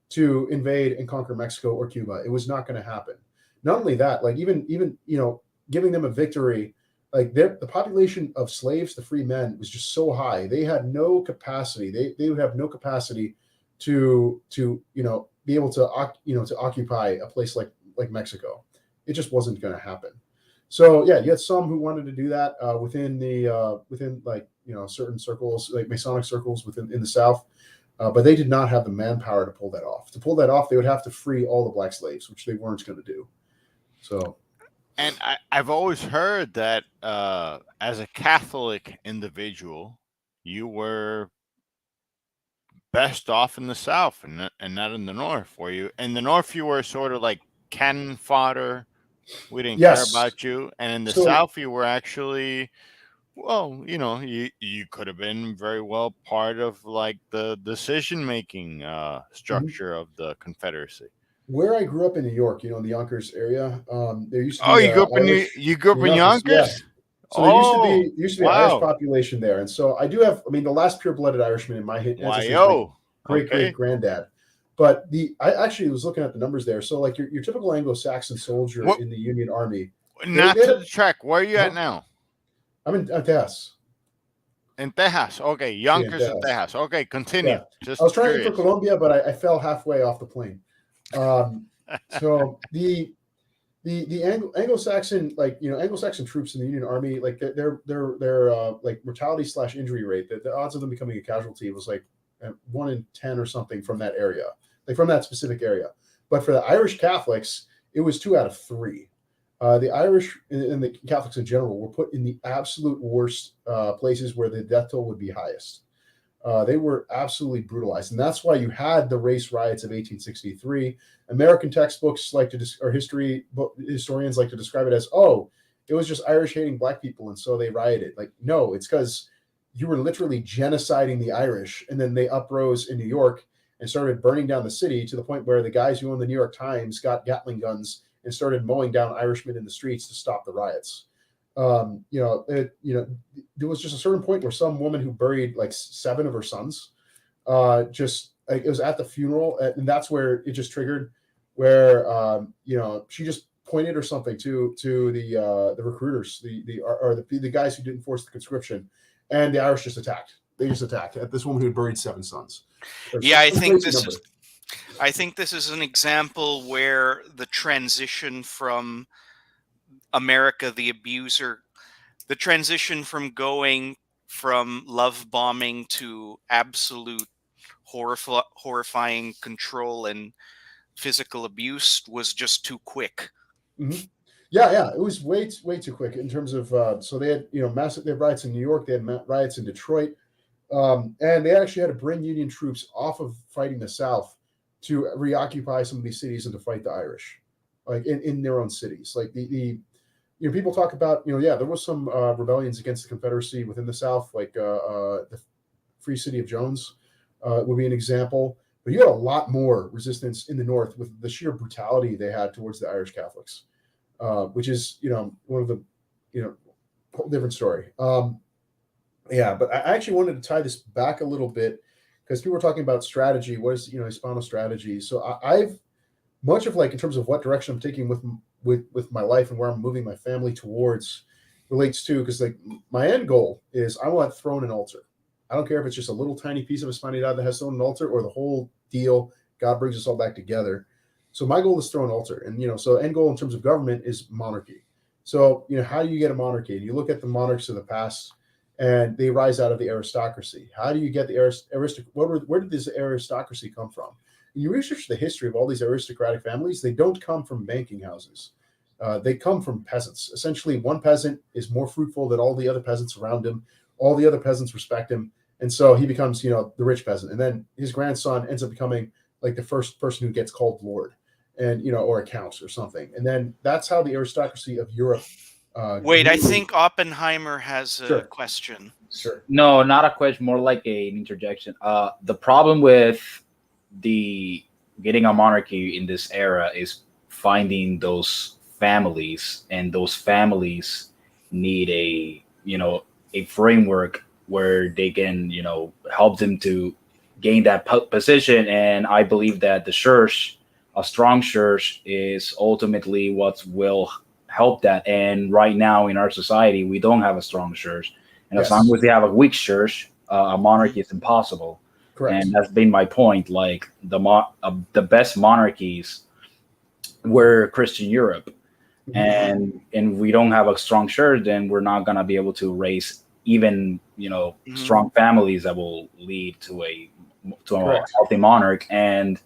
S3: to invade and conquer Mexico or Cuba. It was not going to happen. Not only that, like even giving them a victory, like the population of slaves to free men was just so high. They had no capacity. They would have no capacity to be able to to occupy a place like Mexico. It just wasn't going to happen. So yeah, you had some who wanted to do that within certain circles, like Masonic circles in the South. But they did not have the manpower to pull that off. To pull that off, they would have to free all the black slaves, which they weren't going to do. So,
S4: And I've always heard that as a Catholic individual, you were best off in the South and not in the North. Were you in the North? You were sort of like cannon fodder. We didn't care
S3: yes.
S4: about you. And in the
S3: So-
S4: South, you were actually, well, you could have been very well part of like the decision-making structure of the Confederacy.
S3: Where I grew up in New York, in the Yonkers area, there used to be.
S4: Oh, you grew up
S3: Irish,
S4: you grew up in
S3: Yonkers,
S4: Yonkers?
S3: yeah. So there used to be an Irish population there, and so I do have. I mean, the last pure-blooded Irishman in my ancestry is my great granddad. But I actually was looking at the numbers there. So like your typical Anglo-Saxon soldier in the Union Army.
S4: Not to the track. Where are you at now?
S3: I'm in Texas.
S4: In Texas. Okay, Yonkers in Texas. Okay, continue.
S3: Yeah.
S4: Just
S3: I was trying
S4: curious.
S3: for Colombia, but I fell halfway off the plane. So the Anglo-Saxon, Anglo-Saxon troops in the Union Army, like their like mortality / injury rate, the odds of them becoming a casualty was like 1 in 10 or something from that area, like from that specific area. But for the Irish Catholics, it was 2 out of 3. The Irish and the Catholics in general were put in the absolute worst places where the death toll would be highest. They were absolutely brutalized, and that's why you had the race riots of 1863. American textbooks or historians like to describe it as, oh, it was just Irish hating black people, and so they rioted. Like, no, it's because you were literally genociding the Irish, and then they uprose in New York and started burning down the city to the point where the guys who owned the New York Times got Gatling guns and started mowing down Irishmen in the streets to stop the riots. There was just a certain point where some woman who buried like 7 of her sons, it was at the funeral, and that's where it just triggered, where she just pointed or something to the recruiters, the guys who didn't force the conscription, and the Irish just attacked. They just attacked at this woman who had buried 7 sons.
S1: Yeah, I think this is an example where the transition from America the abuser, the transition from going from love bombing to absolute horrifying control and physical abuse was just too quick.
S3: Mm-hmm. Yeah, it was way too quick in terms of. So they had massive. They had riots in New York. They had riots in Detroit, and they actually had to bring Union troops off of fighting the South to reoccupy some of these cities and to fight the Irish, like in their own cities. Like people talk about there was some rebellions against the Confederacy within the South, like the Free City of Jones would be an example. But you had a lot more resistance in the North with the sheer brutality they had towards the Irish Catholics. Which is, one of the, whole different story. But I actually wanted to tie this back a little bit because people were talking about strategy. What is, Hispano strategy? So I've much of in terms of what direction I'm taking with my life and where I'm moving my family towards relates to, because my end goal is I want throne and altar. I don't care if it's just a little tiny piece of Hispanidad that has throne and altar or the whole deal. God brings us all back together. So my goal is throne altar, and so end goal in terms of government is monarchy. So how do you get a monarchy? And you look at the monarchs of the past, and they rise out of the aristocracy. How do you get the where did this aristocracy come from? When you research the history of all these aristocratic families, they don't come from banking houses. They come from peasants. Essentially, one peasant is more fruitful than all the other peasants around him. All the other peasants respect him, and so he becomes the rich peasant. And then his grandson ends up becoming like the first person who gets called lord. And or a count or something, and then that's how the aristocracy of Europe.
S1: Wait, I think Oppenheimer has a question.
S3: Sure.
S5: No, not a question. More like an interjection. The problem with the getting a monarchy in this era is finding those families, and those families need a framework where they can help them to gain that position. And I believe that the church, a strong church, is ultimately what will help that. And right now in our society, we don't have a strong church. And as long as we have a weak church, a monarchy is impossible. Correct. And that's been my point. Like the best monarchies were Christian Europe. And we don't have a strong church, then we're not going to be able to raise even, strong families that will lead to a
S3: Correct.
S5: healthy monarch. And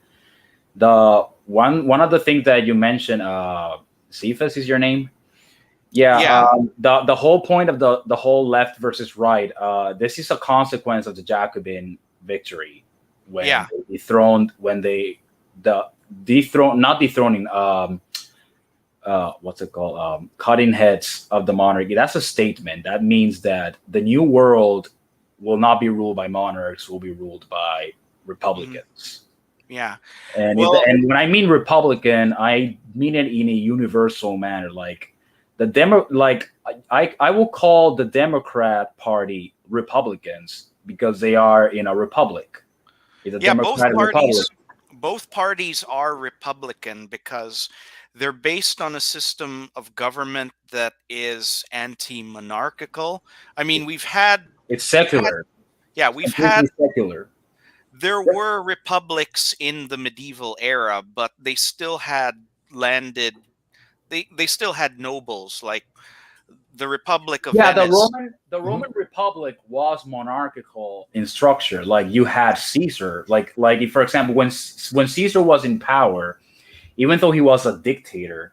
S5: the one of the things that you mentioned, Cephas is your name. Yeah,
S1: Yeah.
S5: the whole point of the whole left versus right. This is a consequence of the Jacobin victory when
S1: Yeah.
S5: they dethroned not dethroning what's it called, cutting heads of the monarchy. That's a statement. That means that the new world will not be ruled by monarchs, will be ruled by republicans.
S1: Yeah.
S5: And
S1: Well-
S5: and when I mean Republican, I mean it in a universal manner. Like I will call the Democrat Party Republicans because they are in a republic. It's a
S1: Yeah, both
S5: democratic
S1: parties
S5: republic.
S1: both parties are Republican because they're based on a system of government that is anti-monarchical. I mean,
S5: It's
S1: we've
S5: secular.
S1: had
S5: Secular.
S1: there were republics in the medieval era, but they still had landed they still had nobles, like the Republic of
S5: Yeah,
S1: Venice.
S5: the Roman Republic was monarchical in structure. Like you had Caesar. Like if, for example, when Caesar was in power, even though he was a dictator,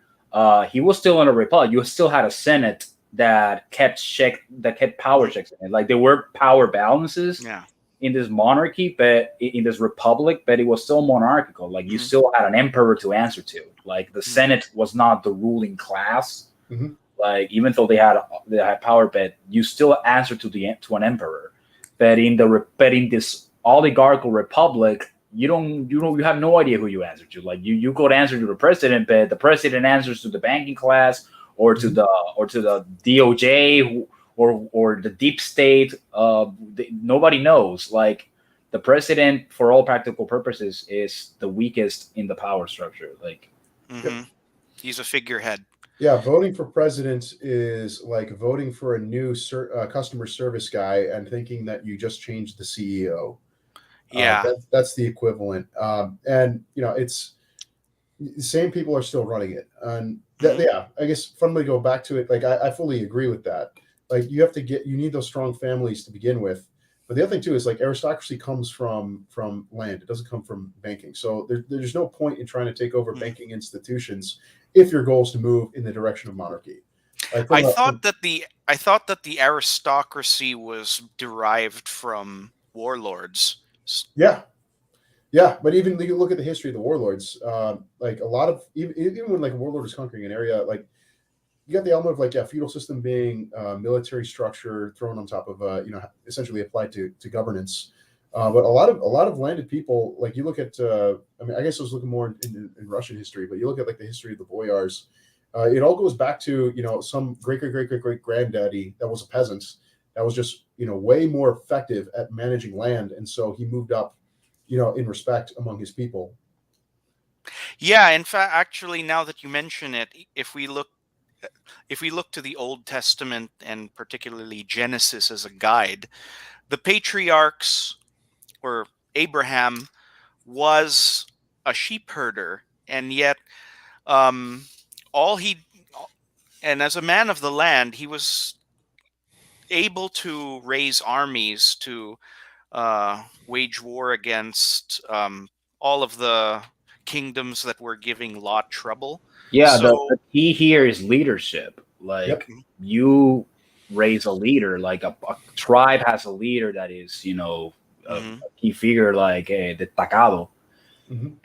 S5: he was still in a republic. You still had a Senate that kept power checks in it. Like there were power balances
S1: Yeah.
S5: in this monarchy, but in this republic, but it was still monarchical. Like you still had an emperor to answer to. Like the Senate was not the ruling class.
S3: Mhm.
S5: Like even though they had power, but you still answer to an emperor. But in this oligarchical republic, you have no idea who you answer to. Like you go to answer to the president, but the president answers to the banking class or to the DOJ or the deep state. Nobody knows. Like the president, for all practical purposes, is the weakest in the power structure. Like
S1: He's a figurehead.
S3: Yeah, voting for president is like voting for a new customer service guy and thinking that you just changed the CEO.
S1: Yeah.
S3: That's the equivalent. And it's the same people are still running it. And yeah, I guess fundamentally go back to it. Like I fully agree with that. Like you need those strong families to begin with. But the other thing too is like aristocracy comes from land. It doesn't come from banking. So there's no point in trying to take over banking institutions if your goal is to move in the direction of monarchy. Like
S1: I thought that the aristocracy was derived from warlords.
S3: Yeah, but even you look at the history of the warlords, like a lot of even when like a warlord is conquering an area, like you got the element of like feudal system being military structure thrown on top of essentially applied to governance. But a lot of landed people, like you look at, I mean, I guess I was looking more in Russian history, but you look at like the history of the boyars. It all goes back to some great granddaddy that was a peasant that was just way more effective at managing land, and so he moved up, in respect among his people.
S1: Yeah, in fact, actually, now that you mention it, if we look to the Old Testament and particularly Genesis as a guide, the patriarchs or Abraham was a sheep herder, and yet and as a man of the land, he was able to raise armies to wage war against all of the kingdoms that were giving Lot trouble.
S5: Yeah,
S1: So
S5: the key here is leadership. Like you raise a leader, like a tribe has a leader that is, a key figure, like destacado,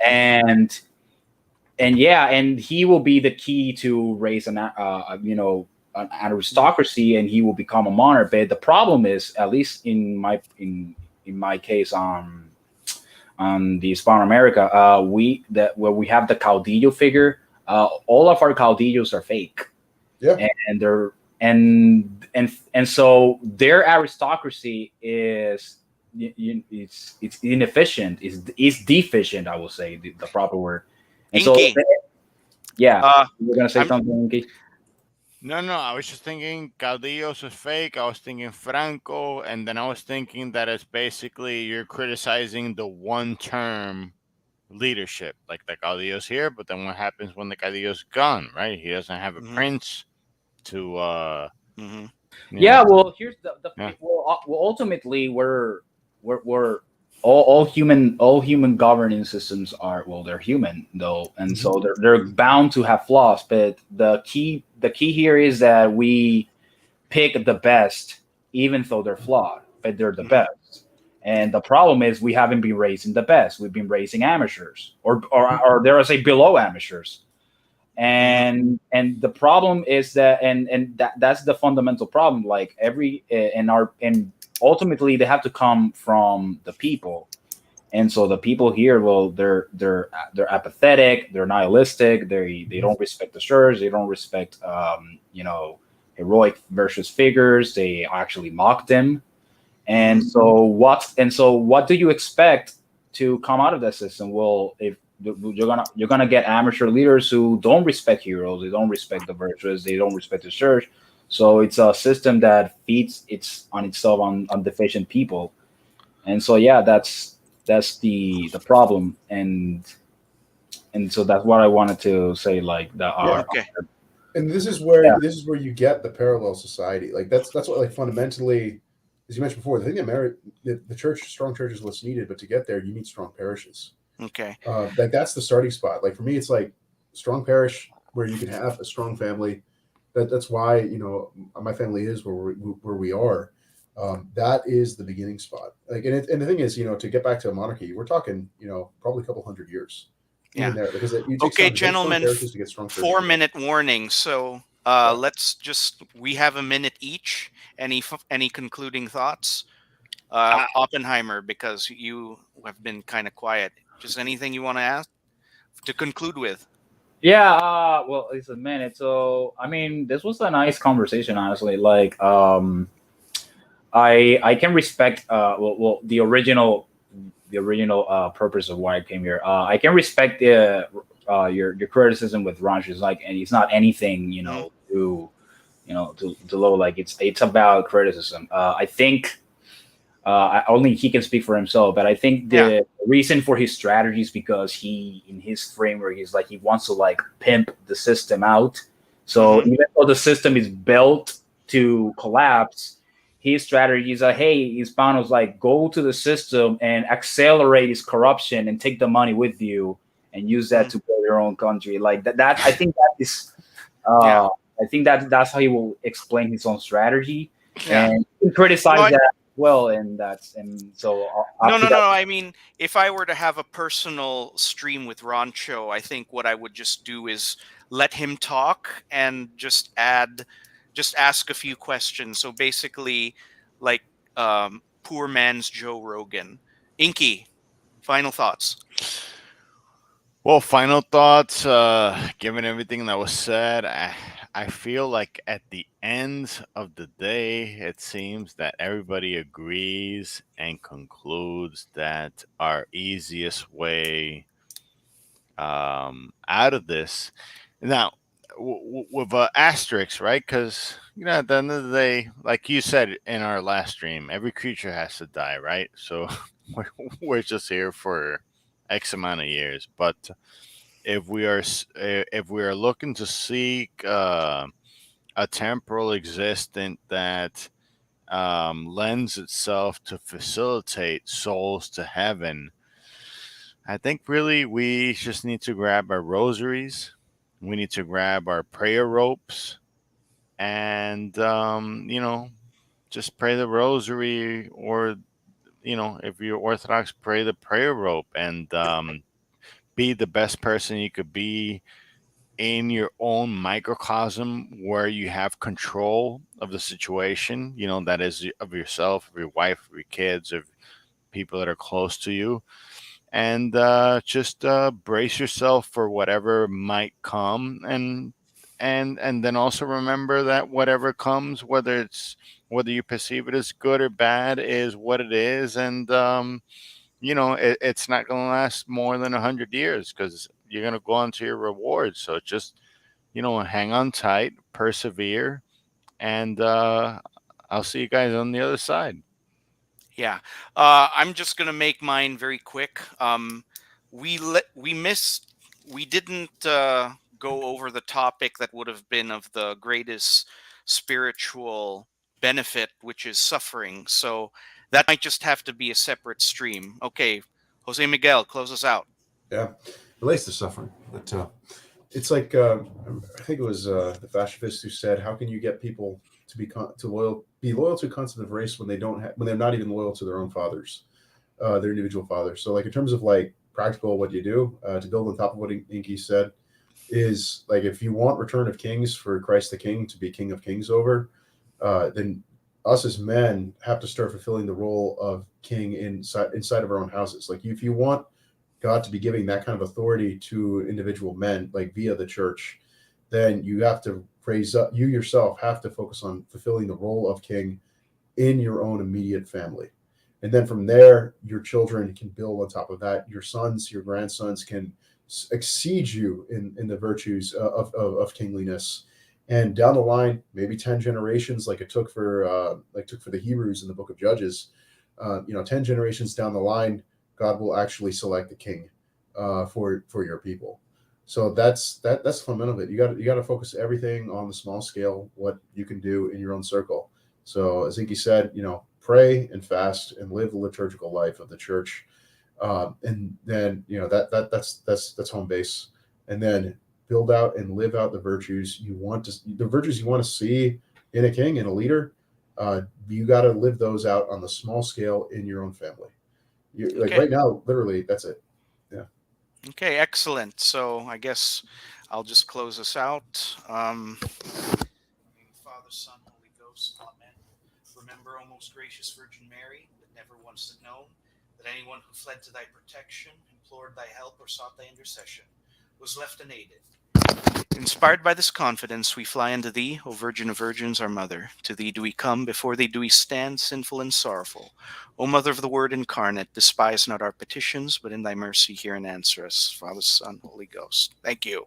S5: and he will be the key to raise an aristocracy, and he will become a monarch. But the problem is, at least in my case, on the Hispano America, where we have the caudillo figure. All of our caudillos are fake.
S3: Yeah,
S5: and they're and so their aristocracy is it's inefficient. It's deficient. I will say the proper word. And
S1: Inky.
S5: so, yeah, you're gonna say something, Inky?
S4: No, I was just thinking Caudillos is fake. I was thinking Franco, and then I was thinking that it's basically you're criticizing the one-term leadership, like the Caudillo's here, but then what happens when the Caudillo's gone, right? He doesn't have a prince to
S5: Yeah, well, here's the well, ultimately we're all human governing systems are, well, they're human though, and so they're bound to have flaws. But the key here is that we pick the best, even though they're flawed, but they're the
S1: Mhm.
S5: best. And the problem is we haven't been raising the best. We've been raising amateurs, or dare I say, below amateurs. And the problem is that, that's the fundamental problem. Like and ultimately they have to come from the people. And so the people here, well, they're apathetic, they're nihilistic, they don't respect the church, they don't respect heroic virtuous figures, they actually mock them. And so what do you expect to come out of that system? Well, if you're gonna get amateur leaders who don't respect heroes, they don't respect the virtuous, they don't respect the church. So it's a system that feeds itself on deficient people. And so yeah, that's the problem. And so that's what I wanted to say, like the
S3: Yeah.
S1: Okay.
S3: And this is where
S5: Yeah.
S3: you get the parallel society. Like that's what, like, fundamentally, as you mentioned before, the thing that the church, strong church is what's needed, but to get there, you need strong parishes.
S1: Okay.
S3: Like that's the starting spot. Like for me, it's like strong parish where you can have a strong family. That's why my family is where we are. That is the beginning spot. Like, and the thing is, to get back to a monarchy, we're talking, probably a couple hundred years,
S1: Yeah.
S3: even there, because it takes
S1: Okay,
S3: time to get strong
S1: gentlemen.
S3: parishes to get strong churches.
S1: 4-minute warning. So we have a minute each. Any concluding thoughts? Oppenheimer, because you have been kind of quiet. Just anything you want to ask to conclude with?
S5: Yeah, well, it's a minute. So, I mean, this was a nice conversation, honestly. Like, I can respect well the original purpose of why I came here. I can respect your criticism with Ranch. Is like, and it's not anything to low. Like, it's about criticism. I think only he can speak for himself, but I think
S1: Yeah.
S5: the reason for his strategy is because in his framework, he's like, he wants to like pimp the system out. So
S1: Mhm.
S5: even though the system is built to collapse, his strategy is like, hey, Hispanos, like, go to the system and accelerate its corruption and take the money with you and use that
S1: Mhm.
S5: to build your own country. Like that I think that is
S1: Yeah.
S5: I think that's how he will explain his own strategy,
S1: Yeah.
S5: and he criticize
S1: No, I-
S5: that well, and so
S1: No,
S5: after
S1: no,
S5: that,
S1: no. I mean, if I were to have a personal stream with Roncho, I think what I would just do is let him talk and just ask a few questions. So basically, like poor man's Joe Rogan. Inky, final thoughts.
S4: Well, final thoughts. Given everything that was said, I feel like at the end of the day, it seems that everybody agrees and concludes that our easiest way out of this, now, with asterisks, right? Because at the end of the day, like you said in our last stream, every creature has to die, right? So we're just here for X amount of years, but if we are looking to seek a temporal existence that lends itself to facilitate souls to heaven, I think really we just need to grab our rosaries, we need to grab our prayer ropes, and just pray the rosary, or if you're Orthodox, pray the prayer rope, and be the best person you could be in your own microcosm where you have control of the situation, that is of yourself, of your wife, of your kids, of people that are close to you. And just brace yourself for whatever might come, and then also remember that whatever comes, whether you perceive it as good or bad, is what it is. And it's not going to last more than 100 years, because you're going to go on to your rewards. So just hang on tight, persevere, and I'll see you guys on the other side.
S1: Yeah, I'm just gonna make mine very quick. We missed. We didn't go over the topic that would have been of the greatest spiritual benefit, which is suffering. So that might just have to be a separate stream. Okay, Jose Miguel, close us out.
S3: Yeah, relates to suffering, but it's like I think it was the fascist who said, "How can you get people to be loyal to a concept of race when when they're not even loyal to their own fathers, their individual fathers?" So, like in terms of like practical, what you do to build on top of what Inky said is like if you want Return of Kings for Christ the King to be King of Kings over, then us as men have to start fulfilling the role of king inside of our own houses. Like if you want God to be giving that kind of authority to individual men, like via the church, then you have to raise up, you yourself have to focus on fulfilling the role of king in your own immediate family. And then from there, your children can build on top of that. Your sons, your grandsons can exceed you in the virtues of kingliness. And down the line, maybe 10 generations, like it took for the Hebrews in the book of Judges, 10 generations down the line, God will actually select the king for your people. So that's fundamental of it. You got to focus everything on the small scale, what you can do in your own circle. So as Inky said, pray and fast and live the liturgical life of the church, and then that's home base. And then build out and live out the virtues you want to see in a king and a leader. You got to live those out on the small scale in your own family.
S1: Okay.
S3: Right now, literally, that's it. Yeah.
S1: Okay, excellent. So I guess I'll just close us out. In the name of Father, Son, Holy Ghost, Amen. Remember, O most gracious Virgin Mary, that never once had known that anyone who fled to thy protection, implored thy help, or sought thy intercession was left unaided. Inspired by this confidence, we fly unto thee, O Virgin of Virgins, our Mother. To thee do we come, before thee do we stand, sinful and sorrowful. O Mother of the Word incarnate, despise not our petitions, but in thy mercy hear and answer us. Father, Son, Holy Ghost. Thank you.